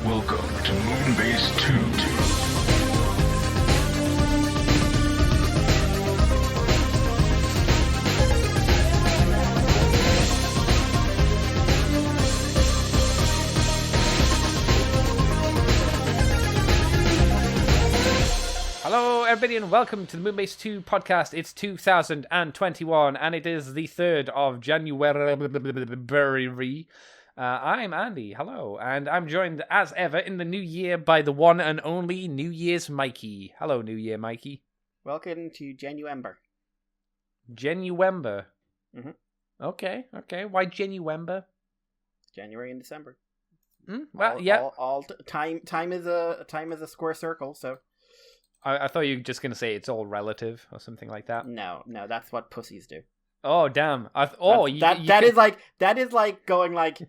Welcome to Moonbase 2. Hello, everybody, and welcome to the Moonbase 2 podcast. It's 2021, and it is the 3rd of January. I'm Andy, hello, and I'm joined, as ever, in the new year by the one and only New Year's Mikey. Hello, New Year Mikey. Welcome to Genuember. Genuember? Mm-hmm. Okay. Why Genuember? January and December. Well, yeah. Time is a square circle, so... I thought you were just going to say it's all relative or something like that. No, that's what pussies do. Oh, damn. That is like going like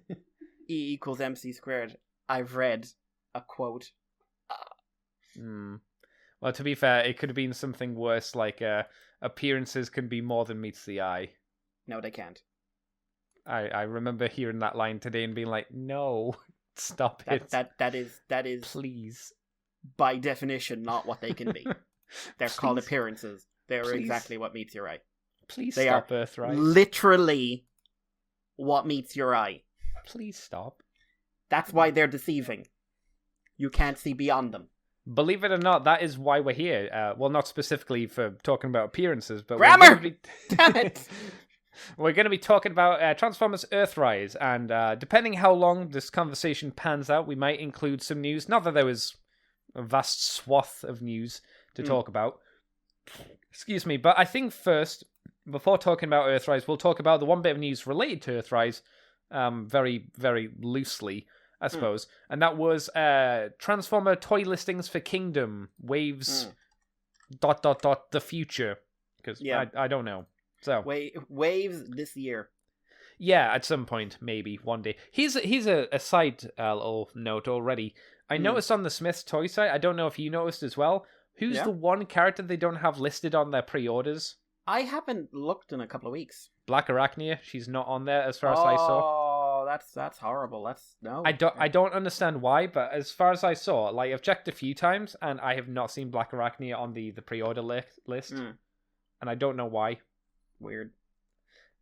E equals MC squared. I've read a quote. Well, to be fair, it could have been something worse, like appearances can be more than meets the eye. No, they can't. I remember hearing that line today and being like, no, stop it. That is please. By definition not what they can be. They're called appearances. They're exactly what meets your eye. Please they stop, are Earthrise. Literally what meets your eye. Please stop. That's why they're deceiving. You can't see beyond them. Believe it or not, that is why we're here. Well, not specifically for talking about appearances, but Grammar! Damn it! We're going to be talking about Transformers Earthrise, and depending how long this conversation pans out, we might include some news. Not that there was a vast swath of news to talk about. Excuse me, but I think first, before talking about Earthrise, we'll talk about the one bit of news related to Earthrise, very, very loosely, I suppose. And that was Transformer toy listings for Kingdom Waves ... the future. Because I don't know. So waves this year. Yeah, at some point, maybe one day. Here's a side little note already. I noticed on the Smith's toy site, I don't know if you noticed as well, who's the one character they don't have listed on their pre-orders? I haven't looked in a couple of weeks. Black Arachnia, she's not on there as far as I saw. Oh, that's horrible. I don't understand why, but as far as I saw, like I've checked a few times and I have not seen Black Arachnia on the pre-order list. And I don't know why. Weird.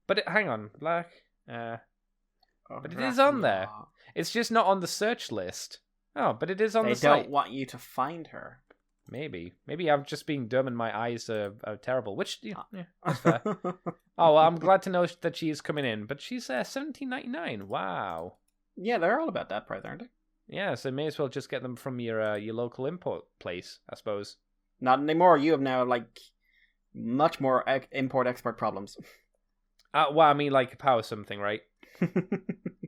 But hang on, Black but it is on there. It's just not on the search list. Oh, but it is on the site. They don't want you to find her. Maybe I'm just being dumb and my eyes are terrible. Which, that's fair. Oh, well, I'm glad to know that she is coming in. But she's $17.99. Wow. Yeah, they're all about that price, aren't they? Yeah, so may as well just get them from your local import place, I suppose. Not anymore. You have now, like, much more import-export problems. Well, I mean, like, power something, right?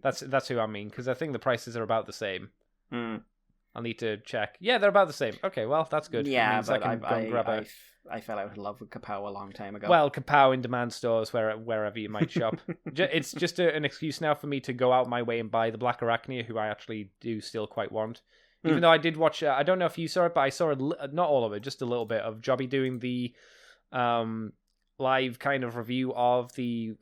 That's who I mean, because I think the prices are about the same. I'll need to check. Yeah, they're about the same. Okay, well, that's good. Yeah, but I fell out of love with Kapow a long time ago. Well, Kapow in demand stores, wherever you might shop. It's just an excuse now for me to go out my way and buy the Black Arachnia, who I actually do still quite want. Even though I did watch, I don't know if you saw it, but I saw not all of it, just a little bit of Jobby doing the live kind of review of the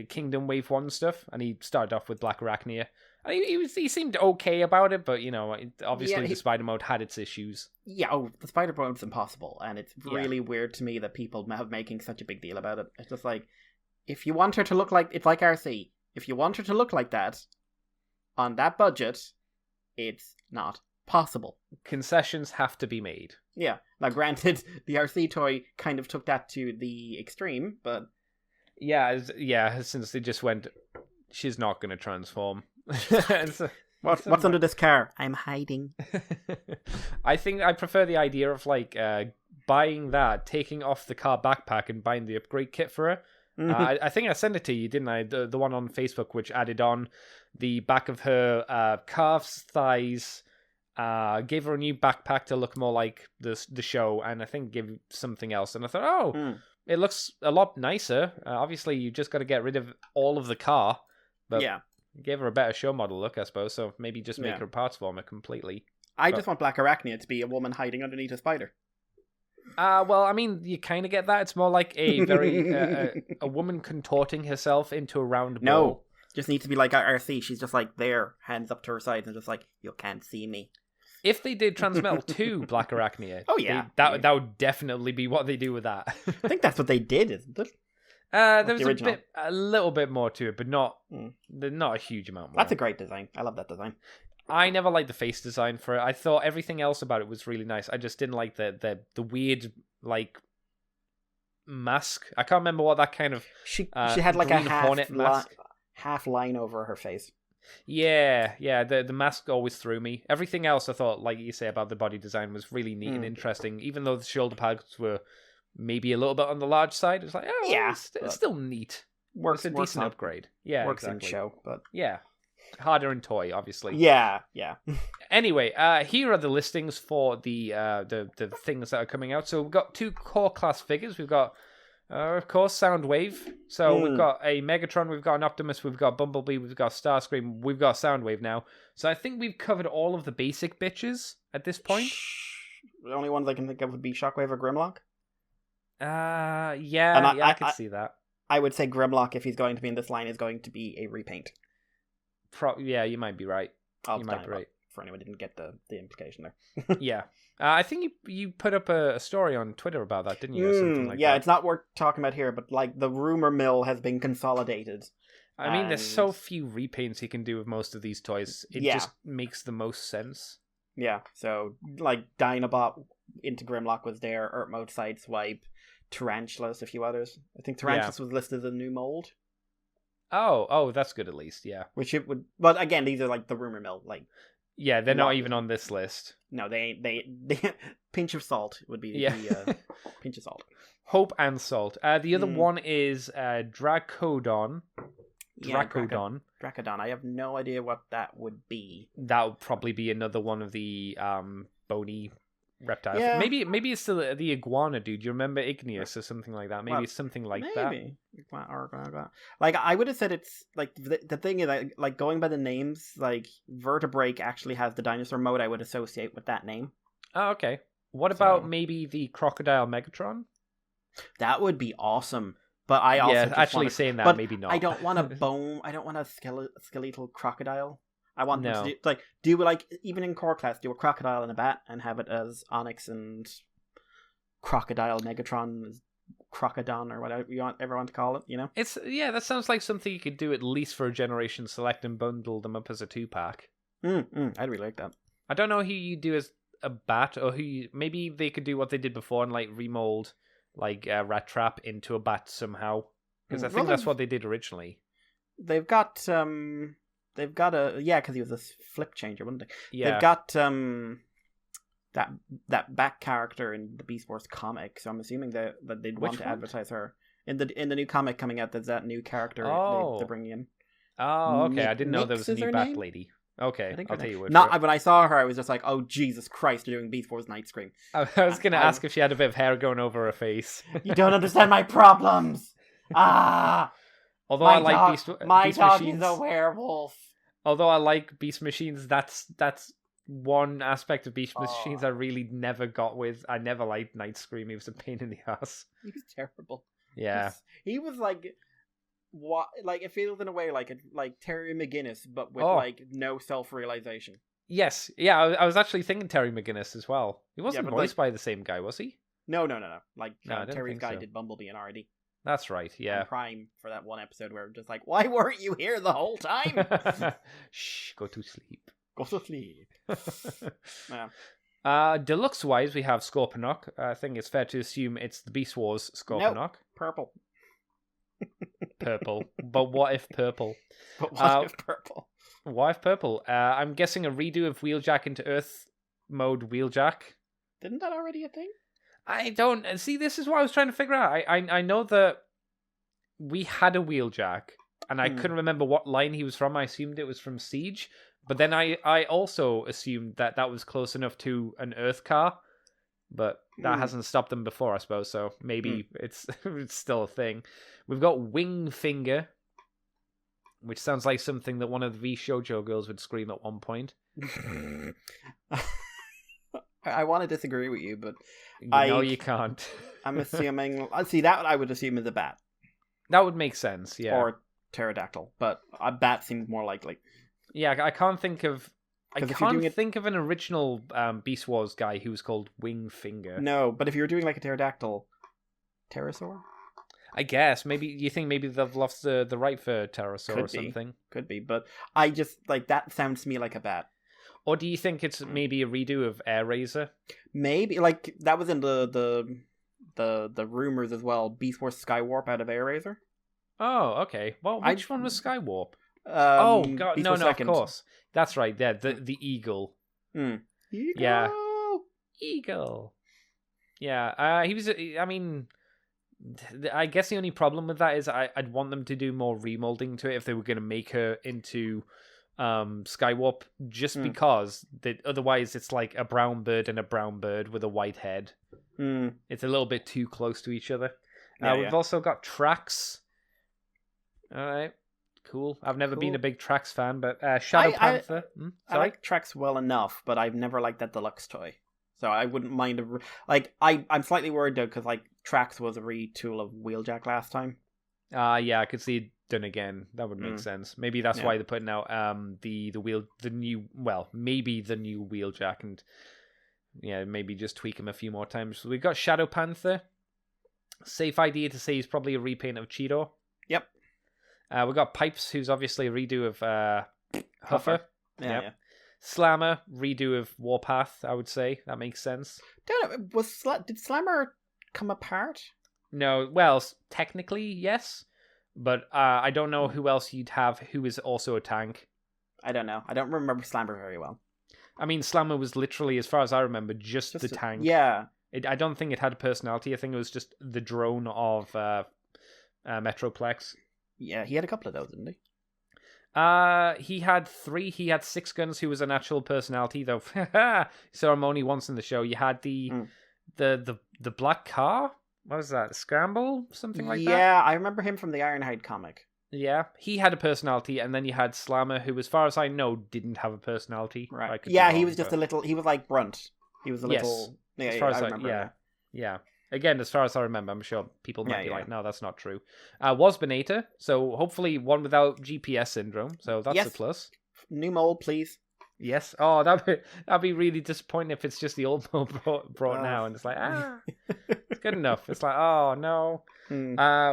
Kingdom Wave 1 stuff, and he started off with Black Arachnia. He seemed okay about it, but, obviously the Spider Mode had its issues. Yeah, the Spider Mode's impossible, and it's really weird to me that people have making such a big deal about it. It's just like, if you want her to look like, it's like RC. If you want her to look like that, on that budget, it's not possible. Concessions have to be made. Yeah. Now, granted, the RC toy kind of took that to the extreme, but... Yeah, since they just went, she's not going to transform. What's under this car? I'm hiding. I think I prefer the idea of, like, buying that, taking off the car backpack and buying the upgrade kit for her. I think I sent it to you, didn't I? The one on Facebook, which added on the back of her calves, thighs, gave her a new backpack to look more like the show, and I think gave something else. And I thought, it looks a lot nicer. Obviously, you just got to get rid of all of the car, but gave her a better show model look, I suppose. So maybe just make her parts former completely. I just want Black Arachnia to be a woman hiding underneath a spider. Well, I mean, you kind of get that. It's more like a very a woman contorting herself into a round ball. Just needs to be like RC. She's just like there, hands up to her sides, and just like, you can't see me. If they did Transmetal 2 Black Arachnia, oh yeah, that would definitely be what they do with that. I think that's what they did, isn't it? There was a little bit more to it, but not a huge amount more. That's a great design. I love that design. I never liked the face design for it. I thought everything else about it was really nice. I just didn't like the weird like mask. I can't remember what that kind of she had like a half line over her face. Yeah. The mask always threw me. Everything else I thought, like you say about the body design, was really neat and interesting. Even though the shoulder pads were maybe a little bit on the large side, it's like, it's still neat. It's a decent upgrade. Yeah, works in show, but yeah, harder in toy, obviously. Yeah. Anyway, here are the listings for the things that are coming out. So we've got 2 core class figures. We've got, of course, Soundwave. So we've got a Megatron, we've got an Optimus, we've got Bumblebee, we've got Starscream, we've got Soundwave now. So I think we've covered all of the basic bitches at this point. The only ones I can think of would be Shockwave or Grimlock. I could see that. I would say Grimlock, if he's going to be in this line, is going to be a repaint. Yeah, you might be right. You might be right. For anyone who didn't get the implication there. Yeah. I think you put up a story on Twitter about that, didn't you? Or something like that. It's not worth talking about here, but like the rumor mill has been consolidated. I mean, there's so few repaints he can do with most of these toys. It just makes the most sense. Yeah, so like Dinobot into Grimlock was there, Earth Mode Sideswipe, Tarantulas, a few others. I think Tarantulas was listed as a new mold. Oh, that's good at least, yeah. Which it would, but again, these are like the rumor mill, like. Yeah, they're not even on this list. No, they pinch of salt would be the pinch of salt. Hope and salt. The other one is Dracodon. Dracodon. I have no idea what that would be. That would probably be another one of the bony reptiles. Yeah. Maybe it's still the iguana dude. Do you remember Igneous or something like that? Maybe it's something like that. Like I would have said it's like the thing is like going by the names, like Vertebrake actually has the dinosaur mode I would associate with that name. Oh, okay. What about maybe the Crocodile Megatron? That would be awesome. But I also saying that maybe not. I don't want a bone. I don't want a skeletal crocodile. I want them to do like even in core class, do a crocodile and a bat and have it as Onyx and Crocodile Megatron, Crocodon or whatever you ever want to call it. You know, that sounds like something you could do at least for a Generation Select and bundle them up as a 2-pack. I'd really like that. I don't know who you do as a bat or maybe they could do what they did before and like remold like Rat Trap into a bat somehow because I think that's what they did originally. They've got because he was a flip changer, wasn't he? Yeah. They've got that back character in the Beast Wars comic, so I'm assuming that they'd want to advertise her in the new comic coming out. There's that new character they're bringing in. Oh, okay. I didn't know there was a new Bat Lady. Okay, I'll tell you what. When I saw her, I was just like, "Oh Jesus Christ! They're doing Beast Wars Night Scream." I was going to ask if she had a bit of hair going over her face. You don't understand my problems. Although I like Beast dog Machines, is a werewolf. Although I like Beast Machines, that's one aspect of Beast Machines I really never got with. I never liked Night Scream. He was a pain in the ass. He was terrible. Yeah, he was like. What it feels in a way like Terry McGinnis, but with like no self-realization. Yes, yeah, I was actually thinking Terry McGinnis as well. He wasn't voiced by the same guy, was he? No. Terry's guy did Bumblebee and RD. That's right. Yeah. And Prime for that one episode where I'm just like, why weren't you here the whole time? Shh, go to sleep. Go to sleep. Yeah. Deluxe wise, we have Scorponok. I think it's fair to assume it's the Beast Wars Scorponok. Nope. Purple. Purple. But what if purple? But what if purple? What if purple? I'm guessing a redo of Wheeljack into Earth mode Wheeljack. Didn't that already a thing? I don't see. This is what I was trying to figure out. I know that we had a Wheeljack, and I couldn't remember what line he was from. I assumed it was from Siege, but then I also assumed that was close enough to an Earth car. But that hasn't stopped them before, I suppose. So maybe it's still a thing. We've got Wingfinger, which sounds like something that one of the V Shoujo girls would scream at one point. I want to disagree with you, but you can't. I'm assuming. See, that I would assume is a bat. That would make sense, yeah. Or pterodactyl, but a bat seems more likely. Yeah, I can't think of. I 'Cause if you're doing can't think of an original Beast Wars guy who was called Wingfinger. No, but if you were doing like a pterodactyl, pterosaur? I guess maybe you think maybe they've lost the right for pterosaur or something. Could be, but I just like that sounds to me like a bat. Or do you think it's maybe a redo of Air Razor? Maybe like that was in the rumors as well. Beast Wars Skywarp out of Air Razor. Oh, okay. Well, which one was Skywarp? Oh God, Beast no, Wars of Second. course. That's right. Yeah, the eagle. Eagle. Yeah. Eagle. Yeah, he was. I mean, I guess the only problem with that is I'd want them to do more remolding to it if they were going to make her into Skywarp, just because otherwise it's like a brown bird and a brown bird with a white head. It's a little bit too close to each other. We've also got Trax. All right, cool. I've never been a big Trax fan, but Shadow Panther. I like Trax well enough, but I've never liked that deluxe toy. So I wouldn't mind I'm slightly worried though because like Trax was a retool of Wheeljack last time. Yeah, I could see it done again. That would make sense. Maybe that's why they're putting out the new Wheeljack, and maybe just tweak him a few more times. So we've got Shadow Panther. Safe idea to say he's probably a repaint of Cheetor. Yep. We've got Pipes, who's obviously a redo of Huffer. Yeah. Slammer, redo of Warpath, I would say. That makes sense. Don't know, did Slammer come apart? No, well, technically, yes. But I don't know who else you'd have who is also a tank. I don't know. I don't remember Slammer very well. I mean, Slammer was literally, as far as I remember, just the tank. Yeah. I don't think it had a personality. I think it was just the drone of Metroplex. Yeah, he had a couple of those, didn't he? He had 3. He had 6 guns, who was an actual personality, though. Saw him only once in the show. You had the black car. What was that? Scramble? Something like that? Yeah, I remember him from the Ironhide comic. Yeah, he had a personality, and then you had Slammer, who, as far as I know, didn't have a personality. Right. Yeah, he was just a little. He was like Brunt. He was a little. Yeah, as far as I remember. Yeah. Again, as far as I remember, I'm sure people might be like, no, that's not true. Was Benator, so hopefully one without GPS syndrome, so that's a plus. New mold, please. Yes. Oh, that'd be really disappointing if it's just the old mold brought now, and it's like, it's good enough. It's like, oh, no.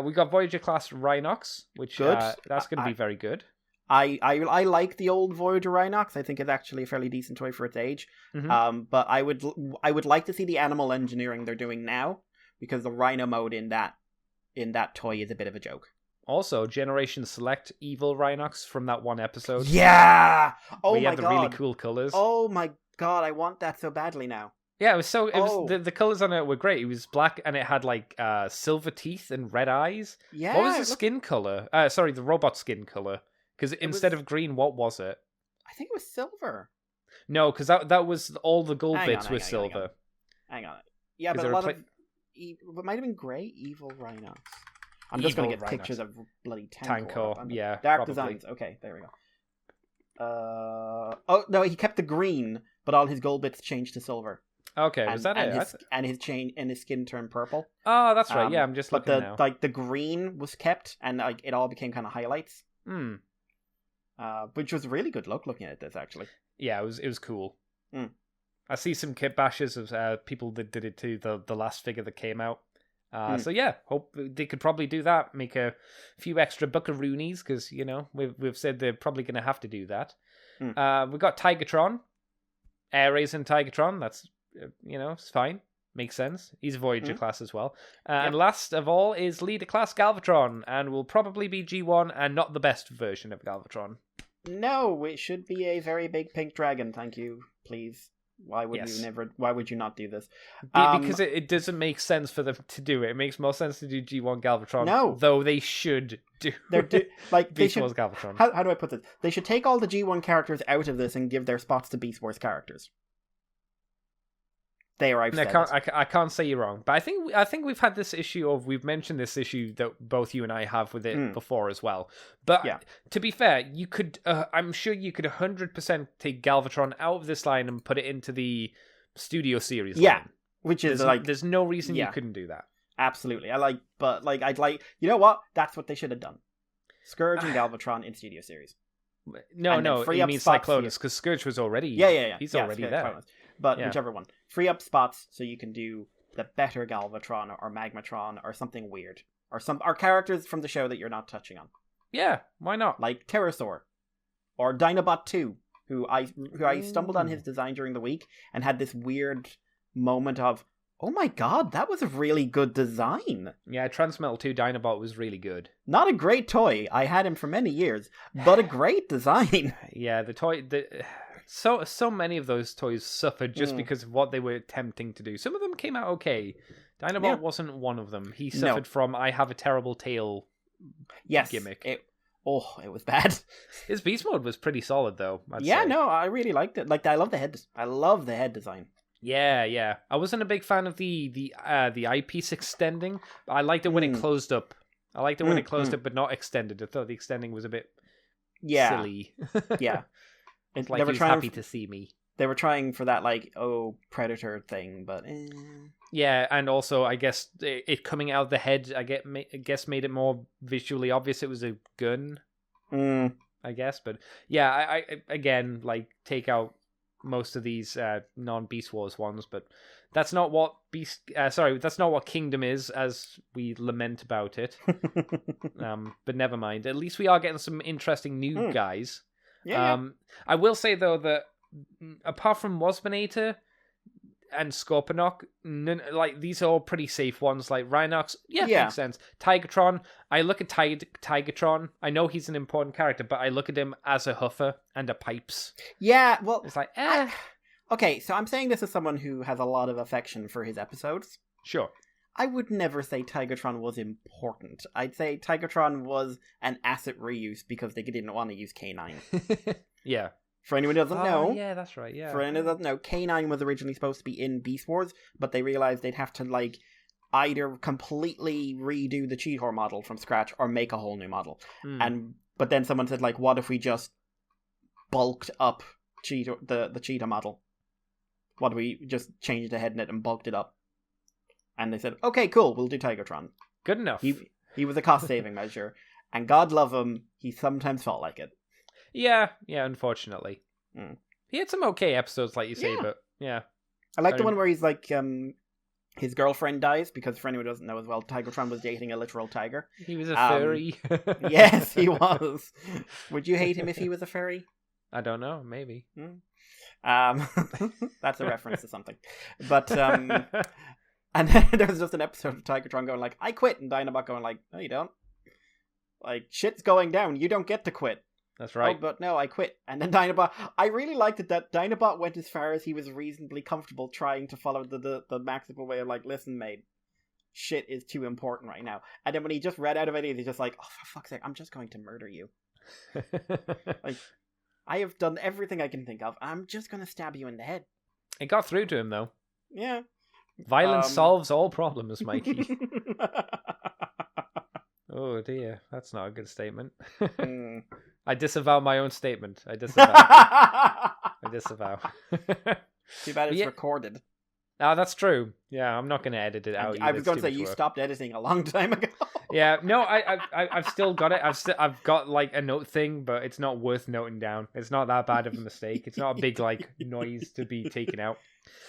We got Voyager class Rhinox, which that's going to be very good. I like the old Voyager Rhinox. I think it's actually a fairly decent toy for its age. But I would like to see the animal engineering they're doing now, because the Rhino mode in that toy is a bit of a joke. Also, Generation Select Evil Rhinox from that one episode. Yeah! Oh my god. We had the really cool colors. Oh my god, I want that so badly now. Yeah, it was the colors on it were great. It was black and it had like silver teeth and red eyes. Yeah. What was the skin color? Sorry, the robot skin color. Because instead of green, what was it? I think it was silver. No, because that was all the gold bits were silver. Hang on. Yeah, but a lot of it might have been grey. Evil Rhinox. I'm just going to get pictures of bloody Tankor. Yeah, Dark probably. Designs. Okay, there we go. Oh no, he kept the green, but all his gold bits changed to silver. Okay, was that it? His skin turned purple. Oh, that's right. Yeah, I'm just looking now. Like the green was kept, and like it all became kind of highlights. Which was a really good looking at this, actually. Yeah, it was cool. I see some kit bashes of people that did it too. The last figure that came out. So yeah, hope they could probably do that. Make a few extra buckaroonies, because we've said they're probably going to have to do that. We've got Tigertron, Air Razor and Tigertron. That's it's fine, makes sense. He's a Voyager class as well. And last of all is Leader class Galvatron, and will probably be G1 and not the best version of Galvatron. No, it should be a very big pink dragon. Thank you, please. Why would you not do this? Because it doesn't make sense for them to do it. It makes more sense to do G1 Galvatron. No, though they should do. Beast Wars Galvatron. How do I put this? They should take all the G1 characters out of this and give their spots to Beast Wars characters. I can't say you're wrong, but I think we've had this issue, or we've mentioned this issue that both you and I have with it before as well. But to be fair, you could, I'm sure you could 100% take Galvatron out of this line and put it into the Studio Series. Line. Which is there's no reason you couldn't do that. Absolutely, you know what? That's what they should have done. Scourge and Galvatron in Studio Series. No, free you up mean spots Cyclonus, because Scourge was already... Yeah. He's Yeah, already Scourge, there. Cyclonus. But Yeah. whichever one. Free up spots so you can do the better Galvatron or Magmatron or something weird. Or characters from the show that you're not touching on. Yeah, why not? Like Pterosaur. Or Dinobot 2, who I stumbled on his design during the week and had this weird moment of, oh my god, that was a really good design. Yeah, Transmetal 2 Dinobot was really good. Not a great toy. I had him for many years, but a great design. Yeah, the toy... So many of those toys suffered just because of what they were attempting to do. Some of them came out okay. Dinobot wasn't one of them. He suffered from I have a terrible tail gimmick. It was bad. His beast mode was pretty solid though. I'd say. I really liked it. Like I love the head. I love the head design. Yeah. I wasn't a big fan of the eyepiece extending. I liked it when it closed up. I liked it when it closed up, but not extended. I thought the extending was a bit silly. Yeah. It's like he was happy to see me. They were trying for that, Predator thing, but... Yeah, and also, I guess, it coming out of the head, I guess made it more visually obvious it was a gun, I guess. But, yeah, I again, take out most of these non-Beast Wars ones, but that's not what that's not what Kingdom is, as we lament about it. But never mind. At least we are getting some interesting new guys. Yeah. I will say though that apart from Wasminator and Scorponok, these are all pretty safe ones. Like Rhinox, makes sense. Tigertron, I look at Tigertron. I know he's an important character, but I look at him as a huffer and a pipes. Yeah, well, it's like okay, so I'm saying this as someone who has a lot of affection for his episodes. Sure. I would never say Tigertron was important. I'd say Tigertron was an asset reuse because they didn't want to use K9. Yeah. For anyone who doesn't know... yeah, that's right, yeah. For anyone who doesn't know, K9 was originally supposed to be in Beast Wars, but they realized they'd have to, either completely redo the Cheetor model from scratch or make a whole new model. But then someone said, what if we just bulked up the Cheetah model? What do we just changed the head in it and bulked it up? And they said, okay, cool, we'll do Tigertron. Good enough. He was a cost-saving measure. And God love him, he sometimes felt like it. Yeah, unfortunately. He had some okay episodes, like you say, but yeah. I like the one where he's his girlfriend dies, because for anyone who doesn't know as well, Tigertron was dating a literal tiger. He was a furry. Yes, he was. Would you hate him if he was a furry? I don't know, maybe. That's a reference to something. But, and then there was just an episode of Tigertron going I quit, and Dinobot going no, you don't. Shit's going down, you don't get to quit. That's right. Oh, but no, I quit. And then Dinobot, I really liked it that Dinobot went as far as he was reasonably comfortable trying to follow the maximal way of listen, mate, shit is too important right now. And then when he just read out of it, he's just oh, for fuck's sake, I'm just going to murder you. I have done everything I can think of. I'm just going to stab you in the head. It got through to him, though. Yeah. Violence solves all problems, Mikey. Oh dear, that's not a good statement. I disavow my own statement. I disavow. Too bad it's recorded. Oh, that's true. Yeah, I'm not going to edit it out. I was going to say you stopped editing a long time ago. Yeah, no, I've still got it. I've got a note thing, but it's not worth noting down. It's not that bad of a mistake. It's not a big noise to be taken out.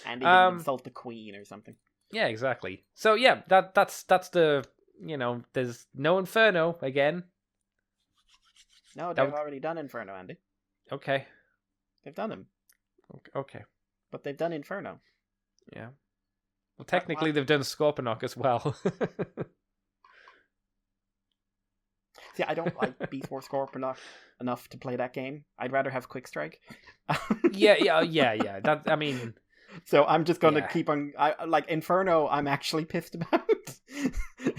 And he didn't insult the Queen or something. Yeah, exactly. So yeah, that's the there's no Inferno again. No, they've already done Inferno, Andy. Okay. They've done him. Okay. But they've done Inferno. Yeah. Well, technically they've done Scorponok as well. See, I don't like Beast Wars Scorponok enough to play that game. I'd rather have Quick Strike. Yeah. That, I mean... So I'm just going to keep on... Inferno, I'm actually pissed about.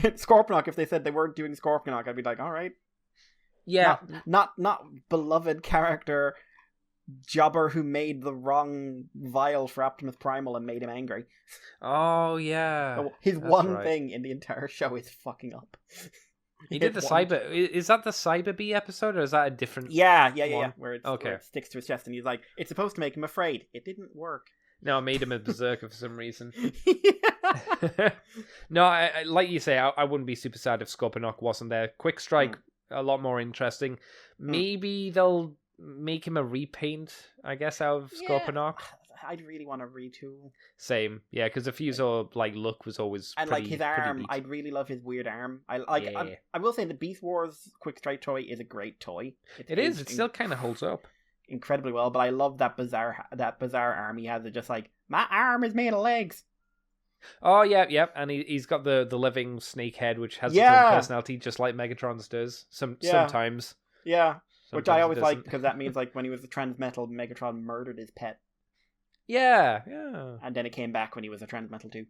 Scorponok, if they said they weren't doing Scorponok, I'd be all right. Yeah. Not beloved character jobber who made the wrong vial for Optimus Primal and made him angry. Oh, yeah. So his thing in the entire show is fucking up. He did the Cyber... Is that the Cyber Bee episode, or is that a different Yeah. Where it sticks to his chest and he's it's supposed to make him afraid. It didn't work. No, it made him a berserker for some reason. No, like you say, I wouldn't be super sad if Scorponok wasn't there. Quick Strike a lot more interesting. Maybe they'll make him a repaint, I guess, out of Scorponok. I'd really want to retool. Same, yeah, because the Fusor look was always and pretty, like his arm. neat. I'd really love his weird arm. I will say the Beast Wars Quick Strike toy is a great toy. It still kind of holds up incredibly well. But I love that bizarre arm he has. It just like my arm is made of legs. Oh yeah, and he's got the living snake head, which has its own personality, just like Megatron's does. Sometimes. Yeah. Which I always like, doesn't. because that means like when he was a Transmetal, Megatron murdered his pet. Yeah. And then it came back when he was a Transmetal too.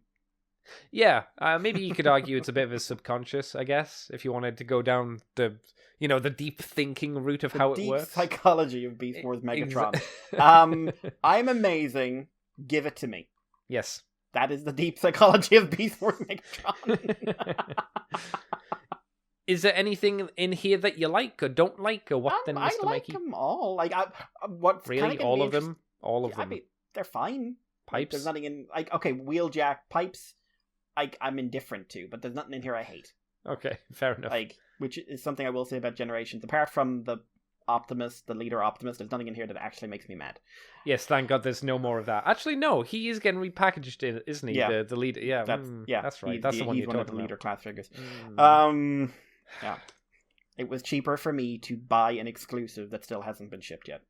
Yeah, maybe you could argue it's a bit of a subconscious, I guess, if you wanted to go down the deep thinking route of how it works. The psychology of Beast Wars Megatron. I'm amazing. Give it to me. Yes. That is the deep psychology of Beast Wars Megatron. Is there anything in here that you like or don't like, or what? Then, Mr. I like Mikey? them all. Like, what's really all of them? All of them. I mean, they're fine. Pipes. Like, there's nothing in okay. Wheeljack pipes. I'm indifferent to, but there's nothing in here I hate. Okay, fair enough. Which is something I will say about Generations. Apart from the Optimus, the leader Optimus, there's nothing in here that actually makes me mad. Yes, thank God there's no more of that. Actually, no, he is getting repackaged, isn't he? Yeah. The leader. Yeah, that's right. That's the one he's you're one of talking the leader about. class figures. Mm. Yeah. It was cheaper for me to buy an exclusive that still hasn't been shipped yet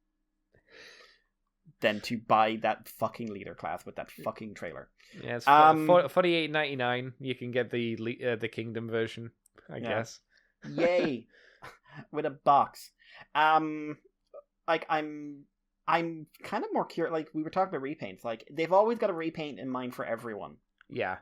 than to buy that fucking leader class with that fucking trailer. Yeah, it's $48.99. You can get the Kingdom version, I guess. Yay! With a box. Like I'm kind of more curious. Like we were talking about repaints. Like they've always got a repaint in mind for everyone. Yeah.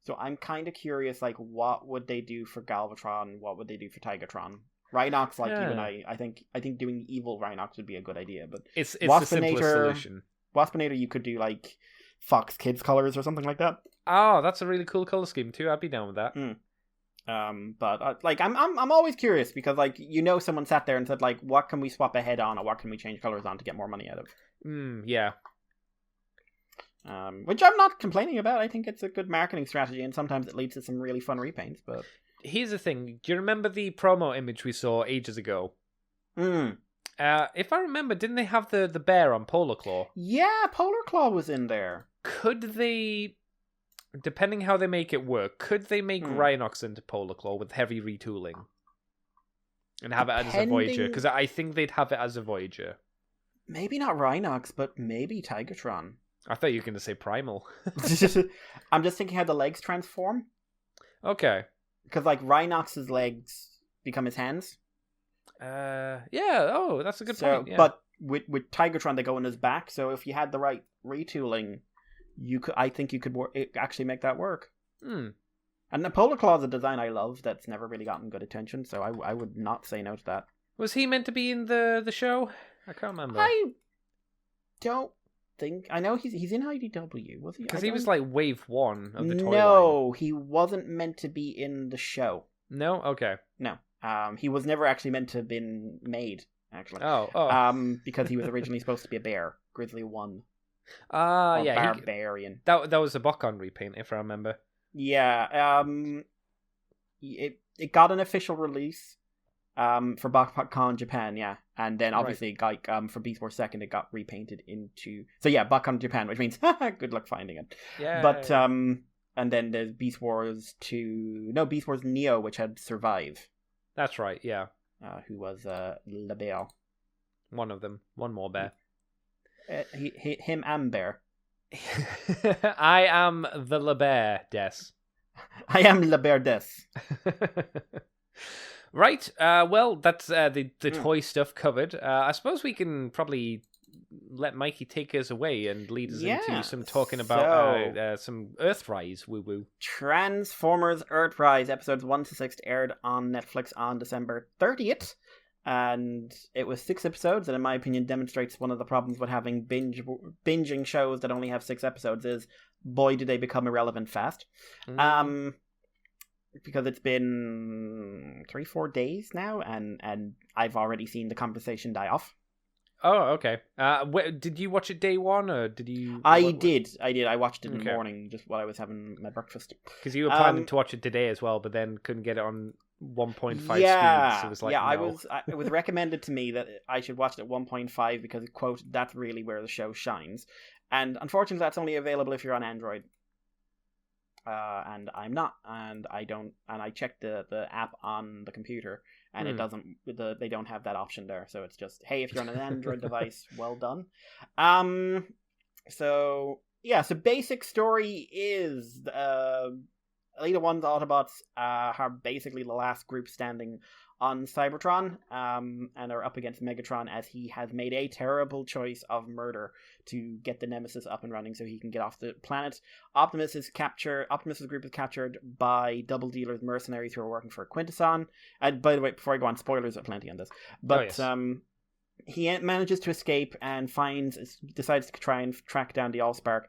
So I'm kind of curious. Like what would they do for Galvatron? What would they do for Tigertron? Rhinox, like you and I think doing evil Rhinox would be a good idea. But it's the simplest solution. Waspinator, you could do like Fox Kids colors or something like that. Oh, that's a really cool color scheme too. I'd be down with that. But like I'm always curious because like someone sat there and said like what can we swap a head on or what can we change colors on to get more money out of? Yeah. Which I'm not complaining about. I think it's a good marketing strategy, and sometimes it leads to some really fun repaints. But here's the thing: do you remember the promo image we saw ages ago? If I remember, didn't they have the bear on Polar Claw? Yeah, Polar Claw was in there. Could they, depending how they make it work, could they make Rhinox into Polar Claw with heavy retooling and have it as a Voyager? Because I think they'd have it as a Voyager. Maybe not Rhinox, but maybe Tigertron. I thought you were going to say Primal. I'm just thinking how the legs transform. Okay. Because like Rhinox's legs become his hands. Yeah. Oh, that's a good point. Yeah. But with Tigertron, they go in his back. So if you had the right retooling, I think you could actually make that work. And the Polar Claw is a design I love that's never really gotten good attention. So I would not say no to that. Was he meant to be in the show? I can't remember. I don't think. I know he's in IDW, was he? Because he was like wave 1 of the toy line. No, he wasn't meant to be in the show. No? Okay. No. He was never actually meant to have been made, actually. Oh. Because he was originally supposed to be a bear. Grizzly 1. Yeah. Barbarian. That was a Bokon repaint, if I remember. Yeah. It got an official release for Bokon Japan, yeah. And then obviously like for Beast Wars 2nd it got repainted into Bokon Japan, which means good luck finding it. Yeah. But and then there's Beast Wars Neo, which had Survive. That's right, yeah. Who was Le Bear. One of them. One more bear. Him and Bear. I am the Le Bear, des. I am Le Bear des. Right, well, that's the toy stuff covered. I suppose we can probably let Mikey take us away and lead us into some talking about some Earthrise woo-woo. Transformers Earthrise, episodes 1 to 6 aired on Netflix on December 30th. And it was 6 episodes, and in my opinion demonstrates one of the problems with having binging shows that only have 6 episodes is, boy, do they become irrelevant fast. Because it's been 3-4 days now, and I've already seen the conversation die off. Oh, okay. Did you watch it day one, or did you... I did. I watched it in the morning, just while I was having my breakfast. Because you were planning to watch it today as well, but then couldn't get it on... 1.5 speeds. It was like, no. It was recommended to me that I should watch it at 1.5 because, quote, that's really where the show shines. And unfortunately, that's only available if you're on Android. And I'm not, and I don't, and I checked the app on the computer, and it doesn't. They don't have that option there. So it's just, hey, if you're on an Android device, well done. So yeah, so basic story is Elita 1's Autobots are basically the last group standing on Cybertron, and are up against Megatron as he has made a terrible choice of murder to get the Nemesis up and running so he can get off the planet. Optimus's group is captured by Double Dealer's mercenaries who are working for Quintesson. And by the way, before I go on, spoilers are plenty on this. But he manages to escape and decides to try and track down the Allspark.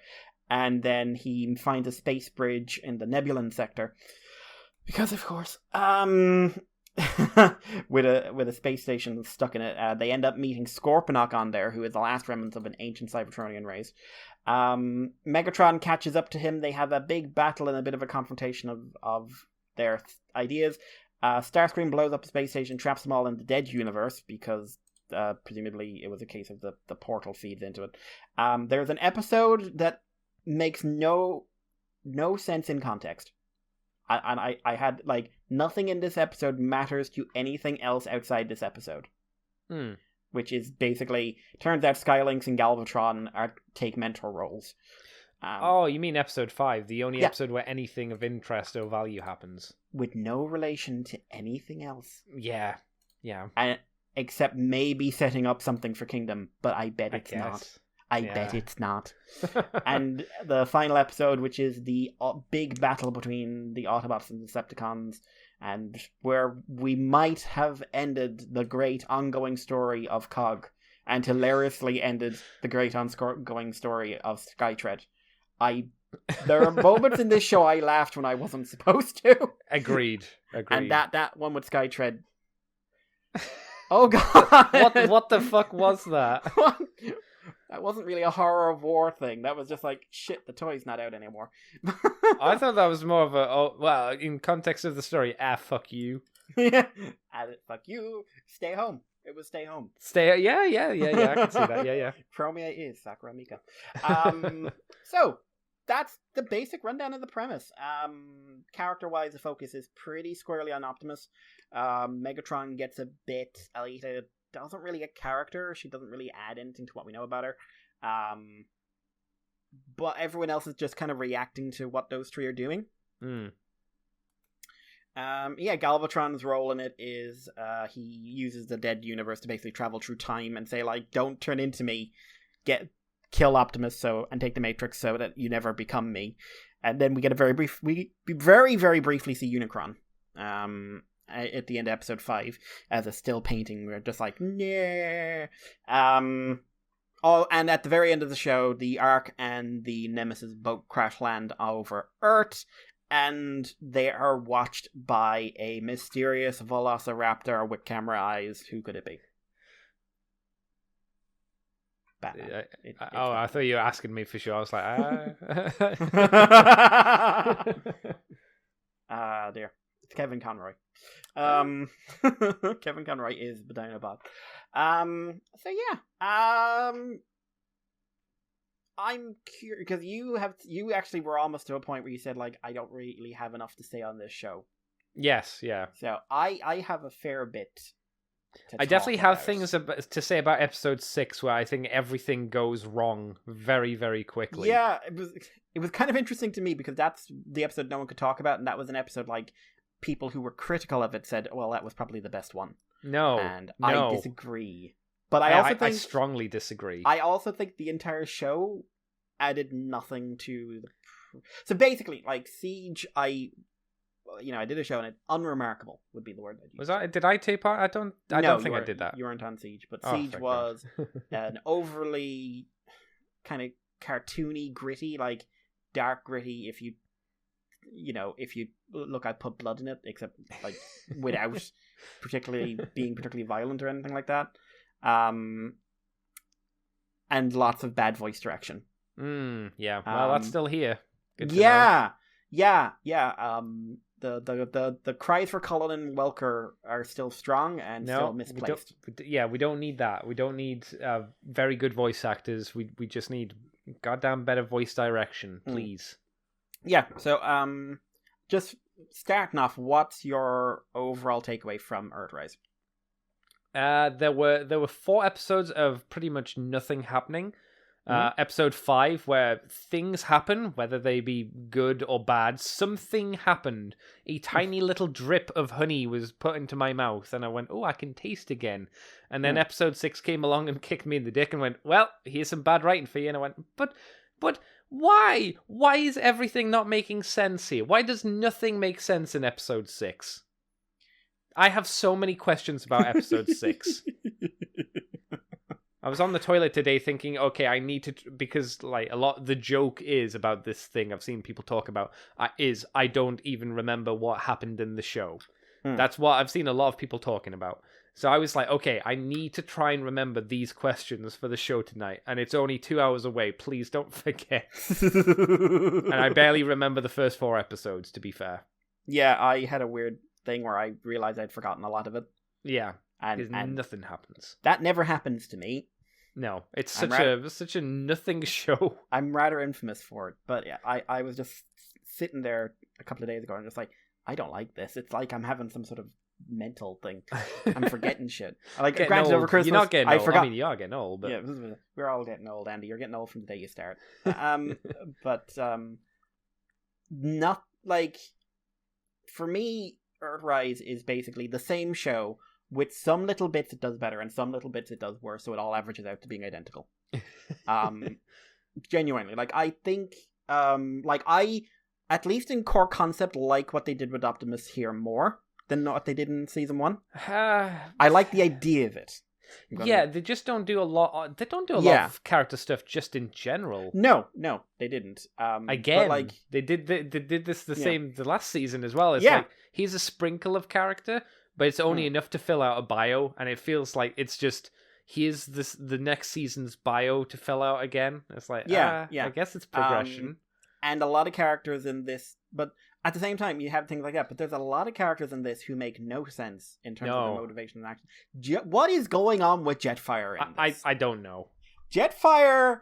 And then he finds a space bridge in the Nebulan sector. Because, of course, with a space station stuck in it, they end up meeting Scorponok on there, who is the last remnants of an ancient Cybertronian race. Megatron catches up to him. They have a big battle and a bit of a confrontation of their ideas. Starscream blows up the space station, traps them all in the dead universe, because presumably it was a case of the portal feeds into it. There's an episode that makes no sense in context. I had, like, nothing in this episode matters to anything else outside this episode. Which is basically, turns out Skylynx and Galvatron take mentor roles. You mean episode 5, the only episode where anything of interest or value happens. With no relation to anything else. Yeah. And, except maybe setting up something for Kingdom, but I bet it's not. I bet it's not. And the final episode, which is the big battle between the Autobots and the Decepticons, and where we might have ended the great ongoing story of Cog, and hilariously ended the great ongoing story of Skytread. There are moments in this show I laughed when I wasn't supposed to. Agreed. And that one with Skytread. Oh god! What the fuck was that? That wasn't really a horror of war thing. That was just like, shit, the toy's not out anymore. I thought that was more of in context of the story, fuck you. Yeah. Fuck you. Stay home. It was stay home. Yeah, I can see that, yeah. Chromia is Sakura Mika. So, that's the basic rundown of the premise. Character-wise, the focus is pretty squarely on Optimus. Megatron gets a bit. Elita doesn't really get character. She doesn't really add anything to what we know about her. But everyone else is just kind of reacting to what those three are doing. Galvatron's role in it is he uses the dead universe to basically travel through time and say, like, don't turn into me, kill Optimus and take the Matrix so that you never become me. And then we get we very, very briefly see Unicron at the end of episode 5 as a still painting. We're just like, yeah. And at the very end of the show, the Ark and the Nemesis boat crash land over Earth, and they are watched by a mysterious Velociraptor with camera eyes. Who could it be? Batman. I thought you were asking me for sure. I was like, dear. It's Kevin Conroy. Kevin Conroy is the Dinobot. I'm curious because you actually were almost to a point where you said, like, I don't really have enough to say on this show. Yes, yeah. So I have a fair bit. I definitely have things to say about episode 6 where I think everything goes wrong very, very quickly. Yeah, it was kind of interesting to me because that's the episode no one could talk about, and that was an episode like people who were critical of it said, well, that was probably the best one. No. I disagree. But I strongly disagree. I also think the entire show added nothing to so basically, like, Siege, I did a show and unremarkable would be the word I'd use. Did I take part? I don't think I did that. You weren't on Siege, but Siege was an overly kind of cartoony, gritty, like dark gritty. If you look, I put blood in it, except like without being particularly violent or anything like that. And lots of bad voice direction. Yeah. Well, that's still here. Good to know. Yeah. the cries for Cullen and Welker are still strong and still misplaced. We don't need that. We don't need very good voice actors. We just need goddamn better voice direction, please. Yeah. So just starting off, what's your overall takeaway from Earthrise? There were 4 episodes of pretty much nothing happening. Episode 5, where things happen, whether they be good or bad. Something happened. A tiny little drip of honey was put into my mouth, and I went, "Oh, I can taste again." And then episode 6 came along and kicked me in the dick and went, "Well, here's some bad writing for you." And I went, "But why? Why is everything not making sense here? Why does nothing make sense in episode 6?" I have so many questions about episode 6. I was on the toilet today thinking, okay, I need to, because like the joke is about this thing I've seen people talk about, is I don't even remember what happened in the show. That's what I've seen a lot of people talking about. So I was like, okay, I need to try and remember these questions for the show tonight. And it's only 2 hours away. Please don't forget. And I barely remember the first 4 episodes, to be fair. Yeah, I had a weird thing where I realized I'd forgotten a lot of it. Yeah, and nothing happens. That never happens to me. No, it's such a nothing show. I'm rather infamous for it, but yeah, I was just sitting there a couple of days ago and just like, I don't like this. It's like I'm having some sort of mental thing. I'm forgetting shit. Like, granted, over Christmas, you're not getting old. forgot. I mean, you are getting old, but yeah, we're all getting old, Andy. You're getting old from the day you start. But not like, for me, Earthrise is basically the same show with some little bits it does better and some little bits it does worse, so it all averages out to being identical. Genuinely, like, I think, I, at least in core concept, like what they did with Optimus here more than what they did in season 1. I like the idea of it. Yeah, they just don't do a lot. They don't do a lot of character stuff just in general. No, they didn't. Again, but they did this same the last season as well. It's like here's a sprinkle of character, but it's only enough to fill out a bio, and it feels like it's just here's the next season's bio to fill out again. It's like I guess it's progression. And a lot of characters in this, but at the same time, you have things like that. But there's a lot of characters in this who make no sense in terms of their motivation and action. What is going on with Jetfire in this? I don't know. Jetfire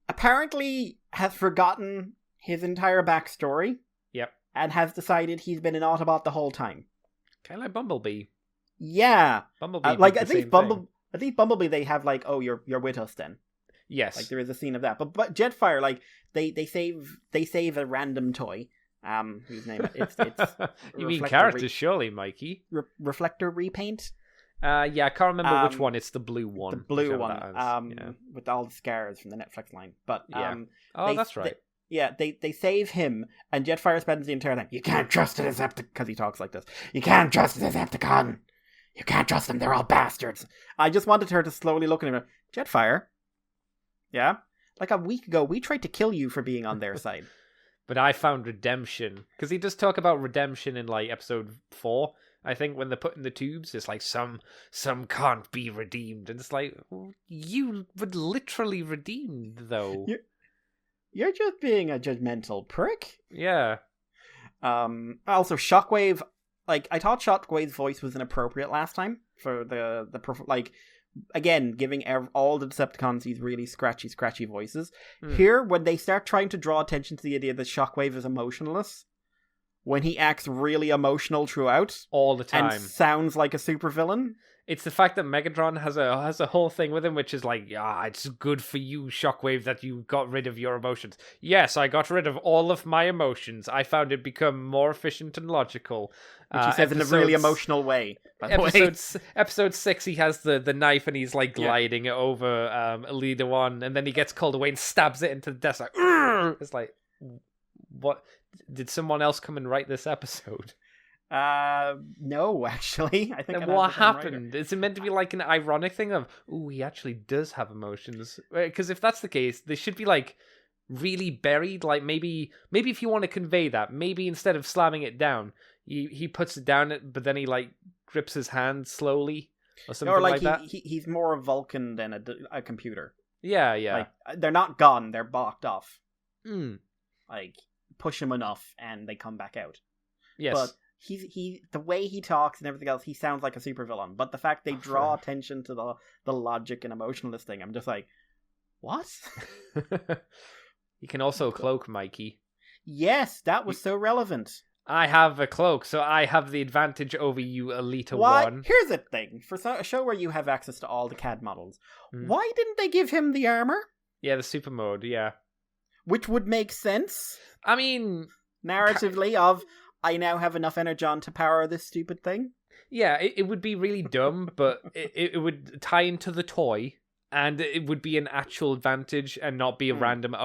apparently has forgotten his entire backstory. Yep. And has decided he's been an Autobot the whole time. Kind of like Bumblebee. Yeah. Bumblebee. Like at least Bumblebee, they have like, oh, you're with us then. Yes. Like there is a scene of that. But Jetfire, like they save a random toy. Whose name it's you mean characters, surely, Mikey? Reflector repaint. Yeah, I can't remember which one. It's the blue one. The blue one. With all the scars from the Netflix line. But that's right. They save him, and Jetfire spends the entire time. You can't trust a Decepticon, because he talks like this. You can't trust a Decepticon. You can't trust them. They're all bastards. I just wanted her to slowly look at him. Jetfire. Yeah, like a week ago, we tried to kill you for being on their side. But I found redemption. Because he does talk about redemption in, like, episode 4. I think when they're put in the tubes, it's like, some can't be redeemed. And it's like, you were literally redeemed, though. You're just being a judgmental prick. Yeah. Also, Shockwave, like, I thought Shockwave's voice was inappropriate last time. For like, again, giving all the Decepticons these really scratchy voices. Here, when they start trying to draw attention to the idea that Shockwave is emotionless, when he acts really emotional throughout, all the time, and sounds like a supervillain. It's the fact that Megatron has a whole thing with him, which is like, it's good for you, Shockwave, that you got rid of your emotions. Yes, I got rid of all of my emotions. I found it become more efficient and logical. Which he says in a really emotional way. Episode 6, he has the knife and he's like gliding it over Leader 1, and then he gets called away and stabs it into the desk. Like, it's like, what? Did someone else come and write this episode? No, actually. I think. Then what happened? Is it meant to be like an ironic thing of, he actually does have emotions? Because if that's the case, they should be like really buried. Like maybe if you want to convey that, maybe instead of slamming it down, he puts it down, but then he like grips his hand slowly or something like that. He's more a Vulcan than a computer. Yeah. Like, they're not gone; they're blocked off. Mm. Like, push them enough, and they come back out. Yes. But the way he talks and everything else, he sounds like a supervillain. But the fact they draw attention to the logic and emotionalist thing, I'm just like, what? You can also cloak, Mikey. Yes, that was so relevant. I have a cloak, so I have the advantage over you, Elita Why? 1. Here's the thing. For a show where you have access to all the CAD models, why didn't they give him the armor? Yeah, the super mode, yeah. Which would make sense. I mean... Narratively I now have enough energon to power this stupid thing. Yeah, it would be really dumb, but it would tie into the toy, and it would be an actual advantage and not be a random,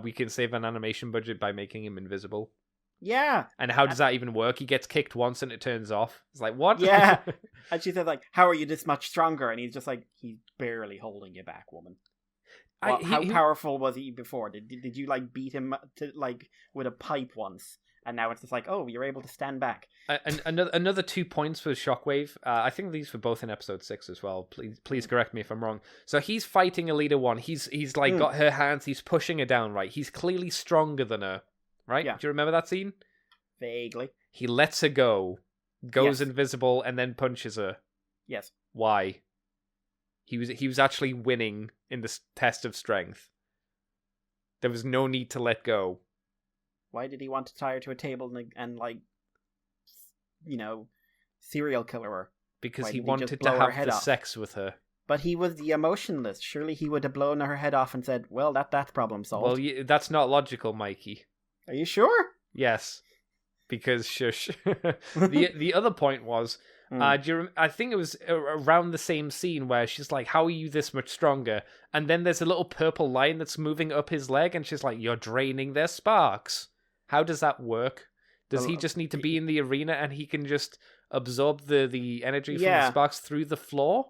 we can save an animation budget by making him invisible. Yeah. And how does that even work? He gets kicked once and it turns off. It's like, what? Yeah. And she said, like, how are you this much stronger? And he's just like, he's barely holding you back, woman. How powerful was he before? Did you, like, beat him to like with a pipe once? And now it's just like, oh, you're able to stand back. Another 2 points for Shockwave. I think these were both in episode 6 as well. Please correct me if I'm wrong. So he's fighting Elita 1. He's like got her hands. He's pushing her down, right? He's clearly stronger than her, right? Yeah. Do you remember that scene? Vaguely. He lets her go, goes invisible, and then punches her. Yes. Why? He was actually winning in this test of strength. There was no need to let go. Why did he want to tie her to a table and like, serial killer her? Because he wanted to have the sex with her. But he was the emotionless. Surely he would have blown her head off and said, well, that's problem solved. Well, that's not logical, Mikey. Are you sure? Yes. Because, shush. The other point was, I think it was around the same scene where she's like, how are you this much stronger? And then there's a little purple line that's moving up his leg, and she's like, you're draining their sparks. How does that work? Does he just need to be in the arena and he can just absorb the energy from the sparks through the floor?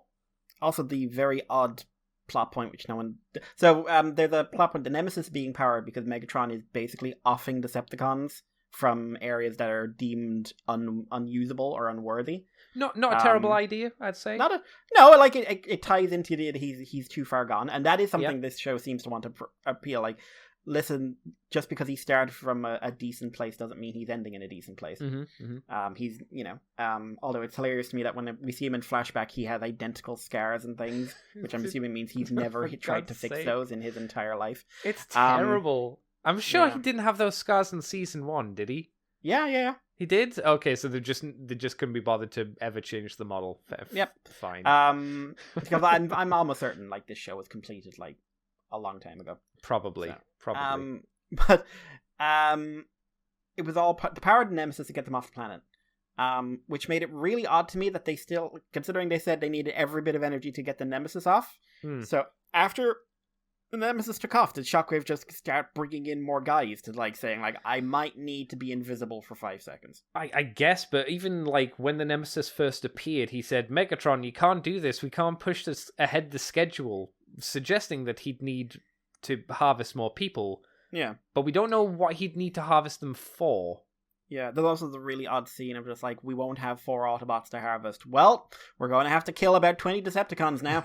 Also, the very odd plot point, which no one... So, there's a plot point, the Nemesis being powered because Megatron is basically offing Decepticons from areas that are deemed unusable or unworthy. Not a terrible idea, I'd say. It ties into he's too far gone, and that is something this show seems to want to appeal. Like, listen, just because he started from a decent place doesn't mean he's ending in a decent place. He's, although it's hilarious to me that when we see him in flashback, he has identical scars and things, which I'm assuming means he's never tried to fix those in his entire life. It's terrible. I'm sure he didn't have those scars in season 1, did he? Yeah. He did? Okay, so they just couldn't be bothered to ever change the model. Yep. Fine. Because I'm almost certain like this show was completed like a long time ago. Probably. But it was all the power of the Nemesis to get them off the planet. Which made it really odd to me that they still, considering they said they needed every bit of energy to get the Nemesis off. So after the Nemesis took off, did Shockwave just start bringing in more guys to like saying like, I might need to be invisible for 5 seconds? I guess, but even like when the Nemesis first appeared, he said, Megatron, you can't do this. We can't push this ahead the schedule, suggesting that he'd need to harvest more people. Yeah. But we don't know what he'd need to harvest them for. Yeah, there's also the really odd scene of just like, we won't have 4 Autobots to harvest. Well, we're going to have to kill about 20 Decepticons now.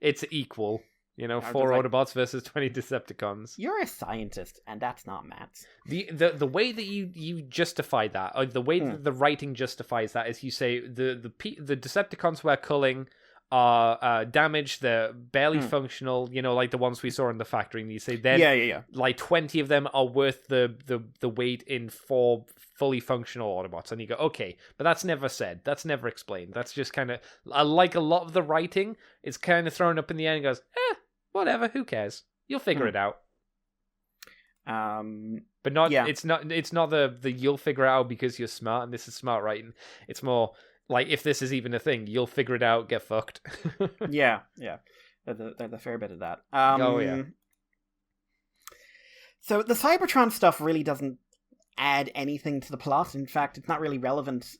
It's equal. 4 Autobots versus 20 Decepticons. You're a scientist, and that's not maths. The way that you justify that, or the way that the writing justifies that, is you say the Decepticons we're culling are damaged, they're barely functional, like the ones we saw in the factory, and you say then like 20 of them are worth the weight in 4 fully functional Autobots, and you go, okay, but that's never said, that's never explained, that's just kind of, like a lot of the writing, it's kind of thrown up in the air and goes, whatever, who cares? You'll figure it out. But not. Yeah. It's not the you'll figure it out because you're smart and this is smart writing. It's more like, if this is even a thing, you'll figure it out. Get fucked. Yeah. There's a fair bit of that. So the Cybertron stuff really doesn't add anything to the plot. In fact, it's not really relevant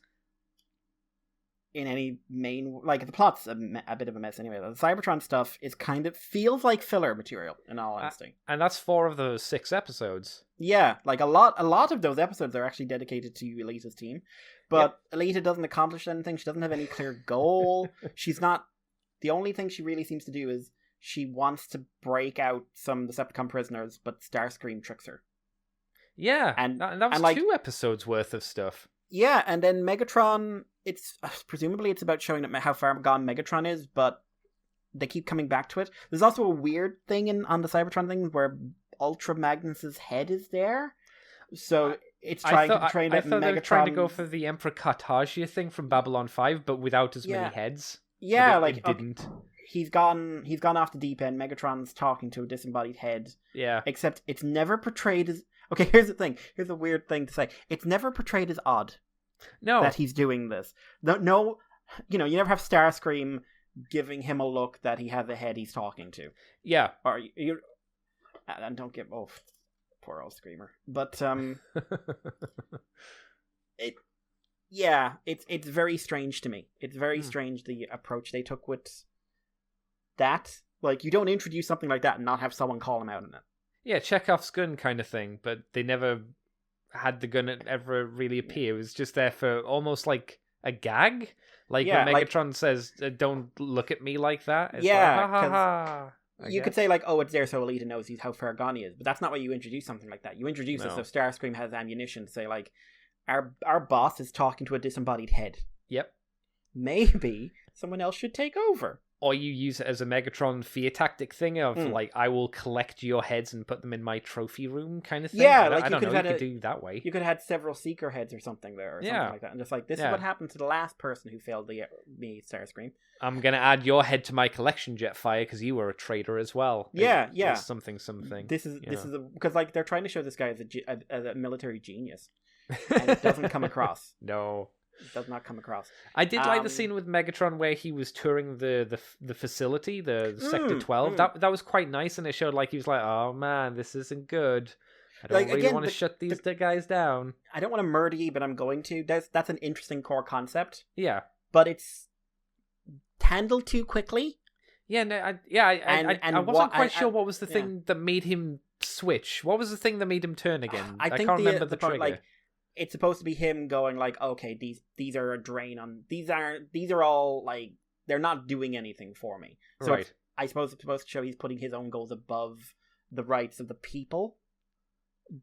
in any main, like, the plot's a bit of a mess anyway. The Cybertron stuff is feels like filler material, in all honesty. And that's 4 of those 6 episodes. Yeah, like a lot of those episodes are actually dedicated to Elita's team, but Elita doesn't accomplish anything. She doesn't have any clear goal. She's not. The only thing she really seems to do is she wants to break out some Decepticon prisoners, but Starscream tricks her. Yeah, and that was like, 2 episodes worth of stuff. Yeah, and then Megatron, it's presumably it's about showing how far gone Megatron is, but they keep coming back to it. There's also a weird thing on the Cybertron thing where Ultra Magnus's head is there. So it's trying to portray that Megatron... they were trying to go for the Emperor Cartagia thing from Babylon 5, but without as many heads. Yeah, it didn't. Okay, he's gone off the deep end. Megatron's talking to a disembodied head. Yeah. Except it's never portrayed as... Okay, here's the thing. Here's a weird thing to say. It's never portrayed as odd. No. That he's doing this. No, you never have Starscream giving him a look that he has a head he's talking to. Yeah. Or you and don't give... Oh, poor old Screamer. But, it's very strange to me. It's very strange the approach they took with that. Like, you don't introduce something like that and not have someone call him out on it. Yeah, Chekhov's gun kind of thing, but they never had the gun ever really appear. It was just there for almost like a gag. Like when Megatron says, "Don't look at me like that." It's like, ha ha ha. You could say like, "Oh, it's there so Elita knows how far gone he is," but that's not why you introduce something like that. You introduce it so Starscream has ammunition to say like, "Our boss is talking to a disembodied head." Yep. Maybe someone else should take over. Or you use it as a Megatron fear tactic thing of like, I will collect your heads and put them in my trophy room kind of thing. Yeah, I don't know. You could do that way. You could have had several Seeker heads or something there, or something like that, and just like this is what happened to the last person who failed me, Starscream. I'm gonna add your head to my collection, Jetfire, because you were a traitor as well. Yeah. Something. This is because like they're trying to show this guy as a military genius, and it doesn't come across. No. It does not come across. I did like the scene with Megatron where he was touring the facility, the Sector 12. That was quite nice, and it showed like he was like, "Oh man, this isn't good. I don't really want to shut these guys down." I don't want to murder you, but I'm going to. That's an interesting core concept. Yeah, but it's handled too quickly. Yeah, no, I wasn't quite sure what was the thing that made him switch. What was the thing that made him turn again? I can't remember the trigger. Like, it's supposed to be him going like, okay, these are a drain on these are all like they're not doing anything for me. So right. I suppose it's supposed to show he's putting his own goals above the rights of the people.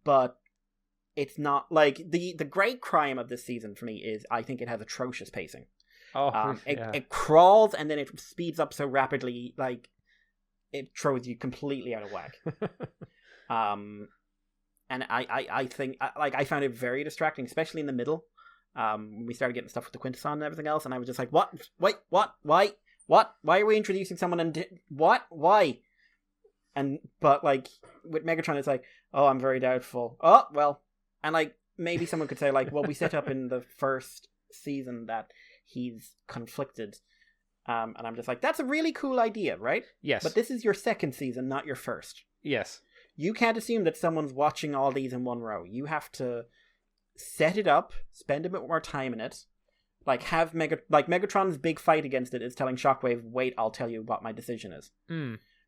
But it's not like the great crime of this season for me is I think it has atrocious pacing. It crawls and then it speeds up so rapidly, like it throws you completely out of whack. And I think I found it very distracting, especially in the middle. When we started getting stuff with the Quintesson and everything else, and I was just like, "What? Wait, what? Why? What? Why are we introducing someone and what? Why?" But like with Megatron, it's like, "Oh, I'm very doubtful." Oh, well, and like maybe someone could say like, "Well, we set up in the first season that he's conflicted," and I'm just like, "That's a really cool idea, right?" Yes. But this is your second season, not your first. Yes. You can't assume that someone's watching all these in one row. You have to set it up, spend a bit more time in it. Like have Megatron's big fight against it is telling Shockwave, "Wait, I'll tell you what my decision is."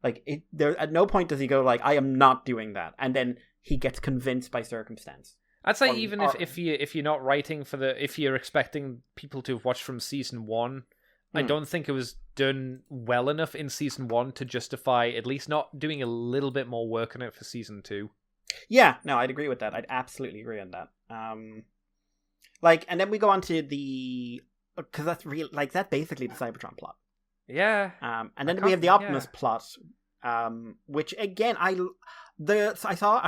Like there at no point does he go like, "I am not doing that," and then he gets convinced by circumstance. I'd say if you're not writing if you're expecting people to have watched from season 1. I don't think it was done well enough in season 1 to justify at least not doing a little bit more work on it for season 2. Yeah, no, I'd agree with that. I'd absolutely agree on that. And then we go on to because that's real, like that's basically the Cybertron plot. Yeah. And then we have the Optimus plot, which again I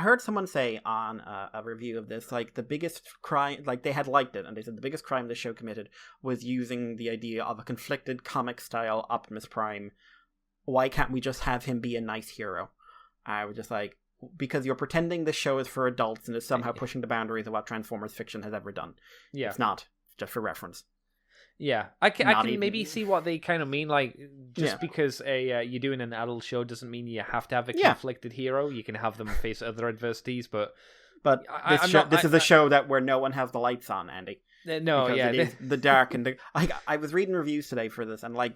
heard someone say on a review of this, like the biggest crime, like they had liked it, and they said the biggest crime the show committed was using the idea of a conflicted comic style Optimus Prime. Why can't we just have him be a nice hero? I was just like, because you're pretending the show is for adults and is somehow pushing the boundaries of what Transformers fiction has ever done. Yeah. It's not, just for reference. Yeah, I can maybe see what they kind of mean. Like, just because you're doing an adult show doesn't mean you have to have a conflicted hero. You can have them face other adversities, but this is a show where no one has the lights on, Andy. No, because it is the dark and the. I was reading reviews today for this, and like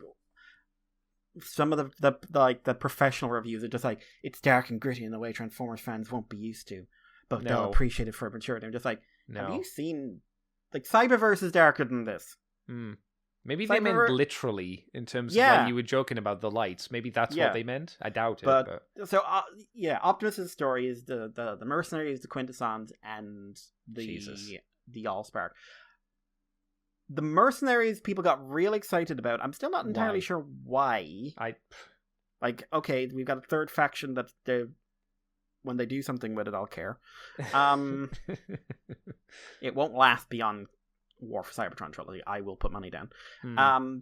some of the professional reviews are just like, it's dark and gritty in the way Transformers fans won't be used to, but they'll appreciate it for maturity. I'm just like, have you seen like Cyberverse is darker than this? Maybe they meant literally in terms of what you were joking about the lights. Maybe that's what they meant. I doubt it. But so Optimus's story is the mercenaries, the Quintessons, and the Allspark. The mercenaries people got real excited about. I'm still not entirely sure why. Like, okay, we've got a third faction that when they do something with it, I'll care. It won't last beyond War for Cybertron trilogy. I will put money down.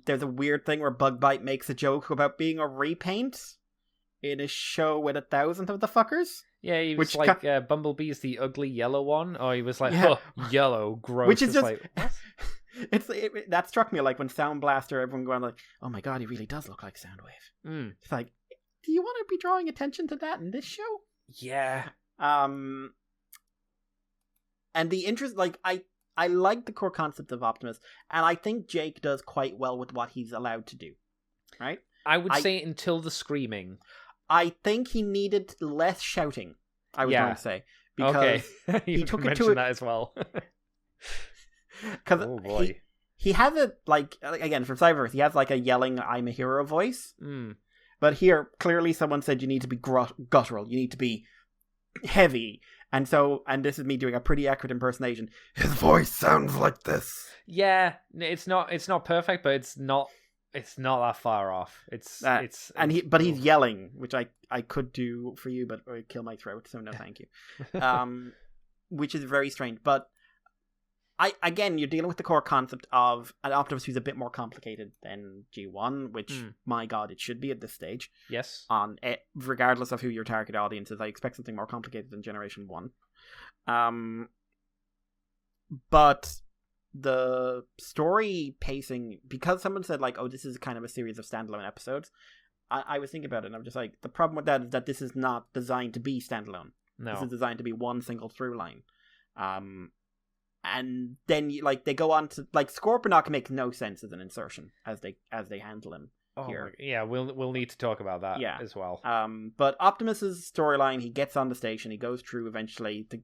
There's a weird thing where Bugbite makes a joke about being a repaint in a show with 1,000 of the fuckers. Yeah, he was like, Bumblebee's the ugly yellow one. Or he was like, yellow, gross. Which is it's just... like, what? That struck me, like, when Sound Blaster, everyone going like, oh my god, he really does look like Soundwave. It's like, do you want to be drawing attention to that in this show? Yeah. And the interest, like, I like the core concept of Optimus, and I think Jake does quite well with what he's allowed to do, right? I would say until the screaming. I think he needed less shouting, I was going to say. Because he took it to that as well. Because he has a, like, again, from Cyberverse, he has like a yelling I'm a hero voice. But here, clearly someone said you need to be guttural, you need to be heavy. And this is me doing a pretty accurate impersonation. His voice sounds like this. Yeah, it's not perfect, but it's not that far off. He's yelling, which I could do for you, but it would kill my throat, so no thank you. Which is very strange. But you're dealing with the core concept of an Optimus who's a bit more complicated than G1, which, my god, it should be at this stage. Yes. Regardless of who your target audience is, I expect something more complicated than Generation 1. But the story pacing, because someone said, like, oh, this is kind of a series of standalone episodes, I was thinking about it, and I'm just like, the problem with that is that this is not designed to be standalone. No. This is designed to be one single through line. And then they go on to, like, Scorponok make no sense as an insertion as they handle him here. Yeah, we'll need to talk about that as well. But Optimus's storyline, he gets on the station, he goes through eventually to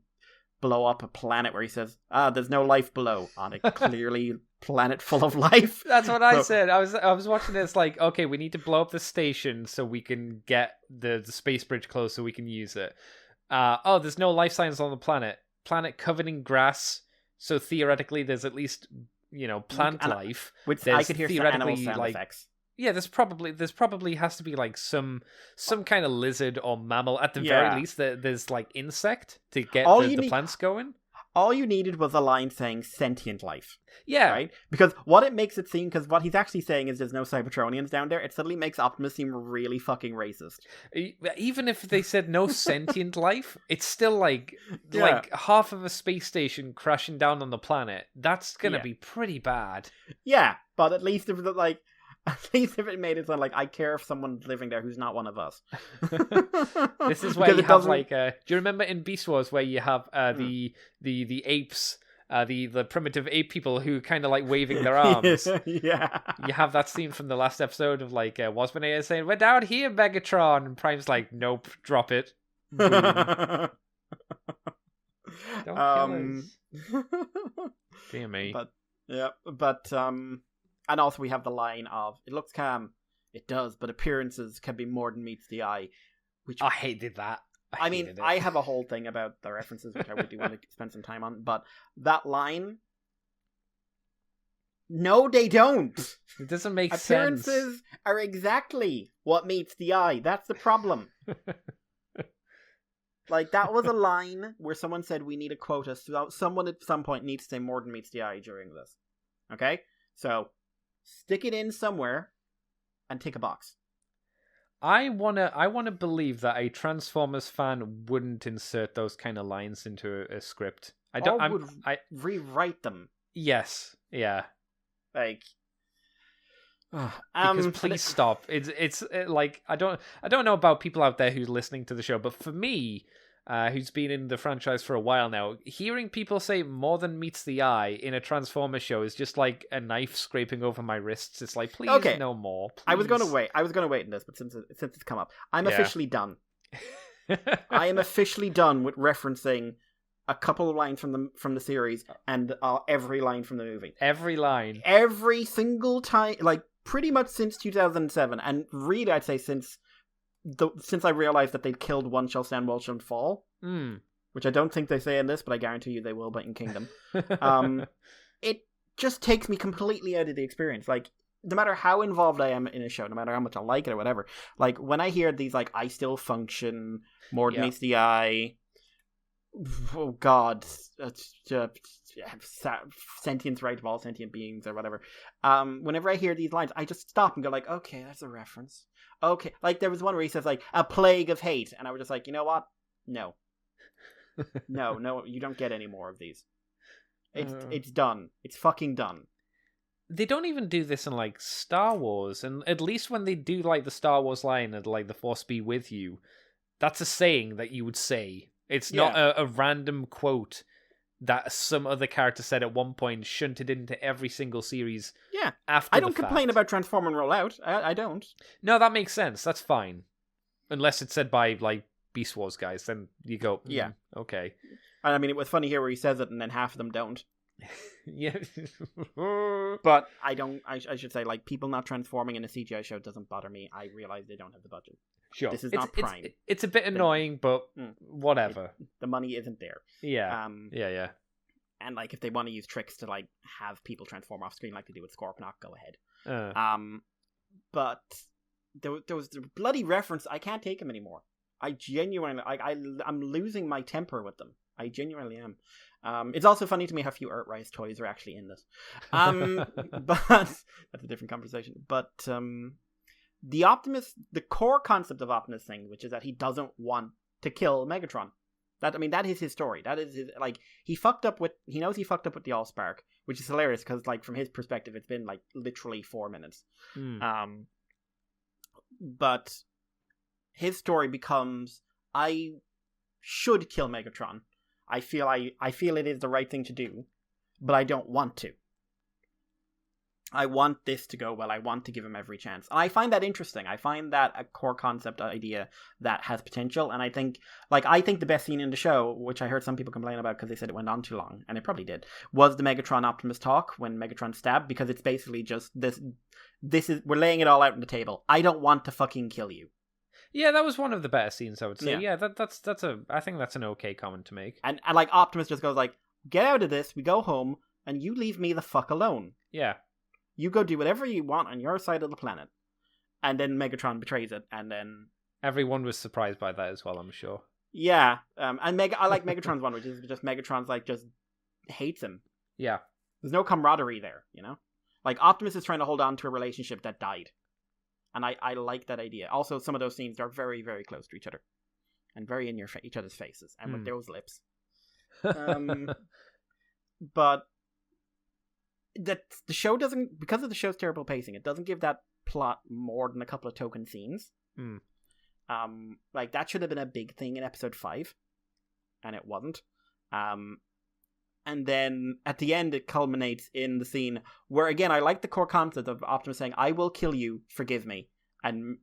blow up a planet where he says, there's no life below, on a clearly planet full of life. That's what I said. I was watching this like, okay, we need to blow up the station so we can get the space bridge closed so we can use it. There's no life signs on the planet covered in grass. So theoretically, there's at least, plant life. Which there's I could hear animal sound effects. Yeah, there's probably has to be like some kind of lizard or mammal at the very least. There's like insect to get the plants going. All you needed was a line saying sentient life. Yeah. Right? Because what it makes it seem, because what he's actually saying is there's no Cybertronians down there, it suddenly makes Optimus seem really fucking racist. Even if they said no sentient life, it's still like half of a space station crashing down on the planet. That's going to be pretty bad. Yeah, but at least if it made it sound like, I care if someone's living there who's not one of us. This is where you have like, do you remember in Beast Wars where you have the apes, the primitive ape people who kind of like waving their arms? Yeah. You have that scene from the last episode of like Wasp saying, "We're down here, Megatron," and Prime's like, "Nope, drop it." Don't kill us. Dear me. And also we have the line of, it looks calm, it does, but appearances can be more than meets the eye. Which I hated that. I have a whole thing about the references, which I would do want to spend some time on, but that line, no, they don't. It doesn't make sense. Appearances are exactly what meets the eye. That's the problem. Like, that was a line where someone said we need a quota, so someone at some point needs to say more than meets the eye during this. Okay? So, stick it in somewhere and tick a box. I wanna believe that a Transformers fan wouldn't insert those kind of lines into a script. I rewrite them. Yes, yeah. Like, because please stop. It's like I don't know about people out there who's listening to the show, but for me, who's been in the franchise for a while now, hearing people say more than meets the eye in a Transformers show is just like a knife scraping over my wrists. It's like, please, no more. Please. I was going to wait in this, but since it's come up, I'm officially done. I am officially done with referencing a couple of lines from the series and every line from the movie. Every line. Every single time, like pretty much since 2007, and really I'd say since I realized that they'd killed One Shall Stand, One Shall Fall, which I don't think they say in this, but I guarantee you they will, but in Kingdom. just takes me completely out of the experience. Like, no matter how involved I am in a show, no matter how much I like it or whatever, like, when I hear these, like, I still function, more than meets the eye, oh god, sentience right of all sentient beings or whatever, whenever I hear these lines, I just stop and go like, okay, that's a reference. Okay, like, there was one where he says, like, a plague of hate, and I was just like, you know what? No, you don't get any more of these. It's done. It's fucking done. They don't even do this in, like, Star Wars, and at least when they do, like, the Star Wars line and, like, the Force be with you, that's a saying that you would say. It's not a random quote that some other character said at one point, shunted into every single series. Yeah, after I don't complain about transform and roll out. I don't. No, that makes sense. That's fine, unless it's said by, like, Beast Wars guys. Then you go, yeah, okay. I mean, it was funny here where he says it and then half of them don't. Yeah. But I should say, like, people not transforming in a CGI show doesn't bother me. I realize they don't have the budget. Sure. This is not Prime. It's a bit annoying, but whatever. The money isn't there. Yeah. Yeah. And, like, if they want to use tricks to, like, have people transform off screen like they do with Scorponok, go ahead. But there was the bloody reference. I can't take them anymore. I genuinely, I'm losing my temper with them. I genuinely am. It's also funny to me how few Earthrise toys are actually in this. But that's a different conversation. But the core concept of Optimus thing, which is that he doesn't want to kill Megatron. That is his story. That is his, like, he knows he fucked up with the Allspark, which is hilarious because, like, from his perspective, it's been, like, literally 4 minutes. But his story becomes, I should kill Megatron. I feel it is the right thing to do, but I don't want to. I want this to go well. I want to give him every chance. And I find that interesting. I find that a core concept idea that has potential. And I think the best scene in the show, which I heard some people complain about because they said it went on too long, and it probably did, was the Megatron Optimus talk when Megatron stabbed, because it's basically just this is, we're laying it all out on the table. I don't want to fucking kill you. Yeah, that was one of the better scenes, I would say. Yeah, I think that's an okay comment to make. And like, Optimus just goes like, get out of this, we go home, and you leave me the fuck alone. Yeah. You go do whatever you want on your side of the planet. And then Megatron betrays it, and then... Everyone was surprised by that as well, I'm sure. Yeah, and I like Megatron's one, which is just Megatron's, like, just hates him. Yeah. There's no camaraderie there, you know? Like, Optimus is trying to hold on to a relationship that died. And I like that idea. Also, some of those scenes are very, very close to each other. And very in each other's faces. And with those lips. But that the show doesn't... Because of the show's terrible pacing, it doesn't give that plot more than a couple of token scenes. Like, that should have been a big thing in episode 5. And it wasn't. And then, at the end, it culminates in the scene where, again, I like the core concept of Optimus saying, I will kill you, forgive me. And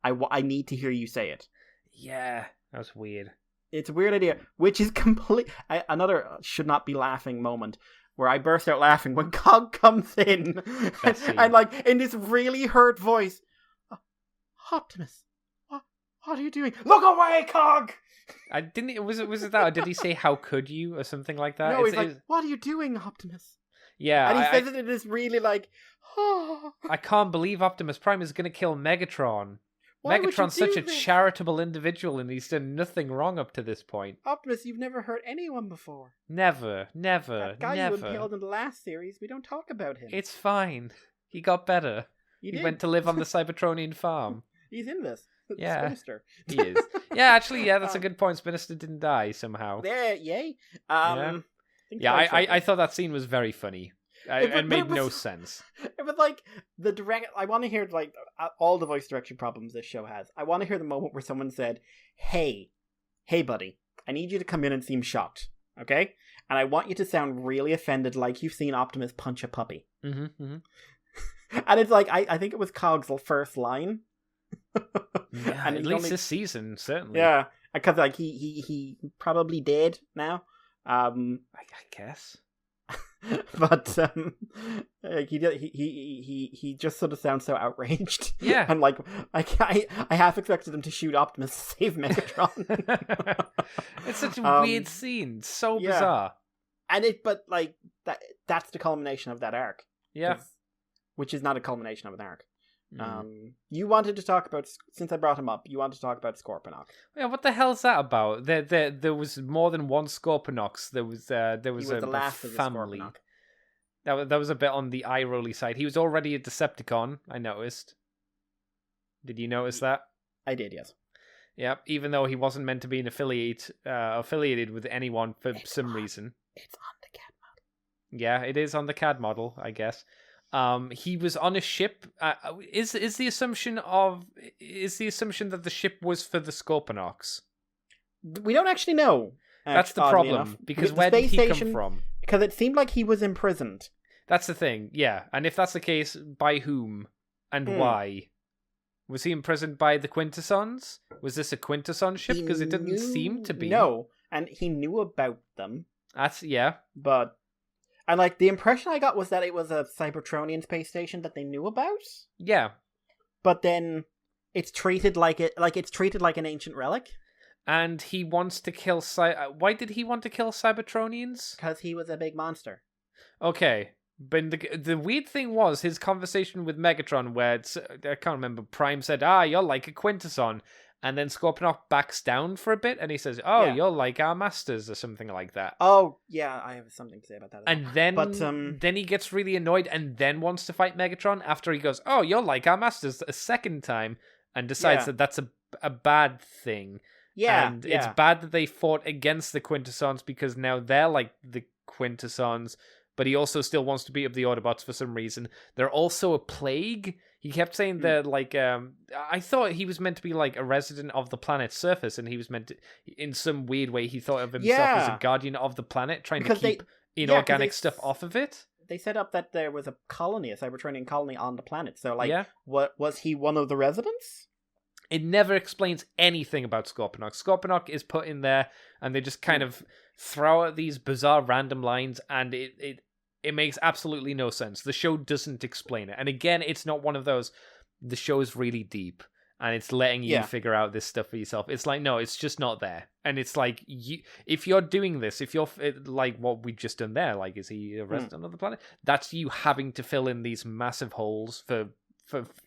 I need to hear you say it. Yeah, that's weird. It's a weird idea, which is another should not be laughing moment, where I burst out laughing when Cog comes in. and, like, in this really hurt voice, Optimus, what are you doing? Look away, Cog! Was it that, or did he say, how could you, or something like that? No, he's like, what are you doing, Optimus? Yeah. And he says it in this really, like, I can't believe Optimus Prime is going to kill Megatron. Megatron's such a charitable individual, and he's done nothing wrong up to this point. Optimus, you've never hurt anyone before. Never. That guy you impaled in the last series, we don't talk about him. It's fine. He got better. He went to live on the Cybertronian farm. He's in this. Yeah, Spinister. He is. Yeah, actually, that's a good point. Spinister didn't die somehow. Yeah, yay. I thought that scene was very funny. It made no sense. It was like I want to hear, like, all the voice direction problems this show has. I want to hear the moment where someone said, "Hey, buddy, I need you to come in and seem shocked, okay? And I want you to sound really offended, like you've seen Optimus punch a puppy." Mm-hmm. And it's like I think it was Cog's first line. Yeah, and at least this season, certainly. Yeah, because, like, he probably dead now. I guess. But like, he just sort of sounds so outraged. Yeah, and like I half expected him to shoot Optimus to save Megatron. It's such a weird scene, so bizarre. And but like that's the culmination of that arc. Yeah. Which is not a culmination of an arc. Mm. You wanted to talk about, since I brought him up, you wanted to talk about Scorponok. Yeah, what the hell's that about? There was more than one Scorponox. There was He was the last a of the family. Scorponok. That was a bit on the eye rolly side. He was already a Decepticon, I noticed. Did you notice that? I did, yes. Yeah, even though he wasn't meant to be affiliated with anyone for some reason. It's on the CAD model. Yeah, it is on the CAD model, I guess. He was on a ship. Is the assumption that the ship was for the Scorponox? We don't actually know. That's the oddly problem, enough. because The where did he space come from? Because it seemed like he was imprisoned. That's the thing, yeah. And if that's the case, by whom and why? Was he imprisoned by the Quintessons? Was this a Quintesson ship? Because it didn't seem to be. No, and he knew about them. Yeah. But, and like, the impression I got was that it was a Cybertronian space station that they knew about. Yeah. But then it's treated like an ancient relic. And he wants to kill why did he want to kill Cybertronians? Because he was a big monster. Okay. But the weird thing was his conversation with Megatron, where I can't remember. Prime said, "You're like a Quintesson," and then Scorponok backs down for a bit, and he says, Yeah. You're like our masters," or something like that. Oh yeah, I have something to say about that. And then he gets really annoyed, and then wants to fight Megatron after he goes, "Oh, you're like our masters," a second time, and decides that that's a bad thing. Yeah, and it's bad that they fought against the Quintessons because now they're like the Quintessons. But he also still wants to beat up the Autobots for some reason. They're also a plague. He kept saying they're like... I thought he was meant to be like a resident of the planet's surface, and he was meant to... In some weird way, he thought of himself as a guardian of the planet, trying to keep inorganic stuff off of it. They set up that there was a Cybertronian colony on the planet. So, like, what was he one of the residents? It never explains anything about Scorponok. Scorponok is put in there, and they just kind of throw out these bizarre random lines, and it makes absolutely no sense. The show doesn't explain it. And again, it's not one of those, the show is really deep, and it's letting you figure out this stuff for yourself. It's like, no, it's just not there. And it's like, if you're doing this, if you're like what we've just done there, like, is he a resident of the planet? That's you having to fill in these massive holes for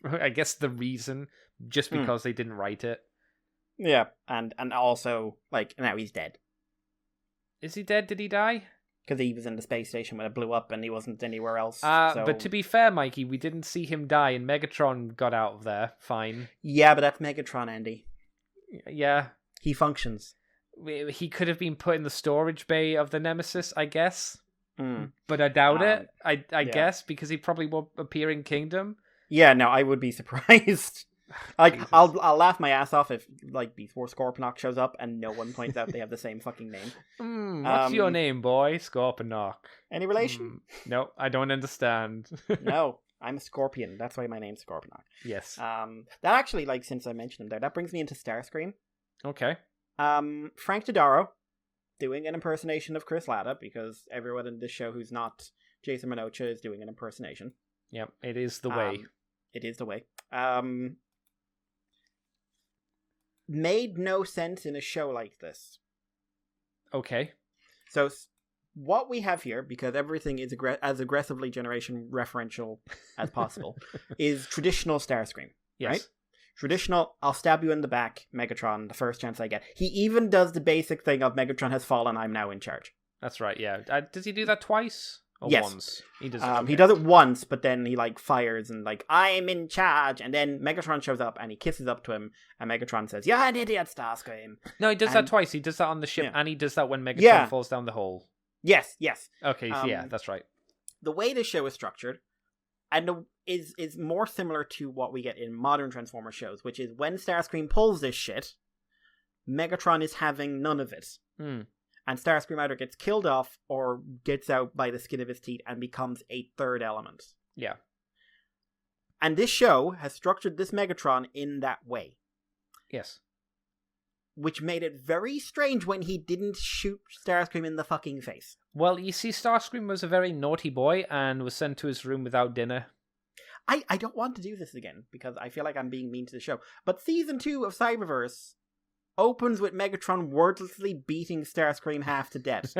I guess, the reason, just because they didn't write it. Yeah, and also, like, now he's dead. Is he dead? Did he die? Because he was in the space station when it blew up and he wasn't anywhere else. But to be fair, Mikey, we didn't see him die and Megatron got out of there fine. Yeah, but that's Megatron, Andy. Yeah. He functions. He could have been put in the storage bay of the Nemesis, I guess. But I doubt it, I guess, because he probably won't appear in Kingdom. Yeah, no, I would be surprised. Like, I'll laugh my ass off if, like, before Scorponok shows up and no one points out they have the same fucking name. What's your name, boy? Scorponok. Any relation? No, I don't understand. No, I'm a Scorpion. That's why my name's Scorponok. Yes. That actually, like, since I mentioned him there, that brings me into Starscream. Okay. Frank Todaro doing an impersonation of Chris Latta, because everyone in this show who's not Jason Minocha is doing an impersonation. Yep, it is the way. It is the way. Made no sense in a show like this. Okay. So what we have here, because everything is as aggressively generation referential as possible, is traditional Starscream. Yes. Right? Traditional, I'll stab you in the back, Megatron, the first chance I get. He even does the basic thing of Megatron has fallen, I'm now in charge. That's right, yeah. Does he do that twice? Or yes. Once? He does it. Okay. He does it once, but then he, like, fires and, like, I'm in charge. And then Megatron shows up and he kisses up to him. And Megatron says, "You're an idiot, Starscream." No, he does that twice. He does that on the ship, and he does that when Megatron falls down the hole. Yes. Okay, yeah, that's right. The way the show is structured and is more similar to what we get in modern Transformers shows, which is when Starscream pulls this shit, Megatron is having none of it. And Starscream either gets killed off or gets out by the skin of his teeth and becomes a third element. Yeah. And this show has structured this Megatron in that way. Yes. Which made it very strange when he didn't shoot Starscream in the fucking face. Well, you see, Starscream was a very naughty boy and was sent to his room without dinner. I don't want to do this again, because I feel like I'm being mean to the show. But Season 2 of Cyberverse opens with Megatron wordlessly beating Starscream half to death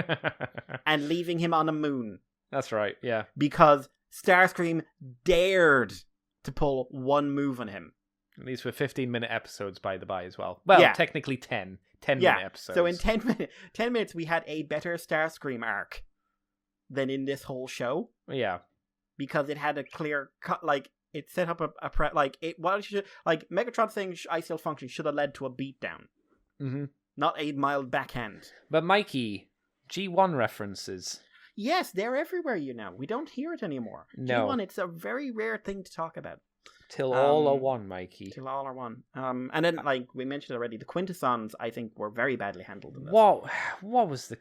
and leaving him on a moon. That's right, yeah. Because Starscream dared to pull one move on him. And these were 15-minute episodes, by the by, as well. Well, technically 10-minute episodes. So in 10 minutes, we had a better Starscream arc than in this whole show. Yeah. Because it had a clear cut, like, it set up Megatron's thing, Icefield function, should have led to a beatdown. Mm-hmm. Not a mild backhand. But Mikey, G1 references. Yes, they're everywhere, we don't hear it anymore. No. G1, it's a very rare thing to talk about. Till all are one, Mikey. Till all are one. And then, like we mentioned already, the Quintessons, I think, were very badly handled in this. What was the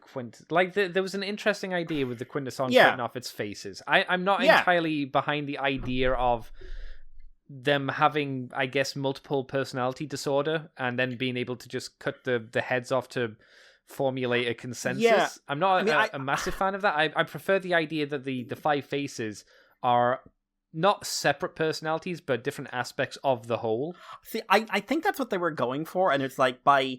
Like, there was an interesting idea with the Quintessons cutting off its faces. I'm not entirely behind the idea of them having, I guess, multiple personality disorder and then being able to just cut the heads off to formulate a consensus. Yeah. I'm not a massive fan of that. I prefer the idea that the 5 faces are not separate personalities, but different aspects of the whole. See, I think that's what they were going for, and it's like by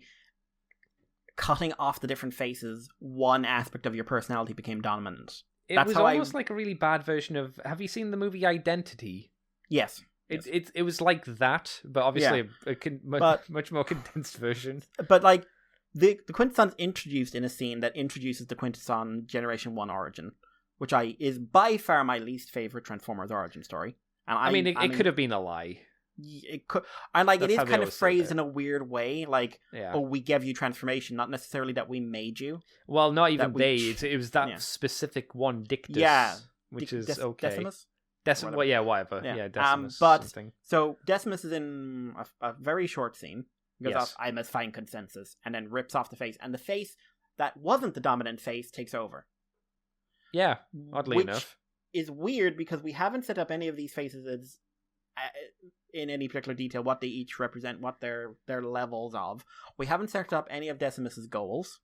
cutting off the different faces, one aspect of your personality became dominant. It was almost like a really bad version of... Have you seen the movie Identity? Yes. It was like that, but obviously much more condensed version. But like, the Quintesson's introduced in a scene that introduces the Quintesson Generation 1 origin, which is by far my least favorite Transformers origin story. And it could have been a lie. It could, and like, it is kind of phrased in a weird way, like, oh, we gave you transformation, not necessarily that we made you. Well, not even it was that specific one Dictus, which is okay. Decimus? Whatever. Yeah, Decimus. But something. So Decimus is in a very short scene. Because I must find consensus, and then rips off the face, and the face that wasn't the dominant face takes over. Yeah, oddly enough. Is weird because we haven't set up any of these faces as in any particular detail what they each represent, what their levels of. We haven't set up any of Decimus's goals.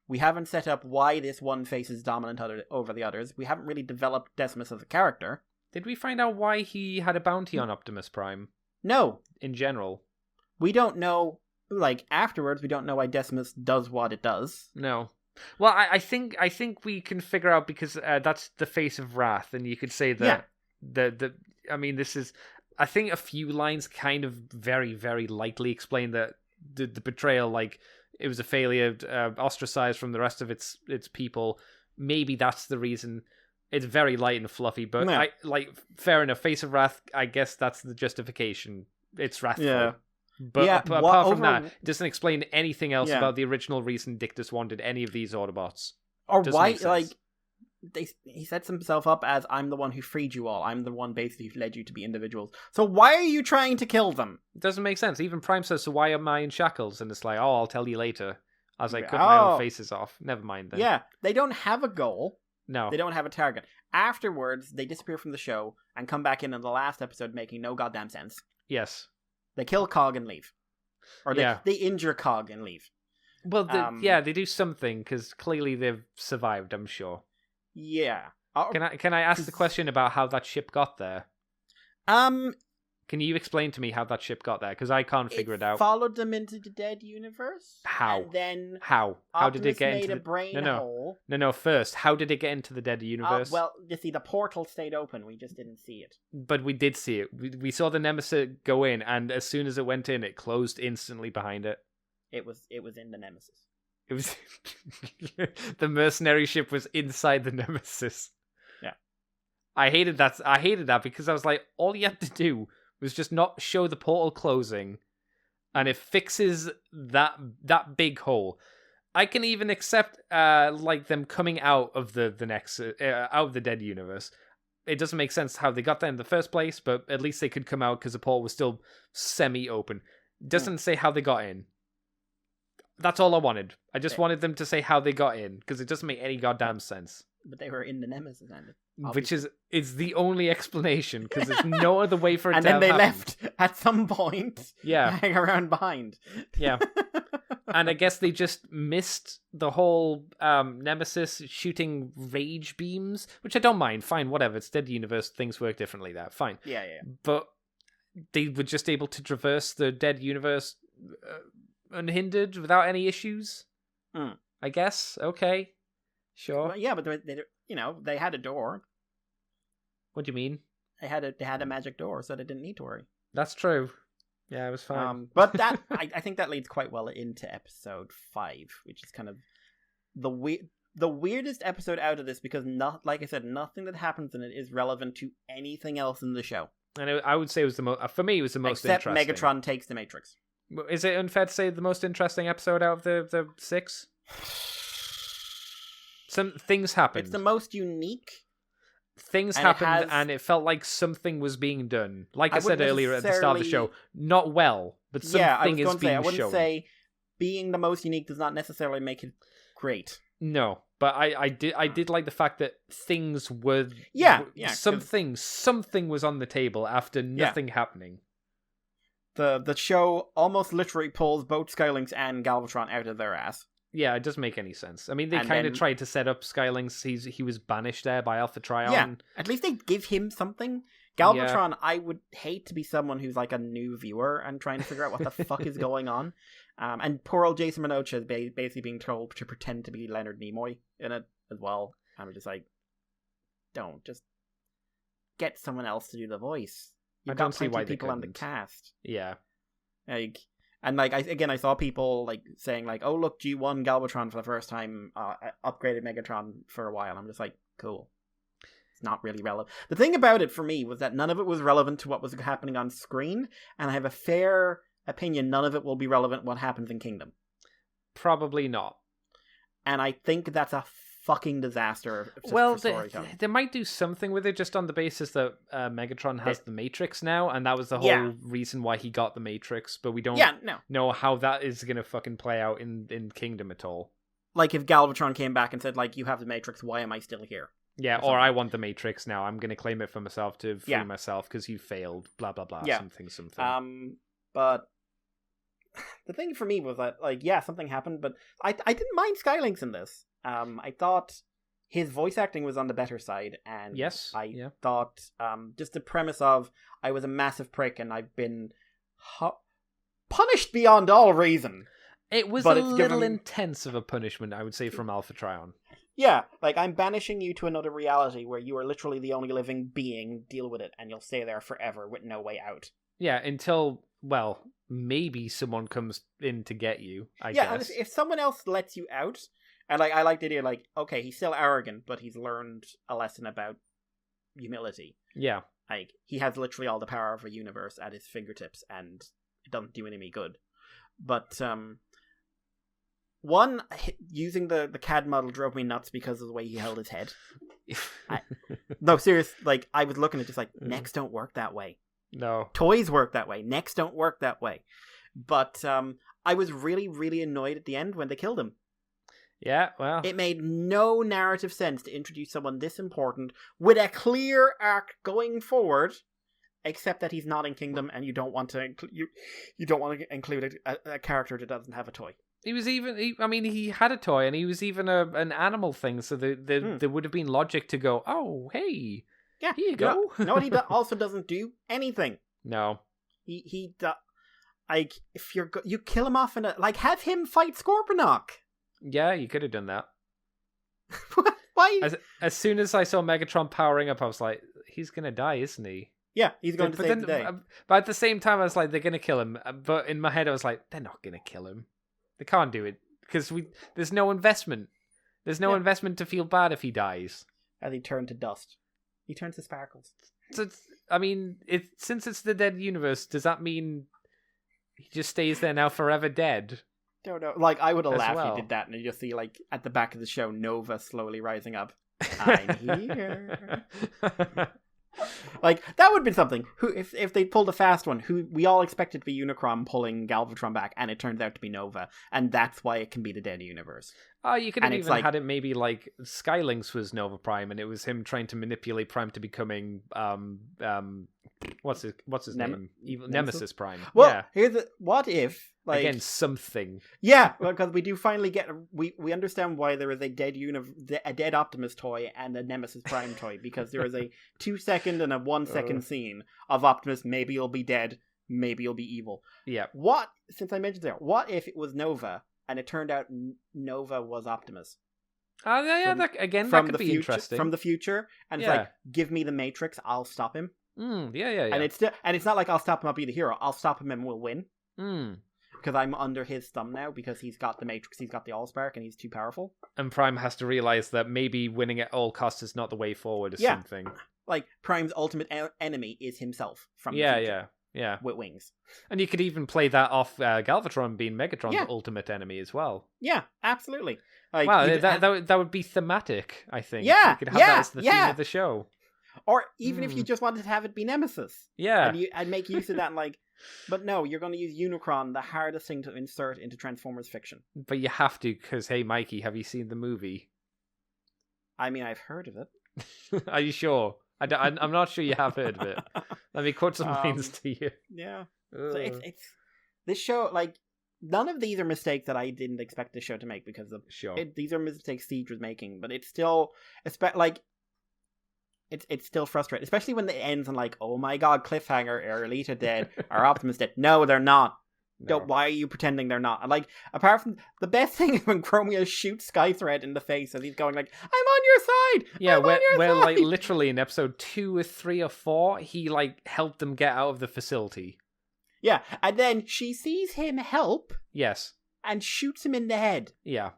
We haven't set up why this one face is dominant over the others. We haven't really developed Decimus as a character. Did we find out why he had a bounty on Optimus Prime? No. In general. We don't know, like, afterwards, we don't know why Decimus does what it does. No. Well, I think we can figure out, because that's the face of wrath, and you could say that I mean, this is, I think a few lines kind of very, very lightly explain that the betrayal, like, it was a failure, ostracized from the rest of its people. Maybe that's the reason. It's very light and fluffy, but fair enough. Face of wrath, I guess that's the justification. It's wrathful. Yeah. But apart from that, it doesn't explain anything else about the original reason Dictus wanted any of these Autobots. Or why, like, he sets himself up as, I'm the one who freed you all. I'm the one basically who led you to be individuals. So why are you trying to kill them? It doesn't make sense. Even Prime says, so why am I in shackles? And it's like, oh, I'll tell you later. As I cut my own faces off. Never mind then. Yeah, they don't have a goal. No. They don't have a target. Afterwards, they disappear from the show and come back in the last episode making no goddamn sense. Yes. They kill Cog and leave. Or they injure Cog and leave. Well, they do something, because clearly they've survived, I'm sure. Yeah. Can I ask the question about how that ship got there? Can you explain to me how that ship got there? Because I can't figure it out. Followed them into the dead universe. How? And then how did it get into the brain hole? No. First, how did it get into the dead universe? Well, you see, the portal stayed open. We just didn't see it. But we did see it. We saw the Nemesis go in, and as soon as it went in, it closed instantly behind it. It was in the Nemesis. It was the mercenary ship was inside the Nemesis. Yeah. I hated that because I was like, all you have to do was just not show the portal closing, and it fixes that big hole. I can even accept like them coming out of the next out of the dead universe. It doesn't make sense how they got there in the first place, but at least they could come out because the portal was still semi-open. It doesn't say how they got in. That's all I wanted. I just wanted them to say how they got in, because it doesn't make any goddamn sense. But they were in the Nemesis, which is the only explanation, because there's no other way for it and to happen. And then they left at some point. Yeah. Hang around behind. Yeah. And I guess they just missed the whole Nemesis shooting rage beams, which I don't mind. Fine, whatever. It's dead universe. Things work differently there. Fine. Yeah. But they were just able to traverse the dead universe unhindered without any issues. I guess. Okay. Sure. Well, yeah, but they had a door. What do you mean? They had a magic door, so they didn't need to worry. That's true. Yeah, it was fine. But that I think that leads quite well into episode 5, which is kind of the weirdest episode out of this, because like I said, nothing that happens in it is relevant to anything else in the show. And I would say it was the most, for me, it was the most Except interesting. Megatron takes the Matrix. Is it unfair to say the most interesting episode out of the 6? Some things happened. It's the most unique. Things happened, and it felt like something was being done. Like I said earlier at the start of the show, not well, but something is being shown. I wouldn't say being the most unique does not necessarily make it great. No, but I did like the fact that things were something was on the table after nothing happening. The show almost literally pulls both Skylinks and Galvatron out of their ass. Yeah, it doesn't make any sense. I mean, they kind of tried to set up Skylinks. He was banished there by Alpha Trion. Yeah, at least they give him something. Galvatron, I would hate to be someone who's like a new viewer and trying to figure out what the fuck is going on. And poor old Jason Momoa is basically being told to pretend to be Leonard Nimoy in it as well. I'm just like, don't. Just get someone else to do the voice. You've got plenty of people on the cast. Yeah. I saw people like saying like, oh look, G1 Galvatron for the first time, upgraded Megatron for a while. I'm just like, cool. It's not really relevant. The thing about it for me was that none of it was relevant to what was happening on screen, and I have a fair opinion none of it will be relevant what happens in Kingdom. Probably not. And I think that's a fucking disaster. Well, they might do something with it just on the basis that Megatron has the Matrix now, and that was the whole reason why he got the Matrix, but we don't know how that is going to fucking play out in Kingdom at all. Like if Galvatron came back and said, like, you have the Matrix, why am I still here? Yeah, or I want the Matrix now, I'm going to claim it for myself to free myself because you failed, blah, blah, blah, something. But the thing for me was that, like, something happened, but I didn't mind Skylinks in this. I thought his voice acting was on the better side, and I thought just the premise of I was a massive prick and I've been punished beyond all reason. It was a little intense of a punishment, I would say, from Alpha Trion. Yeah, like, I'm banishing you to another reality where you are literally the only living being, deal with it, and you'll stay there forever with no way out. Yeah, until, well, maybe someone comes in to get you, I guess. Yeah, and if someone else lets you out, and like I like the idea, like, okay, he's still arrogant, but he's learned a lesson about humility. Yeah. Like, he has literally all the power of a universe at his fingertips, and it doesn't do any good. But, one, using the CAD model drove me nuts because of the way he held his head. No, serious, like, I was looking at just like, necks don't work that way. No. Toys work that way. Necks don't work that way. But, I was really, really annoyed at the end when they killed him. Yeah, well. It made no narrative sense to introduce someone this important with a clear arc going forward, except that he's not in Kingdom, and you don't want to include a character that doesn't have a toy. He was even. He had a toy, and he was even an animal thing. So there would have been logic to go, oh, hey, here you go. No, he also doesn't do anything. No, he like, if you kill him off have him fight Scorponok. Yeah, you could have done that. Why? As soon as I saw Megatron powering up, I was like, he's gonna die, isn't he? Yeah, he's going to save the day. But at the same time, I was like, they're gonna kill him. But in my head, I was like, they're not gonna kill him. They can't do it because there's no investment. There's no investment to feel bad if he dies. And he turned to dust. He turns to sparkles. So since it's the dead universe, does that mean he just stays there now forever dead? Don't know. Like, I would have laughed if he did that, and you just see, like, at the back of the show, Nova slowly rising up. I'm here. Like, that would have been something. If they pulled a fast one, who we all expected to be Unicron pulling Galvatron back, and it turns out to be Nova, and that's why it can be the dead universe. Oh, you could have even had it maybe like Skylinks was Nova Prime, and it was him trying to manipulate Prime to becoming what's his name? Nemesis Prime. Well, what if, like, again, something. Yeah, because we do finally get we understand why there is a dead Optimus toy and a Nemesis Prime toy, because there is a 2-second and a 1-second scene of Optimus. Maybe he'll be dead, maybe he'll be evil. Yeah. Since I mentioned there, what if it was Nova and it turned out Nova was Optimus? Oh yeah, from, that from could the be future, interesting. from the future, and it's Yeah. like, give me the Matrix, I'll stop him. Yeah. And it's not like I'll stop him, I'll be the hero. I'll stop him and we'll win. Mm. Because I'm under his thumb now, because he's got the Matrix, he's got the Allspark, and he's too powerful. And Prime has to realize that maybe winning at all costs is not the way forward or something. Like, Prime's ultimate enemy is himself from the future. Yeah. With wings. And you could even play that off Galvatron being Megatron's ultimate enemy as well. Yeah, absolutely. Like, wow, that would be thematic, I think. Yeah, you could have that as the theme of the show. Or even if you just wanted to have it be Nemesis. Yeah. And make use of that, and like, but no, you're going to use Unicron, the hardest thing to insert into Transformers fiction. But you have to, because, hey, Mikey, have you seen the movie? I mean, I've heard of it. Are you sure? I'm not sure you have heard of it. Let me quote some lines to you. Yeah. So it's this show, like, none of these are mistakes that I didn't expect this show to make, because these are mistakes Siege was making, but it's still, it's still frustrating, especially when it ends on like, oh my god, cliffhanger, are Alita dead, are Optimus dead? No, they're not. No. Why are you pretending they're not? And like, apart from the best thing is when Chromia shoots Skythread in the face as he's going like, I'm on your side. Yeah, where like literally in episode 2 or 3 or 4, he like helped them get out of the facility. Yeah, and then she sees him help. Yes. And shoots him in the head. Yeah.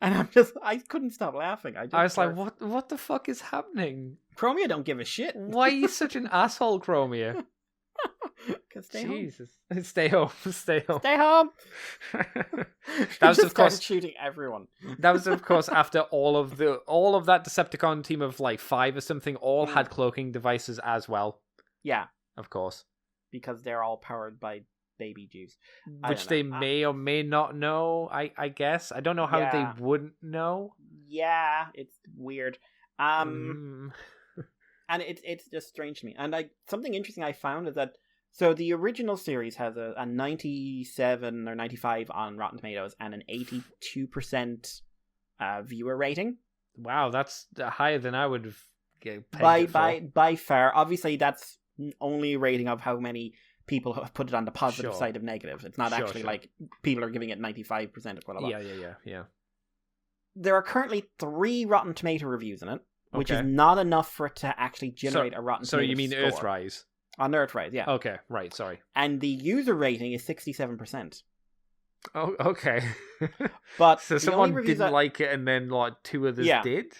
And I couldn't stop laughing. I was like, what the fuck is happening? Chromia don't give a shit. Why are you such an asshole, Chromia? Jesus. Stay home. Stay home. That was, of course, shooting everyone. That was, of course, after all of that Decepticon team of like 5 or something all had cloaking devices as well. Yeah. Of course. Because they're all powered by baby juice. Which they may or may not know, I guess. I don't know how they wouldn't know. Yeah, it's weird. And it's just strange to me. And something interesting I found is that, so the original series has a 97 or 95 on Rotten Tomatoes and an 82% viewer rating. Wow, that's higher than I would have pegged by far. Obviously, that's only a rating of how many people have put it on the positive side of negative. It's not actually like people are giving it 95% of what a lot. Yeah. There are currently 3 Rotten Tomato reviews in it, which is not enough for it to actually generate a Rotten Tomato So you mean score. Earthrise? On Earthrise, yeah. Okay, right, sorry. And the user rating is 67%. Oh, okay. But so someone didn't like it, and then like 2 others did.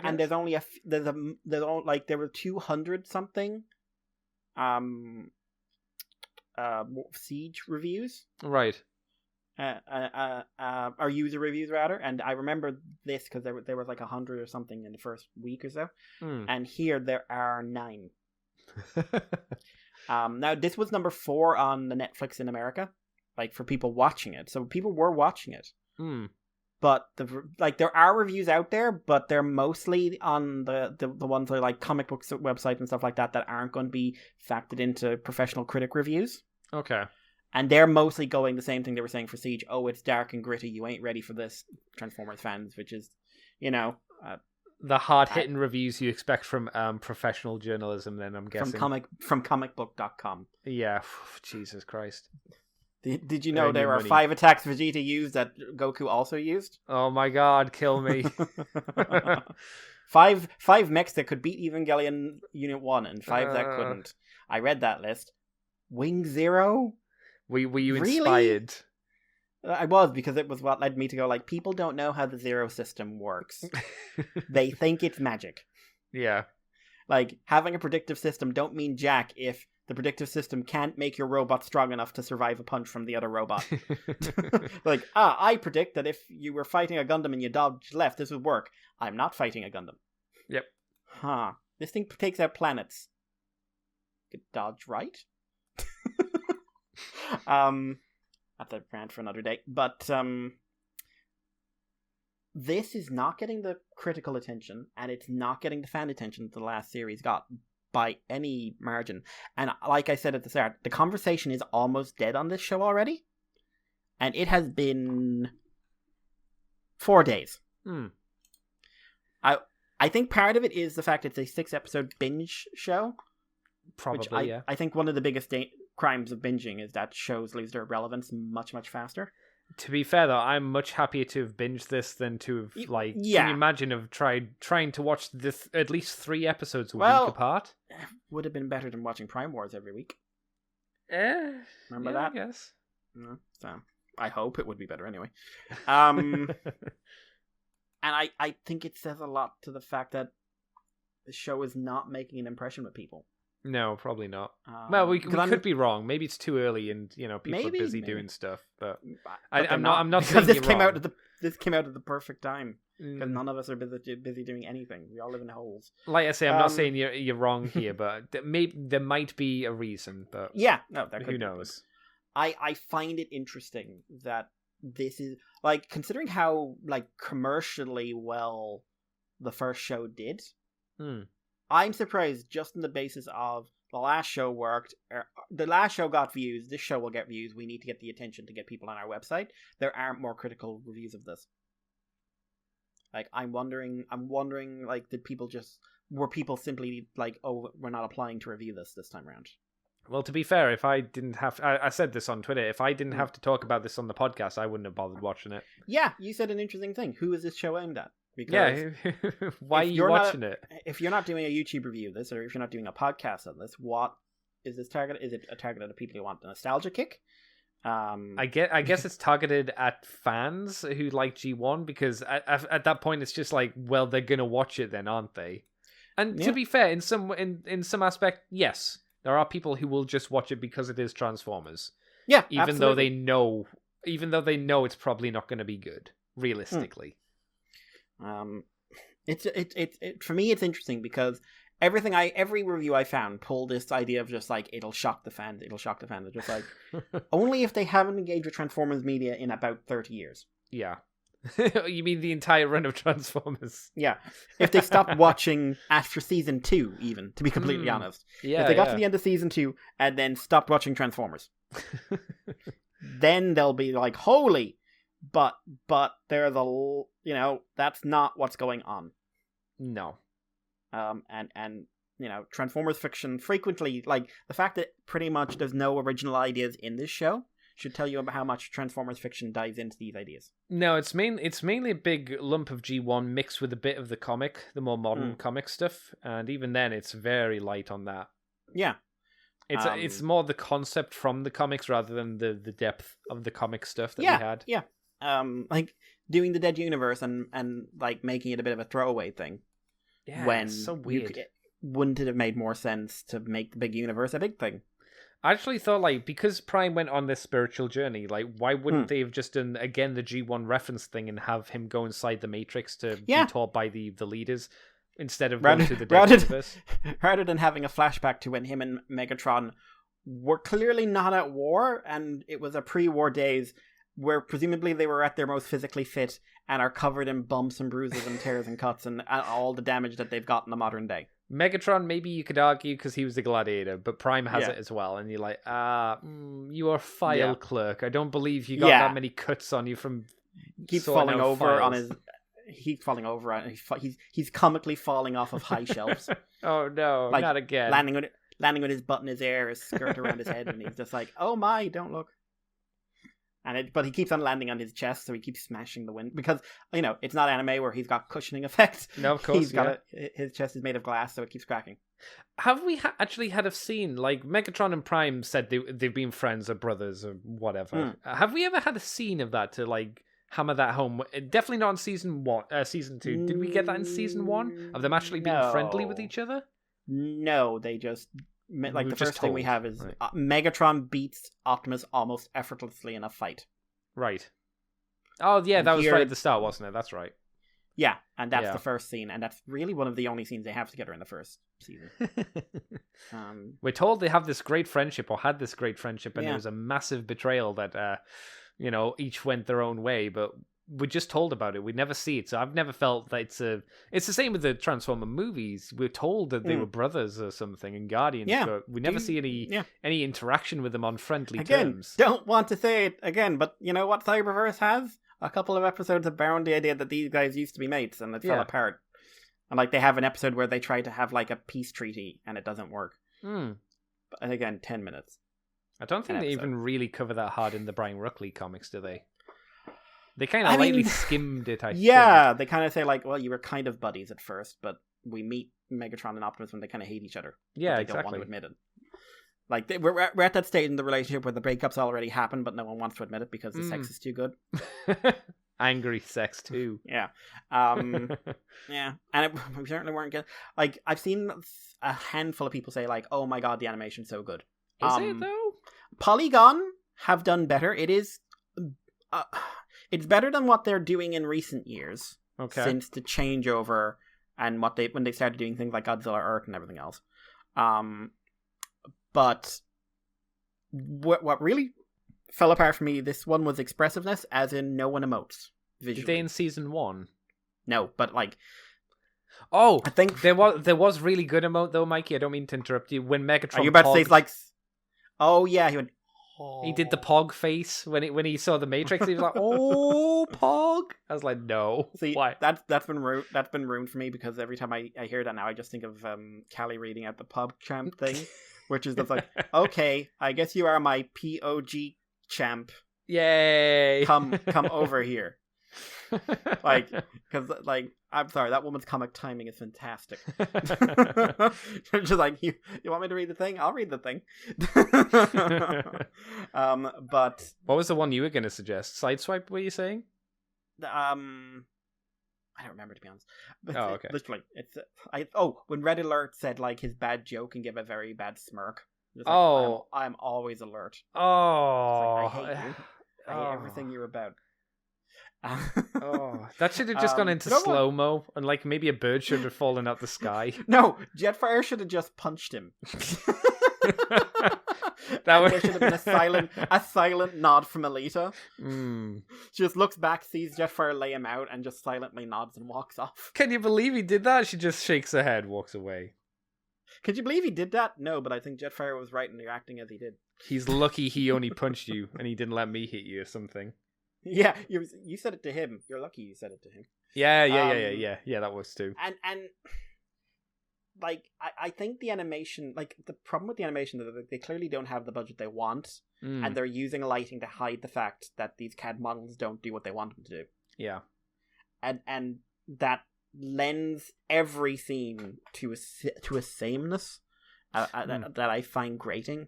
And there's only there were 200 something, Siege reviews, right? Or user reviews rather. And I remember this because there was like 100 or something in the first week or so, and here there are 9. Now this was number 4 on the Netflix in America, like for people watching it. So people were watching it. But there are reviews out there, but they're mostly on the ones that are like comic books websites and stuff like that aren't going to be factored into professional critic reviews. Okay. And they're mostly going the same thing they were saying for Siege. Oh, it's dark and gritty. You ain't ready for this, Transformers fans, which is, the hard-hitting reviews you expect from professional journalism, then, I'm guessing. From comicbook.com. Yeah, Jesus Christ. Did you know there are 5 attacks Vegeta used that Goku also used? Oh my god, kill me. 5 mechs that could beat Evangelion Unit 1 and 5 that couldn't. I read that list. Wing Zero? Were you really? inspired? I was, because it was what led me to go, like, people don't know how the Zero system works. They think it's magic. Yeah. Like, having a predictive system don't mean jack if the predictive system can't make your robot strong enough to survive a punch from the other robot. Like, I predict that if you were fighting a Gundam and you dodged left, this would work. I'm not fighting a Gundam. Yep. Huh. This thing takes out planets. Could dodge right? That's a rant for another day. But this is not getting the critical attention, and it's not getting the fan attention that the last series got by any margin. And like I said at the start, the conversation is almost dead on this show already. And it has been 4 days. I think part of it is the fact it's a 6-episode binge show. Probably, yeah. I think one of the biggest crimes of binging is that shows lose their relevance much, much faster. To be fair, though, I'm much happier to have binged this than to have, like, can you imagine have trying to watch this at least 3 episodes a week apart? Would have been better than watching Prime Wars every week. Remember that? I guess. No, so I hope it would be better anyway. And I think it says a lot to the fact that the show is not making an impression with people. No, probably not. Well, we could be wrong. Maybe it's too early, and people are busy doing stuff. But I'm not saying this you're came wrong. This came out at the perfect time because none of us are busy doing anything. We all live in holes. Like I say, I'm not saying you're wrong here, but there might be a reason. But who knows? I find it interesting that this is like, considering how like commercially well the first show did. I'm surprised just on the basis of the last show worked. The last show got views. This show will get views. We need to get the attention to get people on our website. There aren't more critical reviews of this. Like, I'm wondering, like, were people simply like, oh, we're not applying to review this time around? Well, to be fair, if I didn't have, I said this on Twitter, if I didn't have to talk about this on the podcast, I wouldn't have bothered watching it. Yeah, you said an interesting thing. Who is this show aimed at? Because why are you watching it? If you're not doing a YouTube review of this, or if you're not doing a podcast on this, what is this targeted? Is it a targeted at people who want a nostalgia kick? I guess it's targeted at fans who like G1, because at that point it's just like, well, they're gonna watch it then, aren't they? And to be fair, in some aspect, yes, there are people who will just watch it because it is Transformers. Yeah, even though they know it's probably not going to be good, realistically. It's for me, it's interesting because every review I found pulled this idea of just like, it'll shock the fans. It's just like, only if they haven't engaged with Transformers media in about 30 years. Yeah. You mean the entire run of Transformers? Yeah. If they stopped watching after season 2, even, to be completely honest. Yeah. If they got to the end of season 2 and then stopped watching Transformers, then they'll be like, holy, but there's that's not what's going on. No. And Transformers fiction frequently, like, the fact that pretty much there's no original ideas in this show should tell you about how much Transformers fiction dives into these ideas. No, it's mainly a big lump of G1 mixed with a bit of the more modern comic stuff, and even then it's very light on that. Yeah. It's more the concept from the comics rather than the depth of the comic stuff that we had. Yeah. Like doing the Dead Universe and like making it a bit of a throwaway thing. Yeah, when it's so weird. Wouldn't it have made more sense to make the big universe a big thing? I actually thought, like, because Prime went on this spiritual journey, like, why wouldn't they have just done, again, the G1 reference thing and have him go inside the Matrix to be taught by the leaders instead of going to the Dead Universe? Rather than having a flashback to when him and Megatron were clearly not at war, and it was a pre-war days where presumably they were at their most physically fit and are covered in bumps and bruises and tears and cuts and all the damage that they've got in the modern day. Megatron, maybe you could argue because he was a gladiator, but Prime has it as well, and you're like, you are a file clerk. I don't believe you got that many cuts on you from keeps falling over on his. He's falling over, and he's comically falling off of high shelves. Oh no, like, not again! Landing with his butt in his hair, his skirt around his head, and he's just like, "Oh my, don't look." But he keeps on landing on his chest, so he keeps smashing the wind because it's not anime where he's got cushioning effect. No, of course he's got his chest is made of glass, so it keeps cracking. Have we actually had a scene like Megatron and Prime said they've been friends or brothers or whatever? Have we ever had a scene of that to like hammer that home? Definitely not in season 2. Did we get that in season 1 of them actually being friendly with each other? No, they just. Like the first thing we have is Megatron beats Optimus almost effortlessly in a fight. Right. Oh yeah, that was right at the start, wasn't it? That's right. Yeah, and that's the first scene, and that's really one of the only scenes they have together in the first season. We're told they have this great friendship, or had this great friendship, and it was a massive betrayal that each went their own way, but we're just told about it. We never see it, so I've never felt that it's the same with the Transformer movies. We're told that they were brothers or something in Guardians, but we never see any interaction with them on friendly terms. Don't want to say it again, but you know what Cyberverse has? A couple of episodes about the idea that these guys used to be mates and it fell apart. And like they have an episode where they try to have like a peace treaty and it doesn't work. But again, 10 minutes. I don't think they even really cover that hard in the Brian Ruckley comics, do they? They kind of lightly skimmed it, I think. Yeah, they kind of say, like, well, you were kind of buddies at first, but we meet Megatron and Optimus when they kind of hate each other. Yeah, they don't want to admit it. Like, we're at that stage in the relationship where the breakup's already happened, but no one wants to admit it because the sex is too good. Angry sex, too. Yeah. Yeah. And we certainly weren't getting... Like, I've seen a handful of people say, like, oh my god, the animation's so good. Is it, though? Polygon have done better. It is... it's better than what they're doing in recent years. Okay. Since the changeover and when they started doing things like Godzilla Earth and everything else. But what really fell apart for me, this one was expressiveness, as in no one emotes visually. Did they in season 1? No, but like... Oh, I think there was really good emote though, Mikey. I don't mean to interrupt you. When Megatron, are you about to say like? Oh yeah, he went. Oh. He did the Pog face when he saw the Matrix. He was like, "Oh, Pog." I was like, "No." See, why? That's been ruined for me because every time I hear that now, I just think of Callie reading out the pub champ thing, which is just like, okay, I guess you are my POG champ. Yay! Come over here. Like, because like, I'm sorry, that woman's comic timing is fantastic. Just like, you want me to read the thing? I'll read the thing. But what was the one you were going to suggest? Sideswipe? Were you saying? I don't remember, to be honest. But okay. Literally, it's when Red Alert said like his bad joke and give a very bad smirk. Like, I'm always alert. Oh, like, I hate you. I hate everything you're about. That should have just gone into slow-mo, and like maybe a bird should have fallen out the sky. No, Jetfire should have just punched him. There should have been a silent nod from Alita. She just looks back, sees Jetfire lay him out, and just silently nods and walks off. Can you believe he did that? She just shakes her head, walks away. Could you believe he did that? No, but I think Jetfire was right in reacting as he did. He's lucky he only punched you, and he didn't let me hit you or something. Yeah, you said it to him. You're lucky you said it to him. Yeah, that was too. And like, I think the animation, like, the problem with the animation is that they clearly don't have the budget they want, and they're using lighting to hide the fact that these CAD models don't do what they want them to do. Yeah. And that lends every scene to a sameness that I find grating.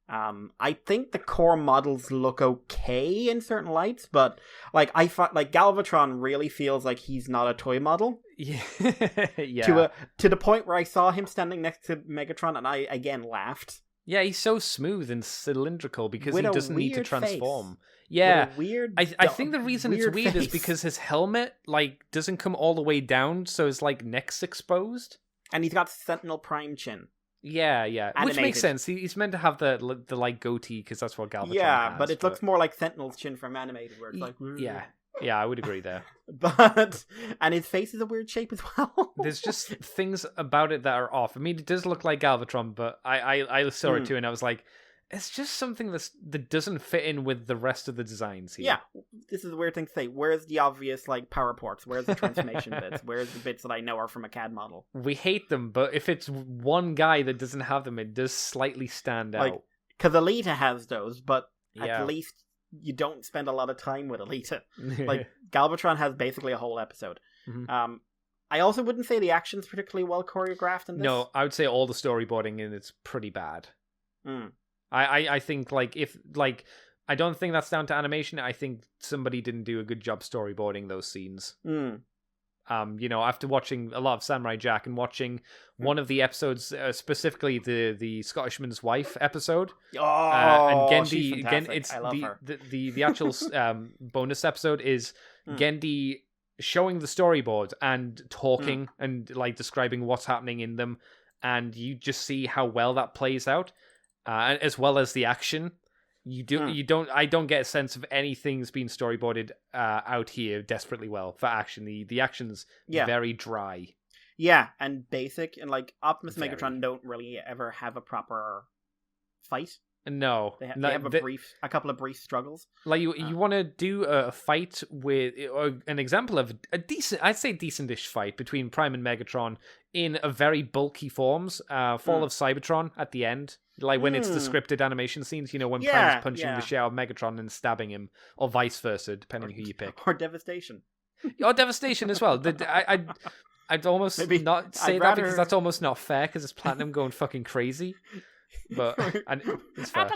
I think the core models look okay in certain lights, but like Galvatron really feels like he's not a toy model. Yeah, to the point where I saw him standing next to Megatron, and I again laughed. Yeah, he's so smooth and cylindrical because with he doesn't need to transform. Face. Yeah, I think the reason it's weird is because his helmet like doesn't come all the way down, so his like neck's exposed, and he's got Sentinel Prime chin. Yeah, Animated. Which makes sense. He's meant to have the like goatee because that's what Galvatron has. Yeah, but it looks more like Sentinel's chin from animated, where it's like yeah, I would agree there. And his face is a weird shape as well. There's just things about it that are off. I mean, it does look like Galvatron, but I saw it too, and I was like, it's just something that doesn't fit in with the rest of the designs here. Yeah, this is a weird thing to say. Where's the obvious like power ports? Where's the transformation bits? Where's the bits that I know are from a CAD model? We hate them, but if it's one guy that doesn't have them, it does slightly stand out. Because Alita has those, but at least you don't spend a lot of time with Alita. Like, Galvatron has basically a whole episode. Mm-hmm. I also wouldn't say the action's particularly well choreographed in this. No, I would say all the storyboarding in it's pretty bad. I think I don't think that's down to animation. I think somebody didn't do a good job storyboarding those scenes. After watching a lot of Samurai Jack and watching one of the episodes, specifically the Scottishman's wife episode. And Gendy, she's fantastic. I love her. The actual bonus episode is Gendy showing the storyboard and talking and like describing what's happening in them, and you just see how well that plays out. As well as the action, I don't get a sense of anything's been storyboarded out here desperately well for action. The action's very dry. Yeah, and basic, and like Optimus and Megatron don't really ever have a proper fight. No, they have a couple of brief struggles. Like you want to do a fight with an example of a decentish fight between Prime and Megatron in a very bulky forms. Fall of Cybertron at the end. Like when it's the scripted animation scenes, you know, when Yeah, Prime's punching the shit out of Megatron and stabbing him, or vice versa, depending who you pick. Or Devastation. Or Devastation as well. I'd almost Maybe not say I'd that rather- because that's almost not fair because it's Platinum going fucking crazy. But it's fair.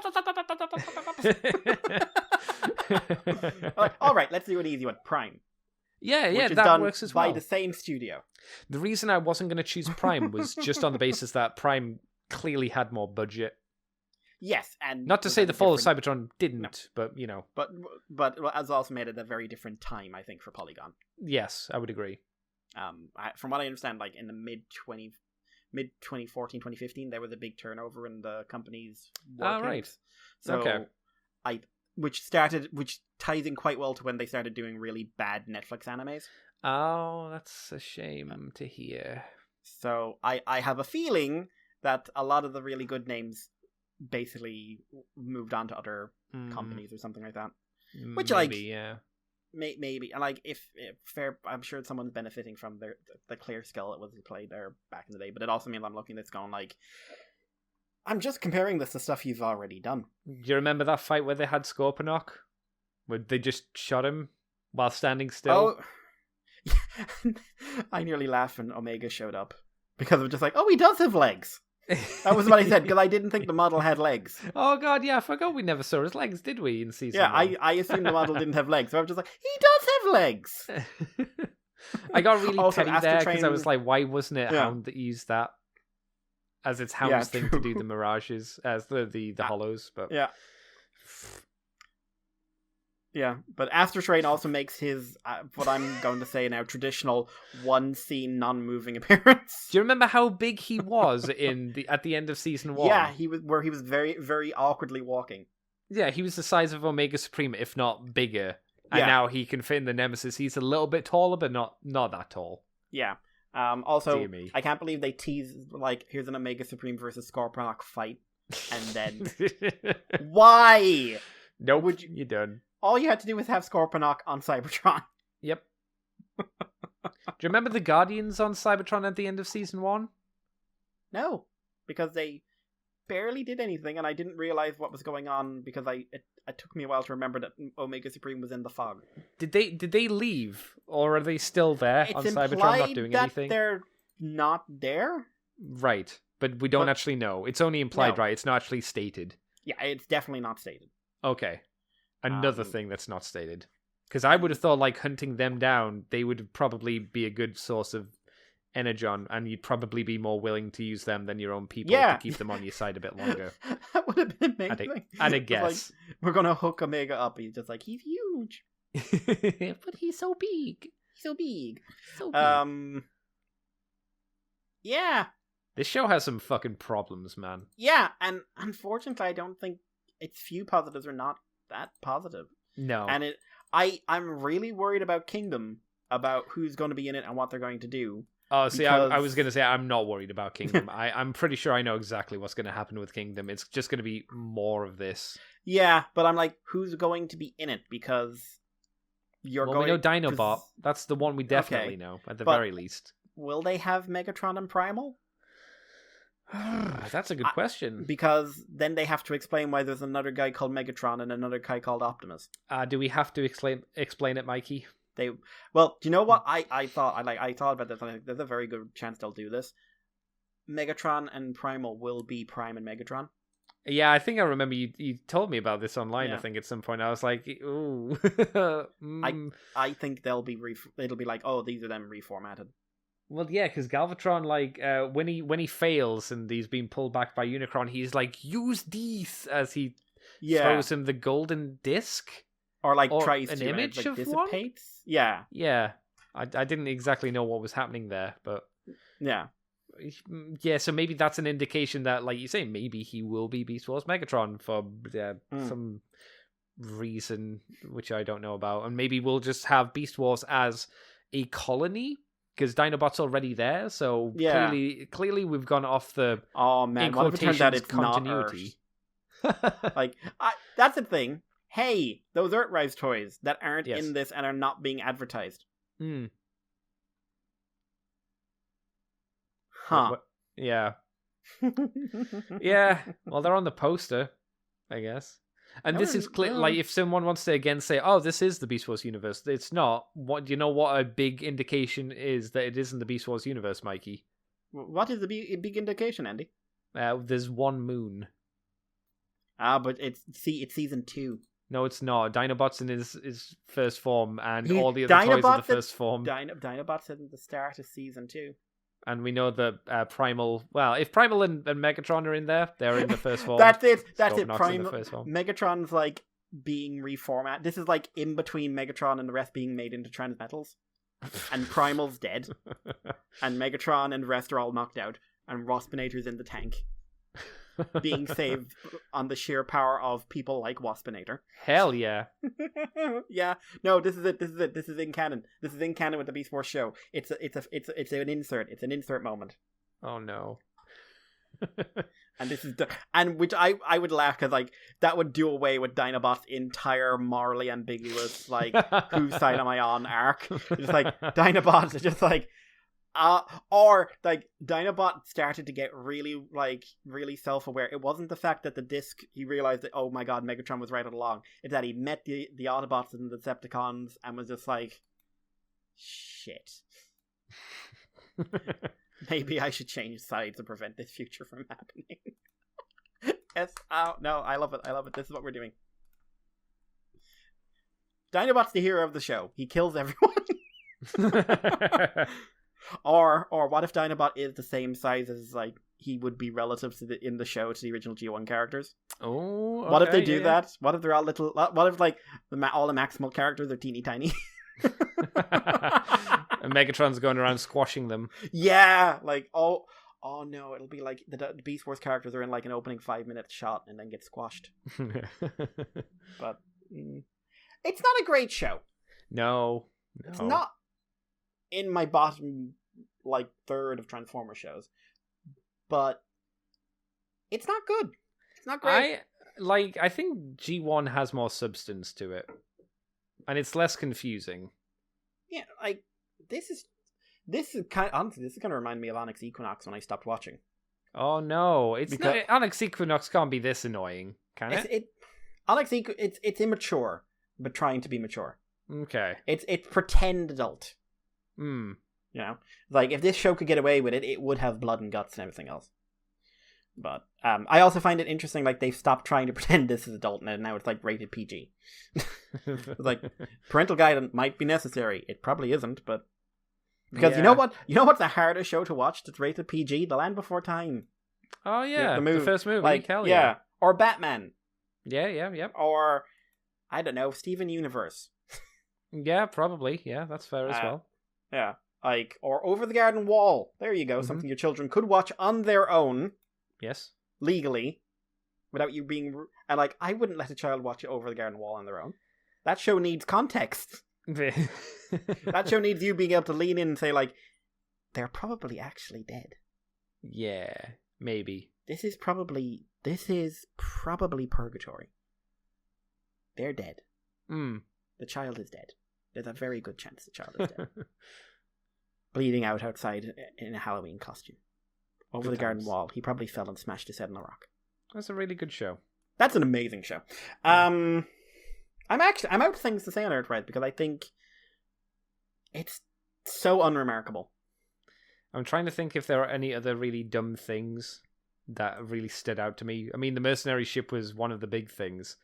All right, let's do an easy one. Prime. Yeah, Which is that done works as by well. the same studio. The reason I wasn't going to choose Prime was just on the basis that Prime clearly had more budget. Yes, and Not to was say at the a fall of different- Cybertron didn't, No. but you know. but has also made it a very different time, I think, for Polygon. Yes, I would agree. From what I understand, like in the mid 2014, 2015, there was a big turnover in the company's workings. Right. So Okay. which ties in quite well to when they started doing really bad Netflix animes. Oh, that's a shame to hear. So I have a feeling that a lot of the really good names basically moved on to other companies or something like that. Which, like, Maybe, yeah. Maybe, and like if fair, I'm sure someone's benefiting from the clear skill that was played there back in the day. But it also means I'm looking at this going like, I'm just comparing this to stuff you've already done. Do you remember that fight where they had Scorponok? Where they just shot him while standing still? Oh, I nearly laughed when Omega showed up because of just like, oh, he does have legs. That was what I said because I didn't think the model had legs. Oh god, yeah, I forgot we never saw his legs, did we, in season Yeah, 1? I assumed the model didn't have legs, so I was just like, he does have legs. I got really Also, petty there because I Astrotrain- was like, why wasn't it Yeah. Hound that used that as its Hound's Yeah, thing true. to do the mirages, as the hollows? But Yeah. Yeah, but Astrotrain also makes his, what I'm going to say now, traditional one-scene, non-moving appearance. do you remember how big he was at the end of season 1? Yeah, he was very, very awkwardly walking. Yeah, he was the size of Omega Supreme, if not bigger. And Yeah. now he can fit in the Nemesis. He's a little bit taller, but not that tall. Yeah. Also, Dear me. I can't believe they tease, like, here's an Omega Supreme versus Scorponok fight, and then... Why? Nope, Would you're done. All you had to do was have Scorponok on Cybertron. Yep. Do you remember the Guardians on Cybertron at the end of season 1? No, because they barely did anything, and I didn't realize what was going on because it took me a while to remember that Omega Supreme was in the fog. Did they leave, or are they still there on It's Cybertron implied not doing that anything? they're not there. Right, but we don't But- actually know. It's only implied, No. right? It's not actually stated. Yeah, it's definitely not stated. Okay, another Um, thing that's not stated. Because I would have thought, like, hunting them down, they would probably be a good source of energon, and you'd probably be more willing to use them than your own people Yeah. to keep them on your side a bit longer. That would have been amazing. I'd It's guess. like, we're gonna hook Omega up. He's just like, he's huge. But he's so big. He's so big. So big. Yeah. This show has some fucking problems, man. Yeah, and unfortunately I don't think its few positives are not that positive. No. And I'm really worried about Kingdom, about who's going to be in it and what they're going to do. Oh, see, I because- was going to say I'm not worried about Kingdom. I'm pretty sure I know exactly what's going to happen with Kingdom. It's just going to be more of this. Yeah, but I'm like, who's going to be in it? Because you're Well, going. we know Dinobot. 'cause That's the one we definitely Okay, know, at the but- very least. Will they have Megatron and Primal? That's a good question. Because then they have to explain why there's another guy called Megatron and another guy called Optimus. Do we have to explain it, Mikey? Well, do you know what I thought? I thought about this. And I think there's a very good chance they'll do this. Megatron and Primal will be Prime and Megatron. Yeah, I think I remember you told me about this online. I Yeah. think at some point I was like, ooh. I think they'll be it'll be like, oh, these are them reformatted. Well, yeah, because Galvatron, like, when he fails and he's being pulled back by Unicron, he's like, use these, as he throws him the golden disc. Or like Or tries an to and image it, like, of one? dissipates. Yeah, Yeah, I didn't exactly know what was happening there, but yeah. yeah, so maybe that's an indication that, like you say, maybe he will be Beast Wars Megatron for some reason which I don't know about, and maybe we'll just have Beast Wars as a colony because Dinobot's already there. So Yeah. clearly we've gone off the Oh man, in what if it turns out quotations it's continuity. not Earth? Like, that's the thing. Hey, those Earthrise toys that aren't Yes. in this and are not being advertised. Hmm. Huh. Yeah. Yeah, well, they're on the poster, I guess. And this is clear. Like, if someone wants to again say, "Oh, this is the Beast Wars universe," it's not. What do you know? What a big indication is that it isn't the Beast Wars universe, Mikey. What is the big indication, Andy? There's one moon. But it's season 2. No, it's not. Dinobot's in his first form, and all the other toys are the first form. Dinobot's in the start of season 2. And we know that Primal... Well, if Primal and Megatron are in there, they're in the first form. That's it. Megatron's like being reformatted. This is like in between Megatron and the rest being made into Transmetals. And Primal's dead. And Megatron and the rest are all knocked out. And Waspinator's in the tank. Being saved on the sheer power of people like Waspinator. Hell yeah. Yeah. No, this is it. This is in canon. This is in canon with the Beast Wars show. It's an insert. It's an insert moment. Oh no. And this is which I would laugh because like that would do away with Dinobot's entire morally ambiguous like whose side am I on arc. It's like Dinobots are just like or like Dinobot started to get really self-aware. It wasn't the fact that the disc he realized that, oh my god, Megatron was right all along. It's that he met the Autobots and the Decepticons and was just like, shit. Maybe I should change sides to prevent this future from happening. Yes. Oh no, I love it. This is what we're doing. Dinobot's the hero of the show. He kills everyone. Or what if Dinobot is the same size as like he would be relative to in the show to the original G1 characters? Oh, okay, what if they do that? What if they're all little? What if like all the maximal characters are teeny tiny? And Megatron's going around squashing them. Yeah, like oh no, it'll be like the Beast Wars characters are in like an opening 5-minute shot and then get squashed. But it's not a great show. No, it's not in my bottom like third of Transformer shows, but it's not good. It's not great. I think G1 has more substance to it, and it's less confusing. Yeah, like this is kind of, honestly, this is going to remind me of Onyx Equinox when I stopped watching. Oh no, Onyx Equinox can't be this annoying, can it? It's immature, but trying to be mature. Okay, it's pretend adult. You know, like if this show could get away with it, it would have blood and guts and everything else. But I also find it interesting, like they've stopped trying to pretend this is adult and now it's like rated PG. It's like parental guidance might be necessary. It probably isn't, but because you know what's the hardest show to watch that's rated PG? The Land Before Time. Oh yeah, the first movie. Like, hell yeah, or Batman. Yeah. Or I don't know, Steven Universe. Yeah, probably. Yeah, that's fair as well. Yeah, like or Over the Garden Wall. There you go. Mm-hmm. Something your children could watch on their own. Yes, legally, without you being and like I wouldn't let a child watch Over the Garden Wall on their own. That show needs context. That show needs you being able to lean in and say like, they're probably actually dead. Yeah, maybe. This is probably purgatory. They're dead. The child is dead. There's a very good chance the child is dead. Bleeding out outside in a Halloween costume. Over the garden wall. He probably fell and smashed his head on a rock. That's a really good show. That's an amazing show. I'm out of things to say on Earthrise because I think it's so unremarkable. I'm trying to think if there are any other really dumb things that really stood out to me. I mean, the mercenary ship was one of the big things.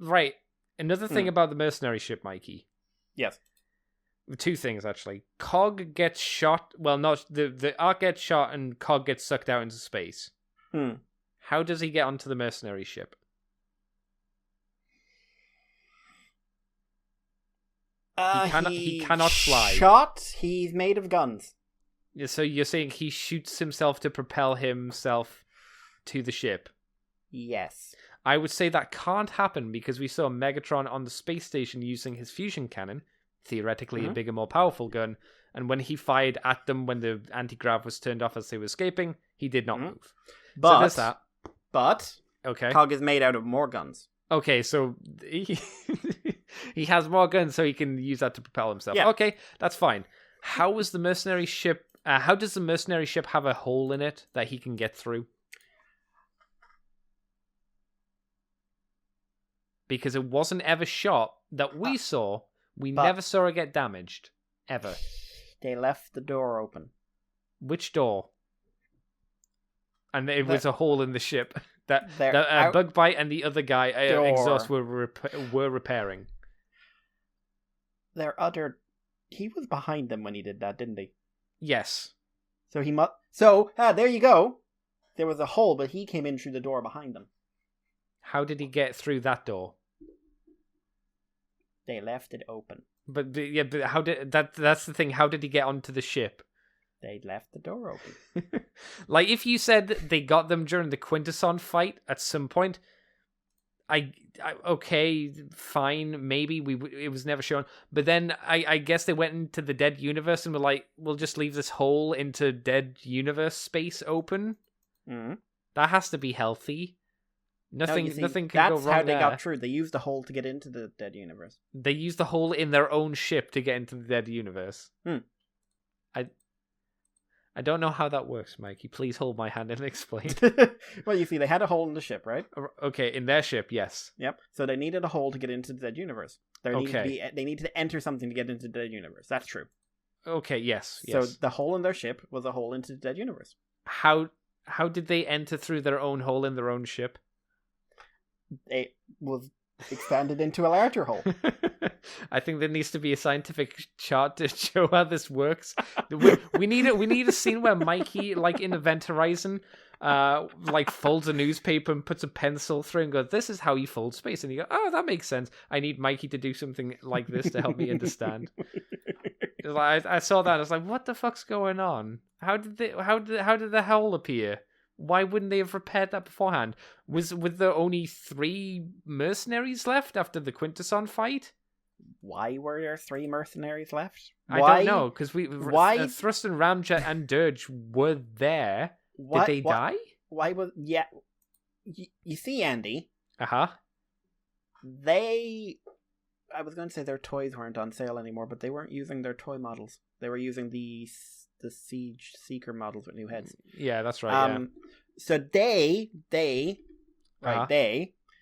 Right. Another thing about the mercenary ship, Mikey. Yes. Two things, actually. Cog gets shot. Well, not the Ark gets shot and Cog gets sucked out into space. How does he get onto the mercenary ship? He cannot fly. Shot? He's made of guns. Yeah, so you're saying he shoots himself to propel himself to the ship? Yes. I would say that can't happen because we saw Megatron on the space station using his fusion cannon, theoretically a bigger, more powerful gun, and when he fired at them when the anti-grav was turned off as they were escaping, he did not move. But, so there's that. But, okay. Cog is made out of more guns. Okay, so he has more guns so he can use that to propel himself. Yeah. Okay, that's fine. How was the mercenary ship How does the mercenary ship have a hole in it that he can get through? Because it wasn't ever shot that we saw. We never saw it get damaged. Ever. They left the door open. Which door? And it was a hole in the ship that Bug Bite and the other guy, Exhaust, were repairing. He was behind them when he did that, didn't he? Yes. So there you go. There was a hole, but he came in through the door behind them. How did he get through that door? They left it open. But how did that's the thing. How did he get onto the ship? They left the door open. Like, if you said they got them during the Quintesson fight at some point, okay, fine, maybe it was never shown. But then I guess they went into the Dead Universe and were like, we'll just leave this hole into Dead Universe space open. Mm-hmm. That has to be healthy. Nothing can go wrong. That's how they there. got through. They used the hole to get into the Dead Universe. They used the hole in their own ship to get into the Dead Universe. I don't know how that works, Mikey. Please hold my hand and explain. Well, you see, they had a hole in the ship, right? Okay, in their ship, yes. Yep. So they needed a hole to get into the Dead Universe. They needed to enter something to get into the Dead Universe. That's true. Okay, yes. So the hole in their ship was a hole into the Dead Universe. How did they enter through their own hole in their own ship? It was expanded into a larger hole. I think there needs to be a scientific chart to show how this works. We need a scene where Mikey, like in Event Horizon, like folds a newspaper and puts a pencil through and goes, "This is how you fold space." And you go, "Oh, that makes sense. I need Mikey to do something like this to help me understand." I saw that. I was like, "What the fuck's going on? How did the hole appear? Why wouldn't they have repaired that beforehand? Was there only 3 mercenaries left after the Quintesson fight? Why were there 3 mercenaries left? I don't know, because Thrust and Ramjet and Dirge were there. Did they die? Why was you see, Andy? Uh-huh. I was going to say their toys weren't on sale anymore, but they weren't using their toy models. They were using the Siege Seeker models with new heads. Yeah, that's right. So they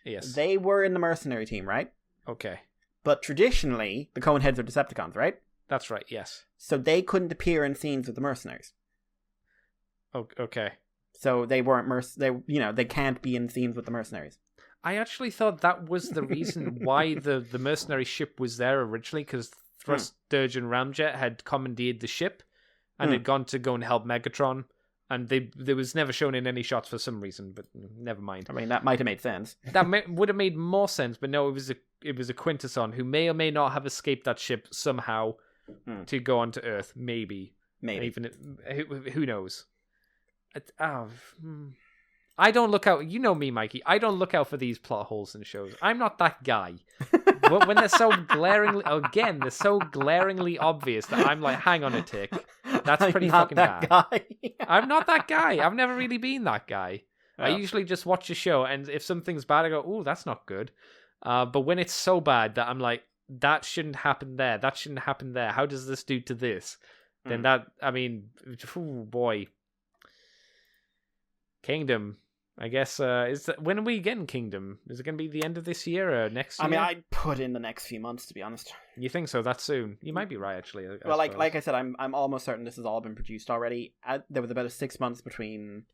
yes, they were in the mercenary team, right? Okay. But traditionally, the Cone Heads are Decepticons, right? That's right. Yes. So they couldn't appear in scenes with the mercenaries. Okay. So they weren't they can't be in scenes with the mercenaries. I actually thought that was the reason why the mercenary ship was there originally, because Thrust, Dirge, and Ramjet had commandeered the ship and had gone to go and help Megatron, and they was never shown in any shots for some reason, but never mind. I mean, that might have made sense. That would have made more sense, but no, it was a Quintesson who may or may not have escaped that ship somehow to go onto Earth. Maybe. Even who knows? I don't look out. You know me, Mikey. I don't look out for these plot holes in shows. I'm not that guy. When they're so glaringly, they're so glaringly obvious that I'm like, hang on a tick. That's pretty fucking bad. I'm not that guy. I've never really been that guy. Oh. I usually just watch a show, and if something's bad, I go, "Oh, that's not good." But when it's so bad that I'm like, "That shouldn't happen there. That shouldn't happen there. How does this do to this?" Then oh boy. Kingdom. I guess, when are we getting Kingdom? Is it going to be the end of this year or next year? I mean, I'd put in the next few months, to be honest. You think so? That soon? You might be right, actually. Well, like I said, I'm almost certain this has all been produced already. There was about 6 months between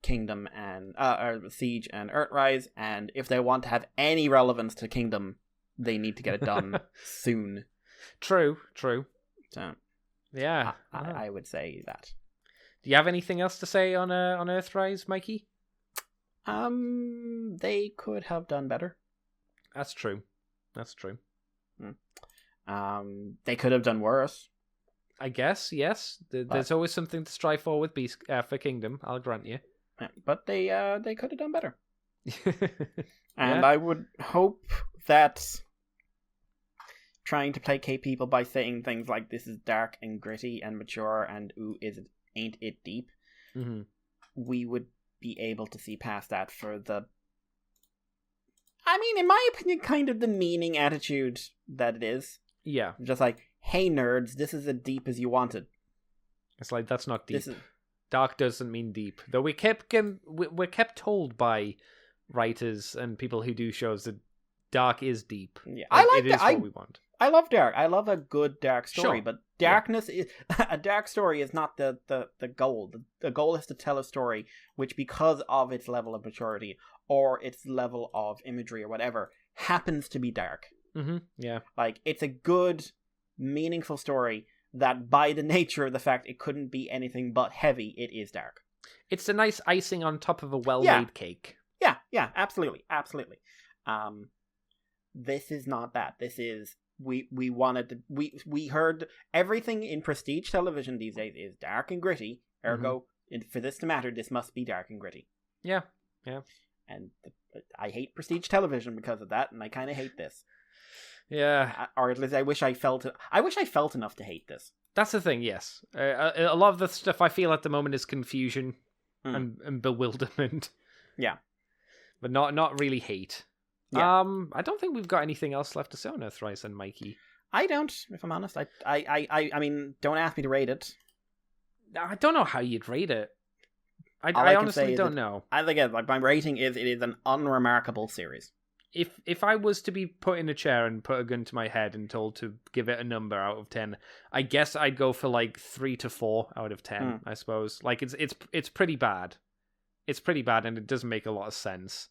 Kingdom and Siege and Earthrise, and if they want to have any relevance to Kingdom, they need to get it done soon. True. So, yeah, I would say that. Do you have anything else to say on Earthrise, Mikey? They could have done better. That's true. They could have done worse. I guess, yes. There's always something to strive for with for Kingdom, I'll grant you. But they could have done better. And I would hope that trying to placate people by saying things like this is dark and gritty and mature and ain't it deep, we would be able to see past that for the, I mean, in my opinion, kind of the meaning attitude that it is. Yeah. Just like, hey nerds, this is as deep as you wanted. It's like, that's not deep. This is... Dark doesn't mean deep. Though we're kept told by writers and people who do shows that dark is deep. Yeah, It is what we want. I love dark. I love a good dark story, Sure. but darkness is a dark story is not the goal. The goal is to tell a story which, because of its level of maturity or its level of imagery or whatever, happens to be dark. Mm-hmm. Yeah. Like, it's a good, meaningful story that, by the nature of the fact it couldn't be anything but heavy, it is dark. It's a nice icing on top of a well-made cake. Yeah, absolutely. This is not that. This is... We wanted to... We heard everything in prestige television these days is dark and gritty. Ergo, for this to matter, this must be dark and gritty. Yeah. And I hate prestige television because of that, and I kind of hate this. Yeah. Or at least I wish I felt enough to hate this. That's the thing, yes. A lot of the stuff I feel at the moment is confusion and bewilderment. Yeah. But not really hate. Yeah. I don't think we've got anything else left to say on Earthrise and Mikey. I don't, if I'm honest. I mean, don't ask me to rate it. I don't know how you'd rate it. I honestly don't know. I think my rating is it is an unremarkable series. If I was to be put in a chair and put a gun to my head and told to give it a number out of 10, I guess I'd go for like 3 to 4 out of 10. I suppose. Like it's pretty bad. It's pretty bad, and it doesn't make a lot of sense.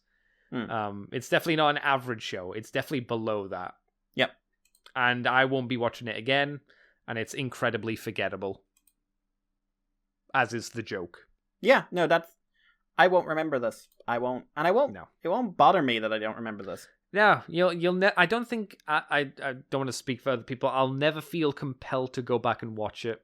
It's definitely not an average show. It's definitely below that. Yep. And I won't be watching it again, and it's incredibly forgettable. As is the joke. Yeah, no, I won't remember this. I won't. No. It won't bother me that I don't remember this. No, I don't think I don't want to speak for other people. I'll never feel compelled to go back and watch it.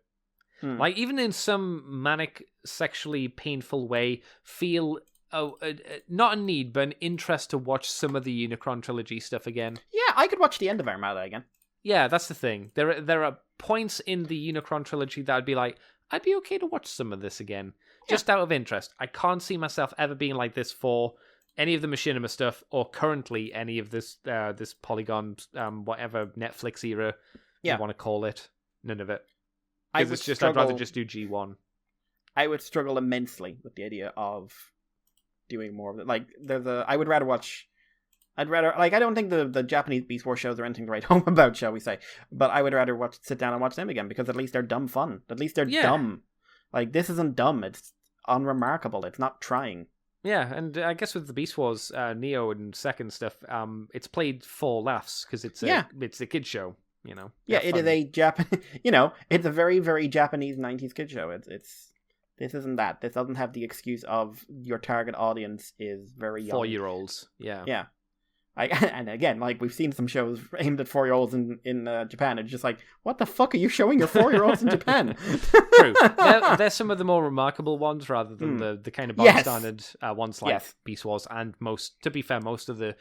Like, even in some manic, sexually painful way, feel not a need, but an interest to watch some of the Unicron trilogy stuff again. Yeah, I could watch the end of Armada again. Yeah, that's the thing. There are points in the Unicron trilogy that I'd be like, I'd be okay to watch some of this again. Just out of interest. I can't see myself ever being like this for any of the Machinima stuff, or currently any of this this Polygon, whatever Netflix era you want to call it. None of it. Because it's just, I'd rather just do G1. I would struggle immensely with the idea of doing more of it. Like, I would rather watch... I don't think the Japanese Beast Wars shows are anything to write home about, shall we say. But I would rather sit down and watch them again, because at least they're dumb fun. At least they're dumb. Like, this isn't dumb. It's unremarkable. It's not trying. Yeah, and I guess with the Beast Wars, Neo and second stuff, it's played for laughs, because it's a kid show, you know. Yeah, it is a it's a very, very Japanese 90s kid show. This isn't that. This doesn't have the excuse of your target audience is very young. 4-year-olds, yeah. Yeah. And again, like, we've seen some shows aimed at 4-year-olds in Japan. It's just like, what the fuck are you showing your 4-year-olds in Japan? True. They're some of the more remarkable ones, rather than the kind of bog standard ones like Beast Wars, and most of the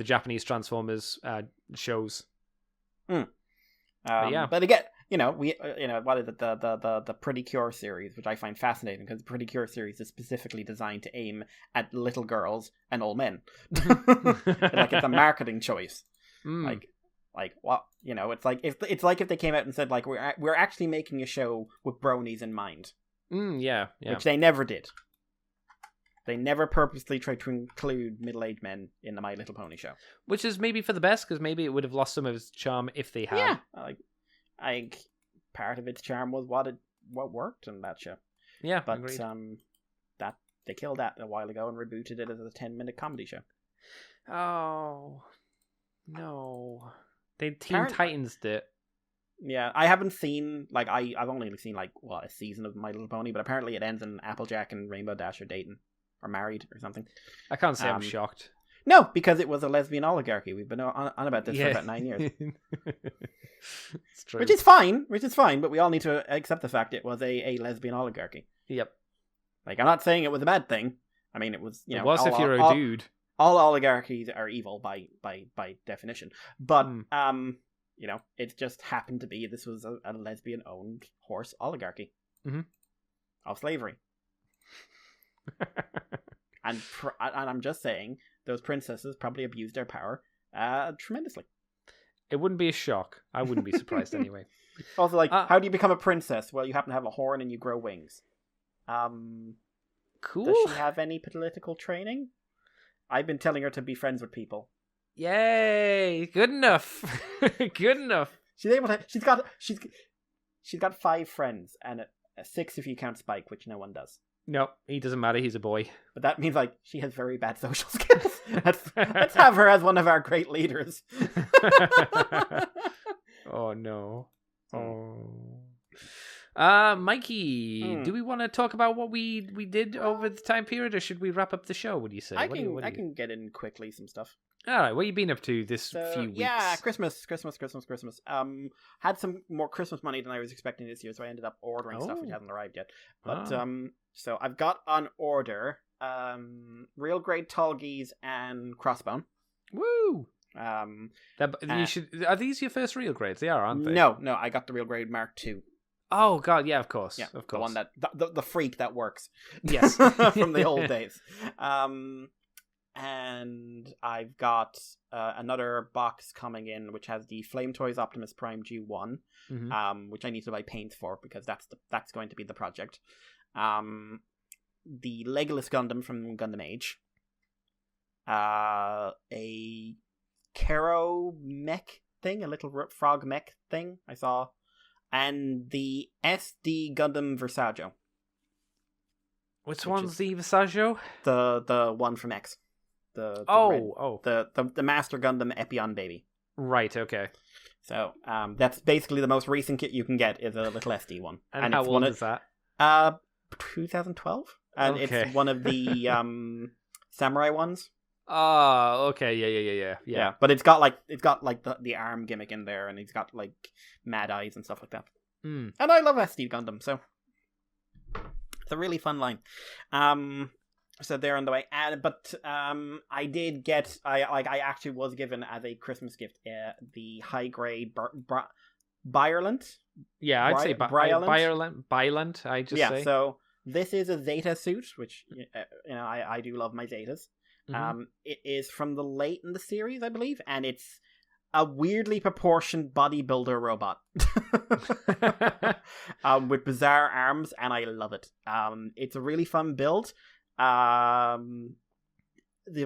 Japanese Transformers shows. But again, we what is it, the Pretty Cure series, which I find fascinating, because the Pretty Cure series is specifically designed to aim at little girls and old men. Like, it's a marketing choice. Like what, it's like if they came out and said, like, we're actually making a show with bronies in mind. Yeah. Which they never did. They never purposely tried to include middle-aged men in the My Little Pony show. Which is maybe for the best, because maybe it would have lost some of its charm if they had. Yeah, I think part of its charm was what worked in that show. Yeah, but agreed. That they killed that a while ago and rebooted it as a 10-minute comedy show. Oh no, they Teen Titans did. Yeah, I haven't seen I've only seen a season of My Little Pony, but apparently it ends in Applejack and Rainbow Dash are dating or married or something. I can't say I'm shocked. No, because it was a lesbian oligarchy. We've been on about this for about 9 years. It's true. Which is fine, but we all need to accept the fact it was a lesbian oligarchy. Yep. Like, I'm not saying it was a bad thing. I mean, it was, it was if you're a dude. All oligarchies are evil by definition. But, it just happened to be this was a lesbian-owned horse oligarchy. Mm-hmm. Of slavery. And I'm just saying, those princesses probably abused their power tremendously. It wouldn't be a shock. I wouldn't be surprised anyway. Also, like, how do you become a princess? Well, you happen to have a horn and you grow wings. Cool. Does she have any political training? I've been telling her to be friends with people. Yay! Good enough. Good enough. She's able to. She's got 5 friends and 6 if you count Spike, which no one does. No, he doesn't matter. He's a boy. But that means like she has very bad social skills. Let's have her as one of our great leaders. Oh no. Oh. Mikey, do we want to talk about what we did over the time period, or should we wrap up the show? What do you say? I can get in quickly some stuff. All right, what have you been up to this few weeks? Yeah, Christmas. Had some more Christmas money than I was expecting this year, so I ended up ordering stuff which hasn't arrived yet. But so I've got on order real grade tall geese and crossbone. Woo! You should. Are these your first real grades? They are, aren't they? No, I got the real grade Mark II. Oh God, yeah, of course, yeah, of course. The one that the freak that works. Yes, from the old days. And I've got another box coming in which has the Flame Toys Optimus Prime G1, which I need to buy paints for because that's going to be the project. The Legolas Gundam from Gundam Age. A Kero mech thing, a little frog mech thing I saw. And the SD Gundam Versaggio. Which one's the Versaggio? The one from X. The Master Gundam Epion baby. Right, okay. So that's basically the most recent kit you can get is a little SD one. And how old is that? 2012. And okay. It's one of the samurai ones. Oh, okay, yeah. But it's got like the arm gimmick in there, and he's got like mad eyes and stuff like that. And I love SD Gundam, so it's a really fun line. So they're on the way. But I did get I actually was given as a Christmas gift the high grade Byerlant. Yeah, I'd say Byerlant. I just say. So this is a Zeta suit, which I do love my Zetas. It is from the late in the series, I believe, and it's a weirdly proportioned bodybuilder robot with bizarre arms, and I love it. It's a really fun build. The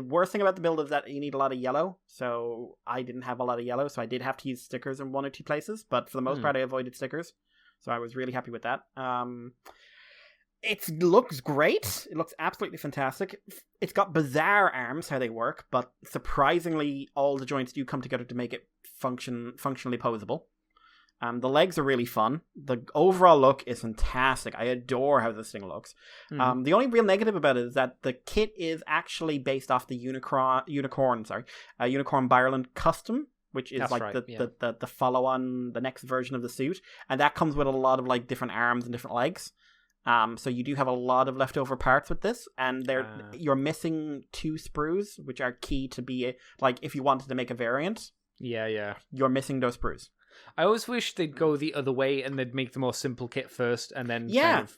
worst thing about the build is that you need a lot of yellow, so I didn't have a lot of yellow, so I did have to use stickers in 1 or 2 places, but for the most part I avoided stickers, so I was really happy with that. It looks great. It looks absolutely fantastic. It's got bizarre arms, how they work, but surprisingly, all the joints do come together to make it functionally posable. The legs are really fun. The overall look is fantastic. I adore how this thing looks. The only real negative about it is that the kit is actually based off the Unicorn Byerland Custom, which is That's like right, the follow-on, the next version of the suit, and that comes with a lot of like different arms and different legs. So you do have a lot of leftover parts with this, and you're missing 2 sprues, which are key to be like if you wanted to make a variant. Yeah. You're missing those sprues. I always wish they'd go the other way and they'd make the more simple kit first, and then kind of,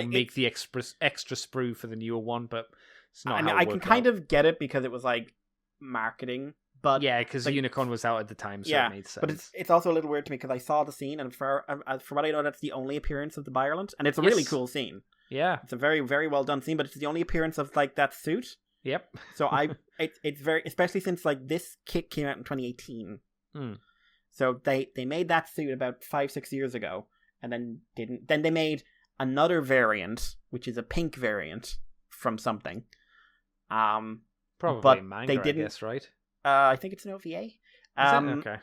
make the extra sprue for the newer one. But it's not. I can kind of get it because it was like marketing. But yeah, because Unicorn was out at the time, so it made sense. But it's also a little weird to me because I saw the scene, and for what I know, that's the only appearance of the Byerland, and it's a really cool scene. Yeah, it's a very, very well done scene, but it's the only appearance of like that suit. Yep. So it's very, especially since like this kit came out in 2018. So they made that suit about 5-6 years ago, and then didn't. Then they made another variant, which is a pink variant from something. Probably but manga, I guess, right? I think it's an OVA. Okay.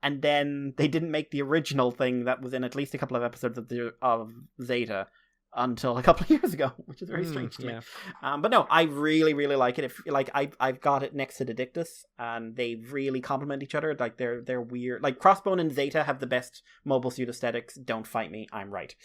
And then they didn't make the original thing that was in at least a couple of episodes of Zeta until a couple of years ago, which is very strange to me. But no, I really, really like it. I've got it next to the Dictus, and they really complement each other. Like they're weird. Like Crossbone and Zeta have the best mobile suit aesthetics. Don't fight me, I'm right.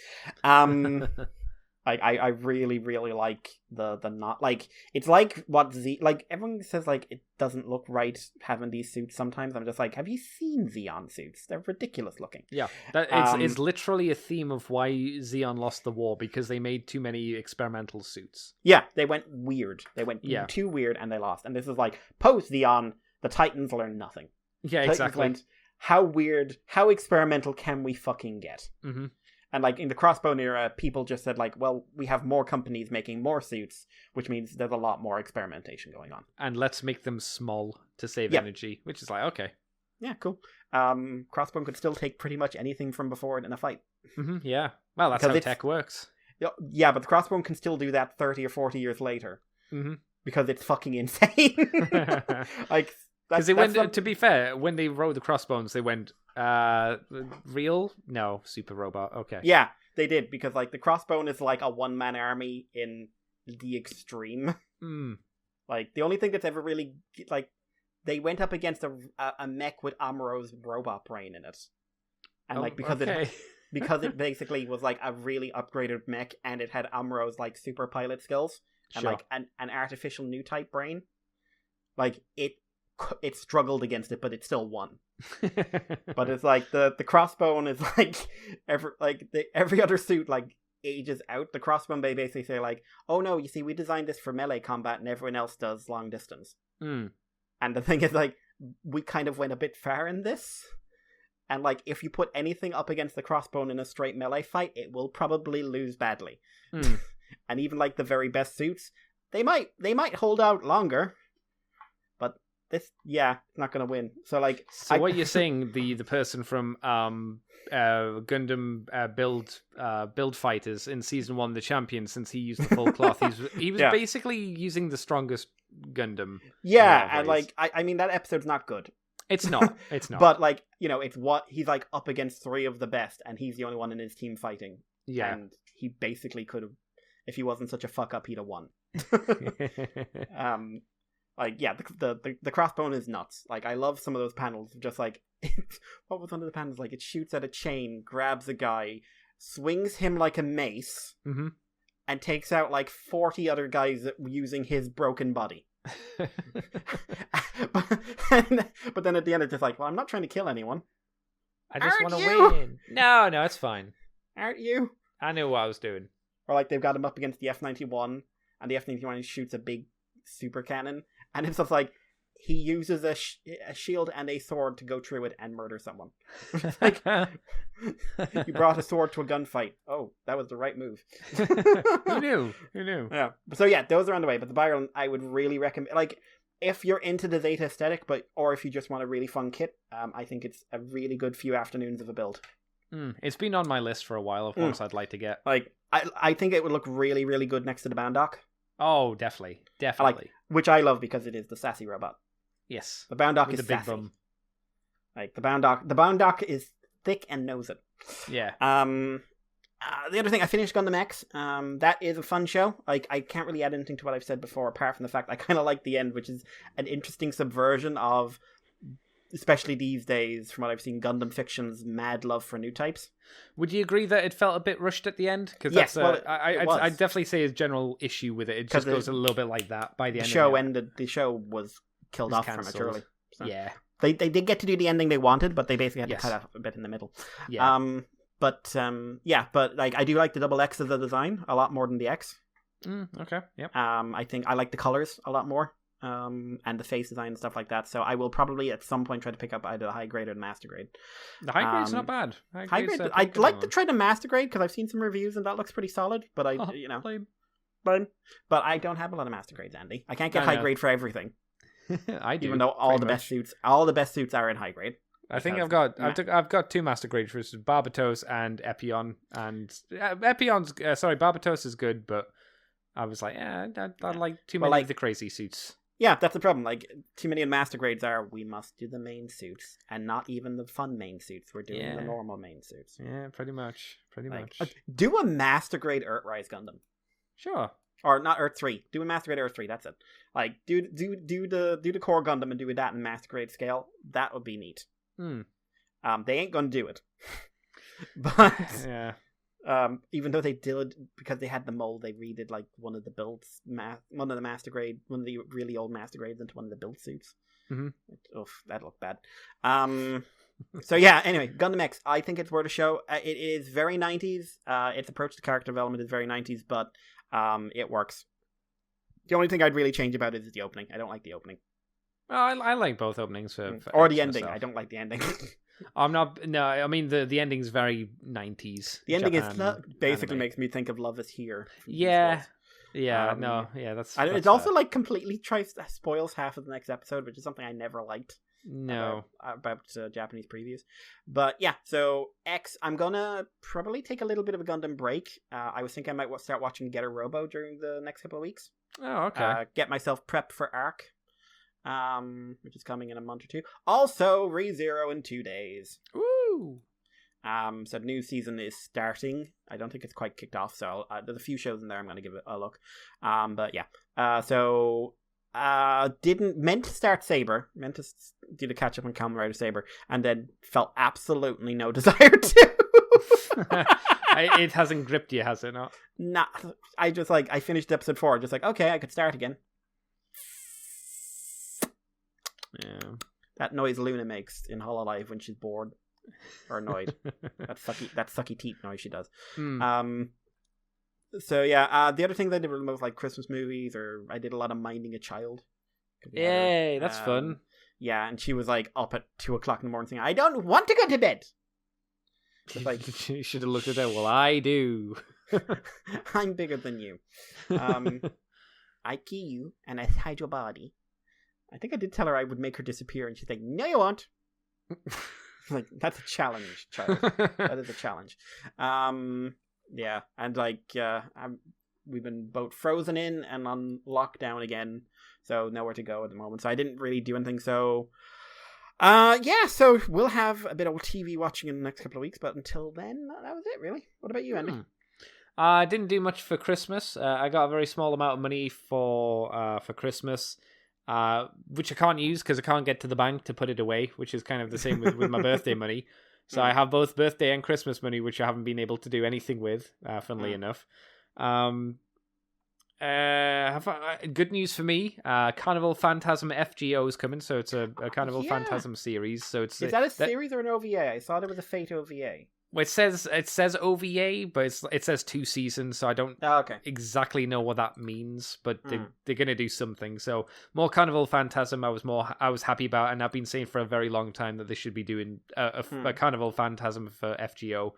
I really, really like the not like it's like what like everyone says like it doesn't look right having these suits sometimes. I'm just like, have you seen Xeon suits? They're ridiculous looking. Yeah, that it's literally a theme of why Xeon lost the war, because they made too many experimental suits. Yeah, they went weird. They went too weird and they lost. And this is like post Xeon, the Titans learned nothing. Yeah, Titans exactly. Went, how weird, how experimental can we fucking get? Mm-hmm. And like in the Crossbone era, people just said like, well, we have more companies making more suits, which means there's a lot more experimentation going on. And let's make them small to save Yep. energy, which is like, okay. Yeah, cool. Crossbone could still take pretty much anything from before it in a fight. Mm-hmm. Yeah. Well, that's Because how it's- tech works. Yeah, but the Crossbone can still do that 30 or 40 years later. Mm-hmm. Because it's fucking insane. Like, Because they went, not... to be fair, when they wrote the Crossbones, they went, real? No, super robot. Okay. Yeah, they did, because like the Crossbone is like a one-man army in the extreme. Mm. Like, the only thing that's ever really, like, they went up against a mech with Amuro's robot brain in it. And like, because it basically was like a really upgraded mech, and it had Amuro's like super pilot skills, and Sure. like an artificial new type brain. Like, it struggled against it, but it still won. But it's like the Crossbone is like every other suit like ages out. The Crossbone, they basically say like, oh no, you see, we designed this for melee combat and everyone else does long distance. Mm. And the thing is like, we kind of went a bit far in this. And like, if you put anything up against the Crossbone in a straight melee fight, it will probably lose badly. Mm. And even like the very best suits, they might hold out longer. But this, yeah, it's not going to win. So like, So what you're saying, the person from Gundam build fighters in season 1, the champion, since he used the full cloth, he was Yeah. basically using the strongest Gundam. yeah, in a lot of and ways. like, I mean, that episode's not good. It's not. It's not. But like, you know, it's what he's like up against 3 of the best, and he's the only one in his team fighting. yeah. And he basically could have, if he wasn't such a fuck up, he'd have won. Like, yeah, the Crossbone is nuts. Like, I love some of those panels. Just like, what was one of the panels? Like, it shoots at a chain, grabs a guy, swings him like a mace, Mm-hmm. and takes out like 40 other guys using his broken body. But then at the end, it's just like, well, I'm not trying to kill anyone. I just Aren't want to you? win. No, it's fine. Aren't you? I knew what I was doing. Or like, they've got him up against the F-91, and the F-91 shoots a big super cannon, and it's just like, he uses a shield and a sword to go through it and murder someone. Like, you brought a sword to a gunfight. Oh, that was the right move. Who knew? Yeah. So yeah, those are on the way. But the Byron, I would really recommend. Like, if you're into the Zeta aesthetic, or if you just want a really fun kit, I think it's a really good few afternoons of a build. It's been on my list for a while of ones I'd like to get. Like, I think it would look really, really good next to the Boundock. Oh, definitely. Which I love because it is the sassy robot. Yes. The Boundock With is the big sassy. bum. Like, the Boundock is thick and knows it. Yeah. The other thing, I finished Gundam X. That is a fun show. Like, I can't really add anything to what I've said before, apart from the fact I kind of like the end, which is an interesting subversion of, especially these days, from what I've seen, Gundam fiction's mad love for new types. Would you agree that it felt a bit rushed at the end? Because Yes, that's well, it I'd was. definitely say a general issue with it. It just goes a little bit like that by the The end. show of it. ended. The show was killed off cancelled. prematurely. So. Yeah. They did get to do the ending they wanted, but they basically had Yes. to cut off a bit in the middle. Yeah. But like, I do like the double X as a design a lot more than the X. Okay. Yep. I think I like the colors a lot more. And the face design and stuff like that. So I will probably at some point try to pick up either the high grade or the master grade. The high grade's not bad. High grade, I'd like to try the master grade because I've seen some reviews and that looks pretty solid. But but I don't have a lot of master grades, Andy. I can't get high grade for everything. I do. Even though all the best suits are in high grade. I think I've got 2 master grades, which is Barbatos and Epion. And Barbatos is good, but I was like, I like too many of the crazy suits. Yeah, that's the problem. Like, too many of the master grades are, we must do the main suits, and not even the fun main suits. We're doing the normal main suits. Yeah, pretty much. Do a master grade Earthrise Gundam. Sure. Or not Earth 3. Do a master grade Earth 3, that's it. Like, do the core Gundam and do that in master grade scale. That would be neat. They ain't gonna do it. But yeah. Even though they did, because they had the mold, they redid like one of the builds, one of the master grade, one of the really old master grades into one of the build suits. Oof, that looked bad. So yeah, anyway, Gundam X, I think it's worth a show. It is very 90s. Its approach to character development is very 90s, but it works. The only thing I'd really change about it is the opening. I don't like the opening. Oh, I like both openings for or X the ending. myself. I don't like the ending. I'm not. No, I mean the ending's very 90s. The ending Japan basically anime. makes me think of Love Is Here. from Beast Yeah, Wars. yeah, Um, that's. And that's it's also fair. like completely spoils half of the next episode, which is something I never liked. No. About Japanese previews. But yeah, so X, I'm gonna probably take a little bit of a Gundam break. I was thinking I might start watching Getter Robo during the next couple of weeks. Oh, okay. Get myself prepped for Arc, which is coming in a month or two. Also, ReZero in 2 days. Woo! So the new season is starting. I don't think it's quite kicked off, so there's a few shows in there I'm going to give it a look. But yeah. Meant to start Saber, meant to do the catch up on Kamen Rider Saber, and then felt absolutely no desire to. It hasn't gripped you, has it not? Nah, I finished episode 4, just like, okay, I could start again. Yeah. That noise Luna makes in Hololive when she's bored or annoyed. that sucky teeth noise she does. So yeah, the other things I did were most like Christmas movies, or I did a lot of Minding a Child. Yay, that's fun. Yeah, and she was like up at 2:00 in the morning saying, "I don't want to go to bed." It's like, you should have looked at that. Well, I do. I'm bigger than you. I key you and I hide your body. I think I did tell her I would make her disappear, and she's like, "No, you won't." Like, that's a challenge, child. That is a challenge. Yeah, and we've been both frozen in and on lockdown again, so nowhere to go at the moment. So I didn't really do anything. So, so we'll have a bit of TV watching in the next couple of weeks. But until then, that was it, really. What about you, Andy? I didn't do much for Christmas. I got a very small amount of money for Christmas, which I can't use because I can't get to the bank to put it away, which is kind of the same with my birthday money. So I have both birthday and Christmas money, which I haven't been able to do anything with, funnily enough. Good news for me, Carnival Phantasm FGO is coming, so it's a Carnival Phantasm series. So is that a series or an OVA? I saw there was a Fate OVA. Well, it says OVA, but it says 2 seasons, so I don't exactly know what that means. But they're gonna do something. So more Carnival Phantasm. I was happy about, and I've been saying for a very long time that they should be doing a Carnival Phantasm for FGO.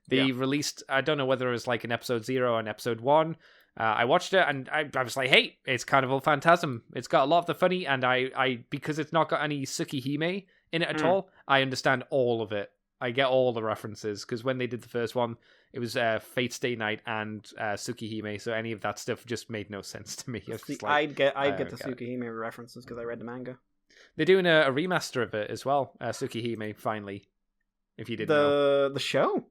They released, I don't know whether it was like an episode 0 or an episode 1. I watched it and I was like, hey, it's Carnival Phantasm. It's got a lot of the funny, and I because it's not got any Tsukihime in it at all, I understand all of it. I get all the references, because when they did the first one, it was Fate Stay Night and Tsukihime, so any of that stuff just made no sense to me. I'd get the Tsukihime references because I read the manga. They're doing a remaster of it as well, Tsukihime, finally, if you didn't know. The show?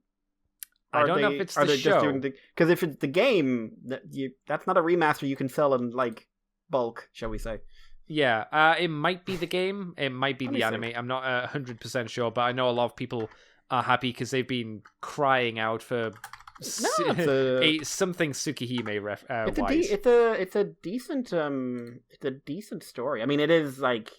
I don't know if it's the show. Because if it's the game, that's not a remaster you can sell in, like, bulk, shall we say. Yeah, it might be the game. It might be the anime. I'm not 100% sure, but I know a lot of people are happy because they've been crying out for something Tsukihime wise. It's a decent story. I mean, it is like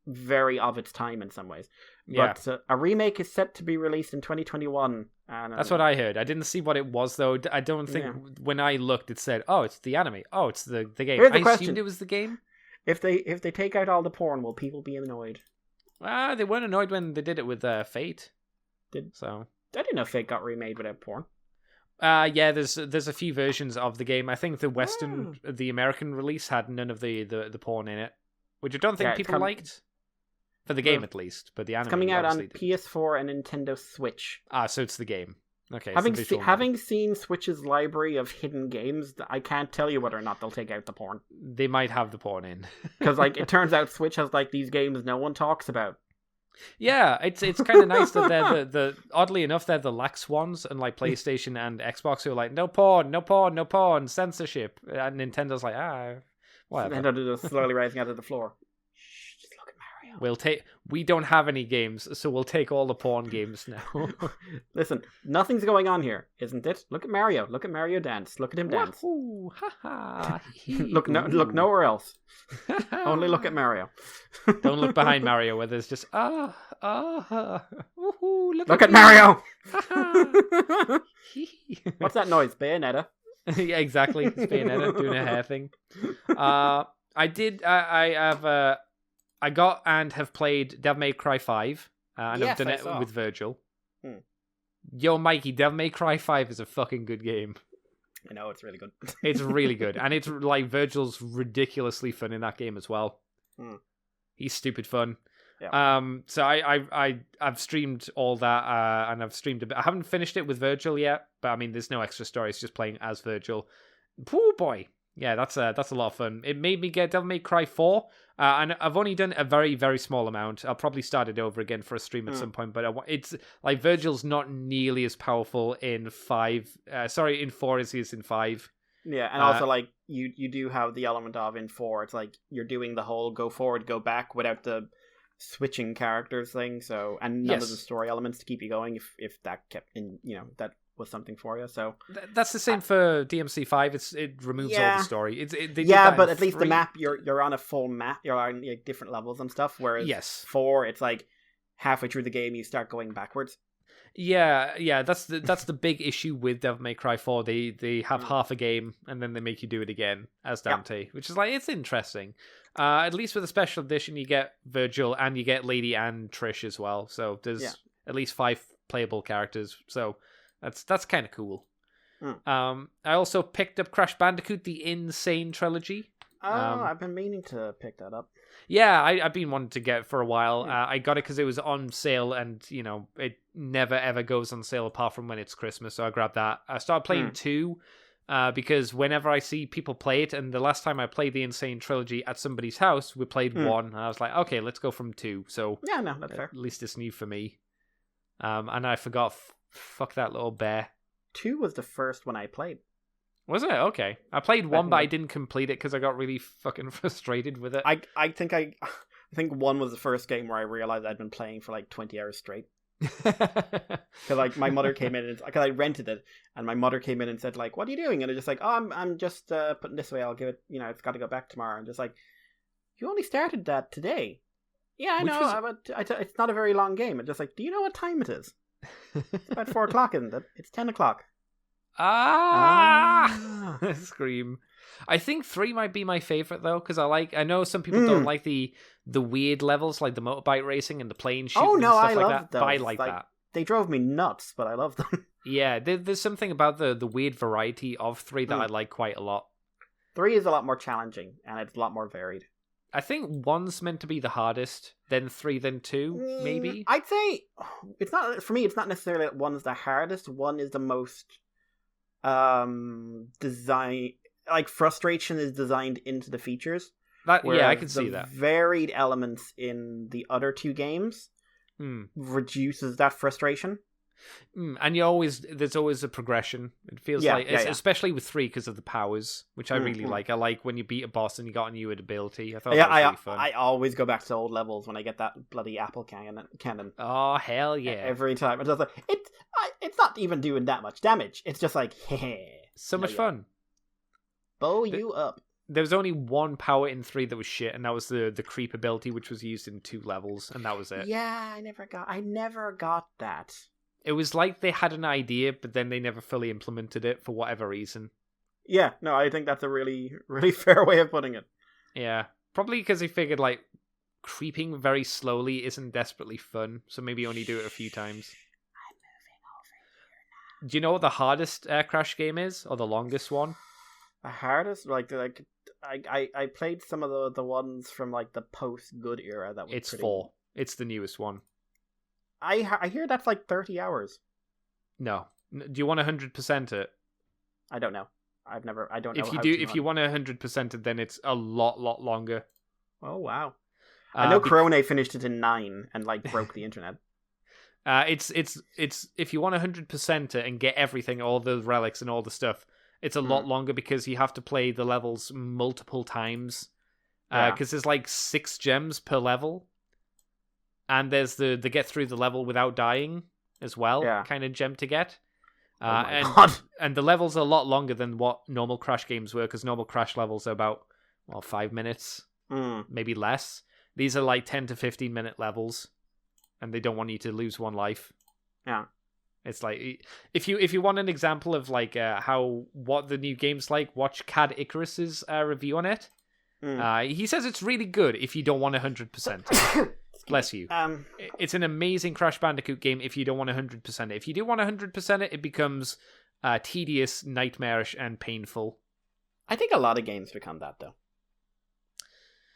very of its time in some ways. But a remake is set to be released in 2021. And, that's what I heard. I didn't see what it was, though. I don't think when I looked, it said, "Oh, it's the anime. Oh, it's the game." Here's the I question. assumed it was the game. If they take out all the porn, will people be annoyed? They weren't annoyed when they did it with Fate. I didn't know Fate got remade without porn. Yeah, there's a few versions of the game. I think the American release had none of the porn in it, which I don't think people liked. For the game, at least. But the anime, it's coming out on did. PS4 and Nintendo Switch. So it's the game. Okay. Having seen Switch's library of hidden games, I can't tell you whether or not they'll take out the porn. They might have the porn in. Because it turns out Switch has these games no one talks about. Yeah, it's kind of nice that they're the oddly enough they're the lax ones, and like PlayStation and Xbox who are like no porn, censorship, and Nintendo's like whatever. Nintendo just slowly rising out of the floor. We don't have any games, so we'll take all the porn games now. Listen, nothing's going on here, isn't it? Look at Mario. Look at Mario dance. Look at him dance. Wahoo, ha-ha, look nowhere else. Only look at Mario. Don't look behind Mario where there's just look at Mario. What's that noise? Bayonetta. Yeah, exactly. It's Bayonetta doing a hair thing. I got and have played Devil May Cry 5. and Yes, I've done I it saw. with Virgil. Hmm. Yo, Mikey, Devil May Cry 5 is a fucking good game. I know, it's really good. It's really good, and it's like Virgil's ridiculously fun in that game as well. Hmm. He's stupid fun. Yeah. So I've streamed all that, and I've streamed a bit. I haven't finished it with Virgil yet, but I mean, there's no extra story. It's just playing as Virgil. Oh boy, yeah, that's a lot of fun. It made me get Devil May Cry 4, and I've only done a very, very small amount. I'll probably start it over again for a stream at some point, but it's like Virgil's not nearly as powerful in 5. In 4 as he is in 5. Yeah, and also like you do have the element of in 4. It's like you're doing the whole go forward, go back without the switching characters thing. So and none of the story elements to keep you going. If that kept in, that was something for you. So that's the same for DMC 5. It removes all the story. They did but in at least the 3. map you're on a full map. You're on different levels and stuff. Whereas 4, it's like halfway through the game you start going backwards. Yeah, that's the big issue with Devil May Cry 4. They have half a game and then they make you do it again as Dante, which is like, it's interesting. At least with the special edition, you get Virgil and you get Lady and Trish as well. So there's at least 5 playable characters. So that's kind of cool. I also picked up Crash Bandicoot: The Insane Trilogy. I've been meaning to pick that up. Yeah, I've been wanting to get it for a while. I got it because it was on sale, and it never ever goes on sale apart from when it's Christmas. So I grabbed that. I started playing 2 because whenever I see people play it, and the last time I played the Insane Trilogy at somebody's house, we played 1, and I was like, okay, let's go from 2. So yeah, no, that's fair. At least it's new for me. And I forgot. Fuck that little bear. 2 was the first one I played. Was it? Okay. I played 1, but I didn't complete it because I got really fucking frustrated with it. I think 1 was the first game where I realized I'd been playing for like 20 hours straight. Because like my mother came in, because I rented it, and my mother came in and said like, "What are you doing?" And I just like, "Oh, I'm just putting this away. I'll give it. It's got to go back tomorrow." And just like, "You only started that today." Yeah, I know. It's not a very long game. And just like, do you know what time it is? It's about 4 o'clock, isn't it? It's 10 o'clock. Scream. I think 3 might be my favorite though, because I know some people don't like the weird levels, like the motorbike racing and the plane shooting and stuff like that. But I like that. They drove me nuts, but I love them. Yeah, there's something about the weird variety of 3 that I like quite a lot. 3 is a lot more challenging, and it's a lot more varied. I think 1's meant to be the hardest, then 3, then 2, maybe. I'd say it's not, for me. It's not necessarily that 1's the hardest. 1 is the most design, like frustration is designed into the features. I can see that. Varied elements in the other 2 games reduces that frustration. And there's always a progression. It feels especially with 3 because of the powers, which I really like. I like when you beat a boss and you got a new ability. I thought that was really fun. I always go back to old levels when I get that bloody apple cannon. Oh hell yeah! Every time. It's just like it's not even doing that much damage. It's just like so much fun. Bow you up. There was only 1 power in 3 that was shit, and that was the creep ability, which was used in 2 levels, and that was it. Yeah, I never got that. It was like they had an idea, but then they never fully implemented it for whatever reason. Yeah, no, I think that's a really, really fair way of putting it. Yeah, probably because they figured, like, creeping very slowly isn't desperately fun, so maybe only do it a few times. I'm moving over here now. Do you know what the hardest Crash game is, or the longest one? The hardest? I played some of the ones from, like, the post-Good era. It's 4. It's the newest one. I hear that's like 30 hours. No. Do you want 100% it? I don't know. I don't know. If you want 100% it, then it's a lot longer. Oh wow. I know Crone finished it in 9 and like broke the internet. It's if you want 100% it and get everything, all the relics and all the stuff, it's a lot longer because you have to play the levels multiple times. Because there's like 6 gems per level. And there's the get through the level without dying as well, kind of gem to get. And the levels are a lot longer than what normal Crash games were, because normal Crash levels are about 5 minutes, maybe less. These are like 10 to 15 minute levels, and they don't want you to lose 1 life. Yeah, it's like if you want an example of like what the new game's like, watch Cad Icarus's review on it. He says it's really good if you don't want 100%. Bless you. It's an amazing Crash Bandicoot game if you don't want 100% it. If you do want 100% it, it becomes tedious, nightmarish, and painful. I think a lot of games become that, though.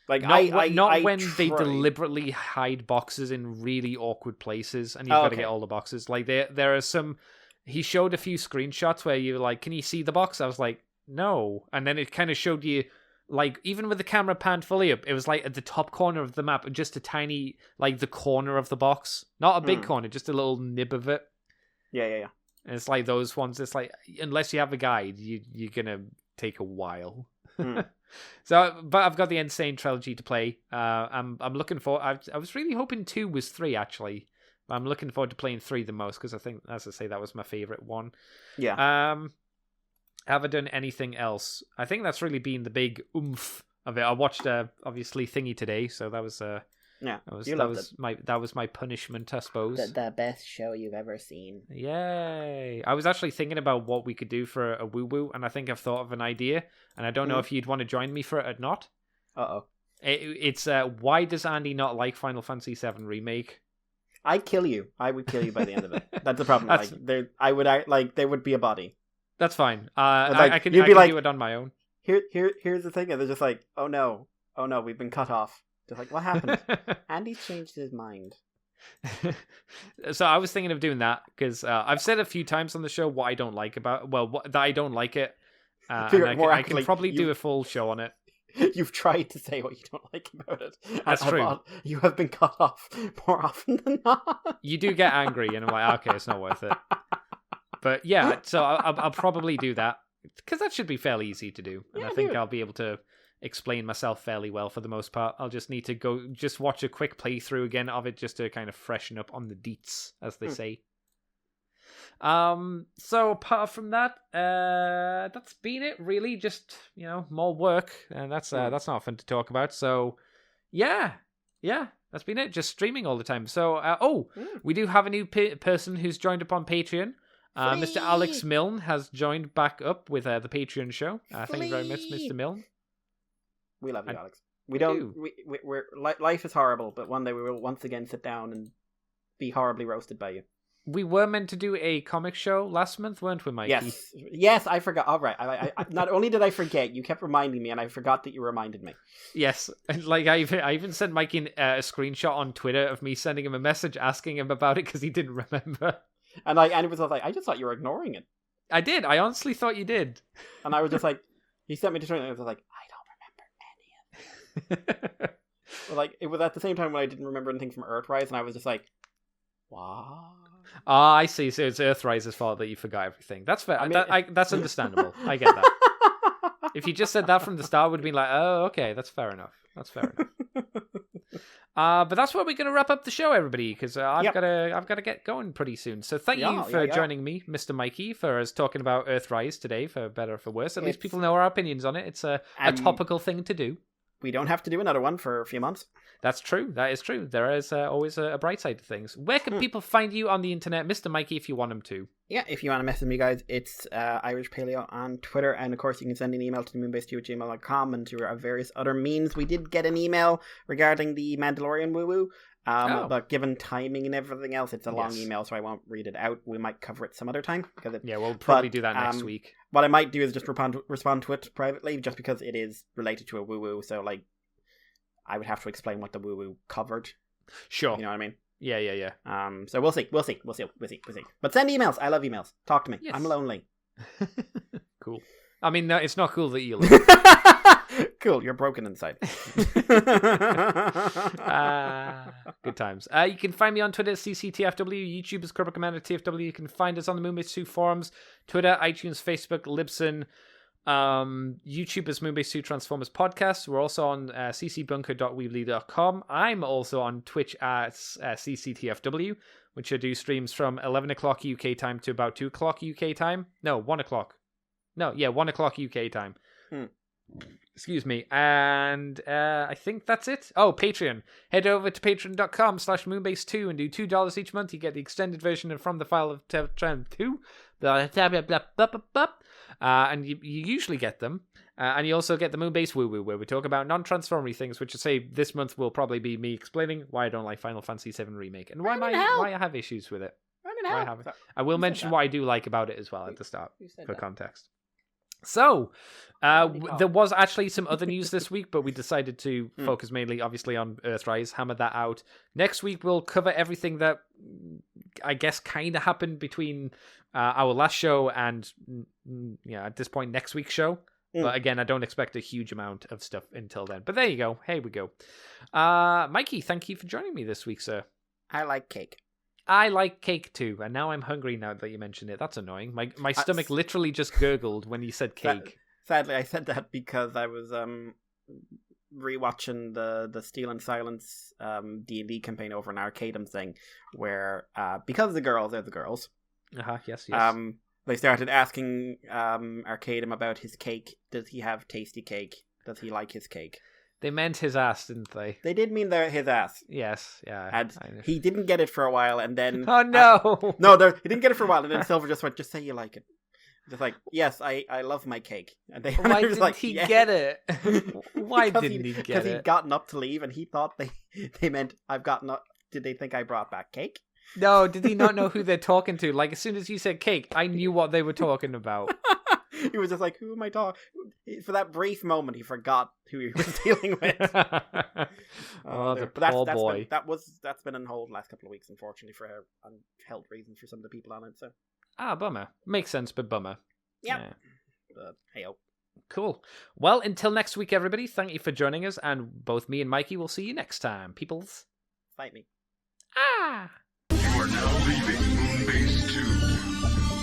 Like not when try. they deliberately hide boxes in really awkward places, and you've got to get all the boxes. Like there are some. He showed a few screenshots where you're like, "Can you see the box?" I was like, "No," and then it kind of showed you, like, even with the camera panned fully up, it was like at the top corner of the map, just a tiny, like, the corner of the box, not a big corner, just a little nib of it. Yeah. And it's like those ones. It's like, unless you have a guide, you're gonna take a while. So, but I've got the Insane trilogy to play. I'm looking for. I was really hoping 2 was 3 actually. I'm looking forward to playing 3 the most because I think, as I say, that was my favorite one. Yeah. Have I done anything else? I think that's really been the big oomph of it. I watched obviously Thingy today, so that was that was my punishment, I suppose. The best show you've ever seen. Yay! I was actually thinking about what we could do for a woo woo, and I think I've thought of an idea, and I don't know if you'd want to join me for it or not. It's why does Andy not like Final Fantasy VII Remake? I'd kill you. I would kill you by the end of it. That's the problem. There would be a body. That's fine. Like, I can do it on my own. Here's the thing. And they're just like, oh no, we've been cut off. Just like, what happened? Andy's changed his mind. So I was thinking of doing that because I've said a few times on the show what I don't like about that I don't like it. And I can probably do a full show on it. You've tried to say what you don't like about it. That's true. You have been cut off more often than not. You do get angry, and I'm like, okay, it's not worth it. But yeah, so I'll probably do that because that should be fairly easy to do, and I think I'll be able to explain myself fairly well for the most part. I'll just need to go watch a quick playthrough again of it just to kind of freshen up on the deets, as they say. So apart from that, that's been it really. Just, more work, and that's not fun to talk about. So yeah, that's been it. Just streaming all the time. So we do have a new person who's joined up on Patreon. Mr. Alex Milne has joined back up with the Patreon show. Thank you very much, Mr. Milne. We love you, Alex. We don't. We're life is horrible, but one day we will once again sit down and be horribly roasted by you. We were meant to do a comic show last month, weren't we, Mikey? Yes, I forgot. All right. I not only did I forget, you kept reminding me, and I forgot that you reminded me. Yes, and like I even sent Mikey a screenshot on Twitter of me sending him a message asking him about it because he didn't remember. And it was like, I just thought you were ignoring it. I did. I honestly thought you did. And I was just like, he sent me to Twitter, and I was like, I don't remember any of it. Like, it was at the same time when I didn't remember anything from Earthrise, and I was just like, what? I see. So it's Earthrise's fault that you forgot everything. That's fair. That's understandable. I get that. If you just said that from the start, would have been like, oh, okay, that's fair enough. But that's where we're going to wrap up the show, everybody, because I've got to get going pretty soon. So thank you for joining me, Mr. Mikey, for us talking about Earthrise today, for better or for worse. At least people know our opinions on it. It's a topical thing to do. We don't have to do another one for a few months. That's true. That is true. There is always a bright side to things. Where can people find you on the internet, Mr. Mikey, if you want them to? Yeah, if you want to message me, guys, it's Irish Paleo on Twitter. And, of course, you can send an email to moonbase2@gmail.com and to our various other means. We did get an email regarding the Mandalorian woo-woo. But given timing and everything else, it's a long email, so I won't read it out. We might cover it some other time. We'll probably do that next week. What I might do is just respond to it privately, just because it is related to a woo-woo. So, like, I would have to explain what the woo-woo covered. Sure. You know what I mean? Yeah. So we'll see. But send emails. I love emails. Talk to me. Yes. I'm lonely. Cool. I mean, no, it's not cool that you're lonely. Cool, you're broken inside. Good times. You can find me on Twitter, CCTFW. YouTube is Cobra Commander TFW. You can find us on the Moonbase 2 forums, Twitter, iTunes, Facebook, Libsyn. YouTube is Moonbase 2 Transformers Podcast. We're also on ccbunker.weebly.com. I'm also on Twitch at CCTFW, which I do streams from 11 o'clock UK time to about 2 o'clock UK time. No, 1 o'clock. No, yeah, 1 o'clock UK time. Excuse me. And I think that's it. Oh, Patreon. Head over to patreon.com/moonbase2 and do $2 each month. You get the extended version and from the file of Tigertron 2. And you usually get them. And you also get the Moonbase Woo Woo, where we talk about non-transformery things, which I say this month will probably be me explaining why I don't like Final Fantasy VII Remake and why I have issues with it. I will mention what I do like about it as well at the start for context. So, there was actually some other news this week, but we decided to focus mainly, obviously, on Earthrise, hammer that out. Next week, we'll cover everything that I guess kind of happened between our last show and, at this point, next week's show. But again, I don't expect a huge amount of stuff until then. But there you go. Here we go. Mikey, thank you for joining me this week, sir. I like cake. I like cake too, and now I'm hungry now that you mentioned it. That's annoying. My stomach literally just gurgled when you said cake. Sadly, I said that because I was rewatching the Steel and Silence D&D campaign over an Arcadem thing, where because the girls are the girls. Yes. They started asking Arcadem about his cake. Does he have tasty cake? Does he like his cake? They meant his ass, didn't they? They did mean his ass. Yes, yeah. And he didn't get it for a while, and then... Oh, no! He didn't get it for a while, and then Silver just went, just say you like it. Just like, yes, I love my cake. And why didn't he get it? Why didn't he get it? Because he'd gotten up to leave, and he thought they meant, I've gotten up... Did they think I brought back cake? No, did he not know who they're talking to? Like, as soon as you said cake, I knew what they were talking about. He was just like, who am I talking? For that brief moment, he forgot who he was dealing with. The poor boy. That's been on hold the last couple of weeks, unfortunately, for health reasons for some of the people on it. So. Bummer. Makes sense, but bummer. Yep. Yeah. But hey-o. Cool. Well, until next week, everybody, thank you for joining us, and both me and Mikey will see you next time. Peoples. Fight me. You are now leaving Moonbase 2.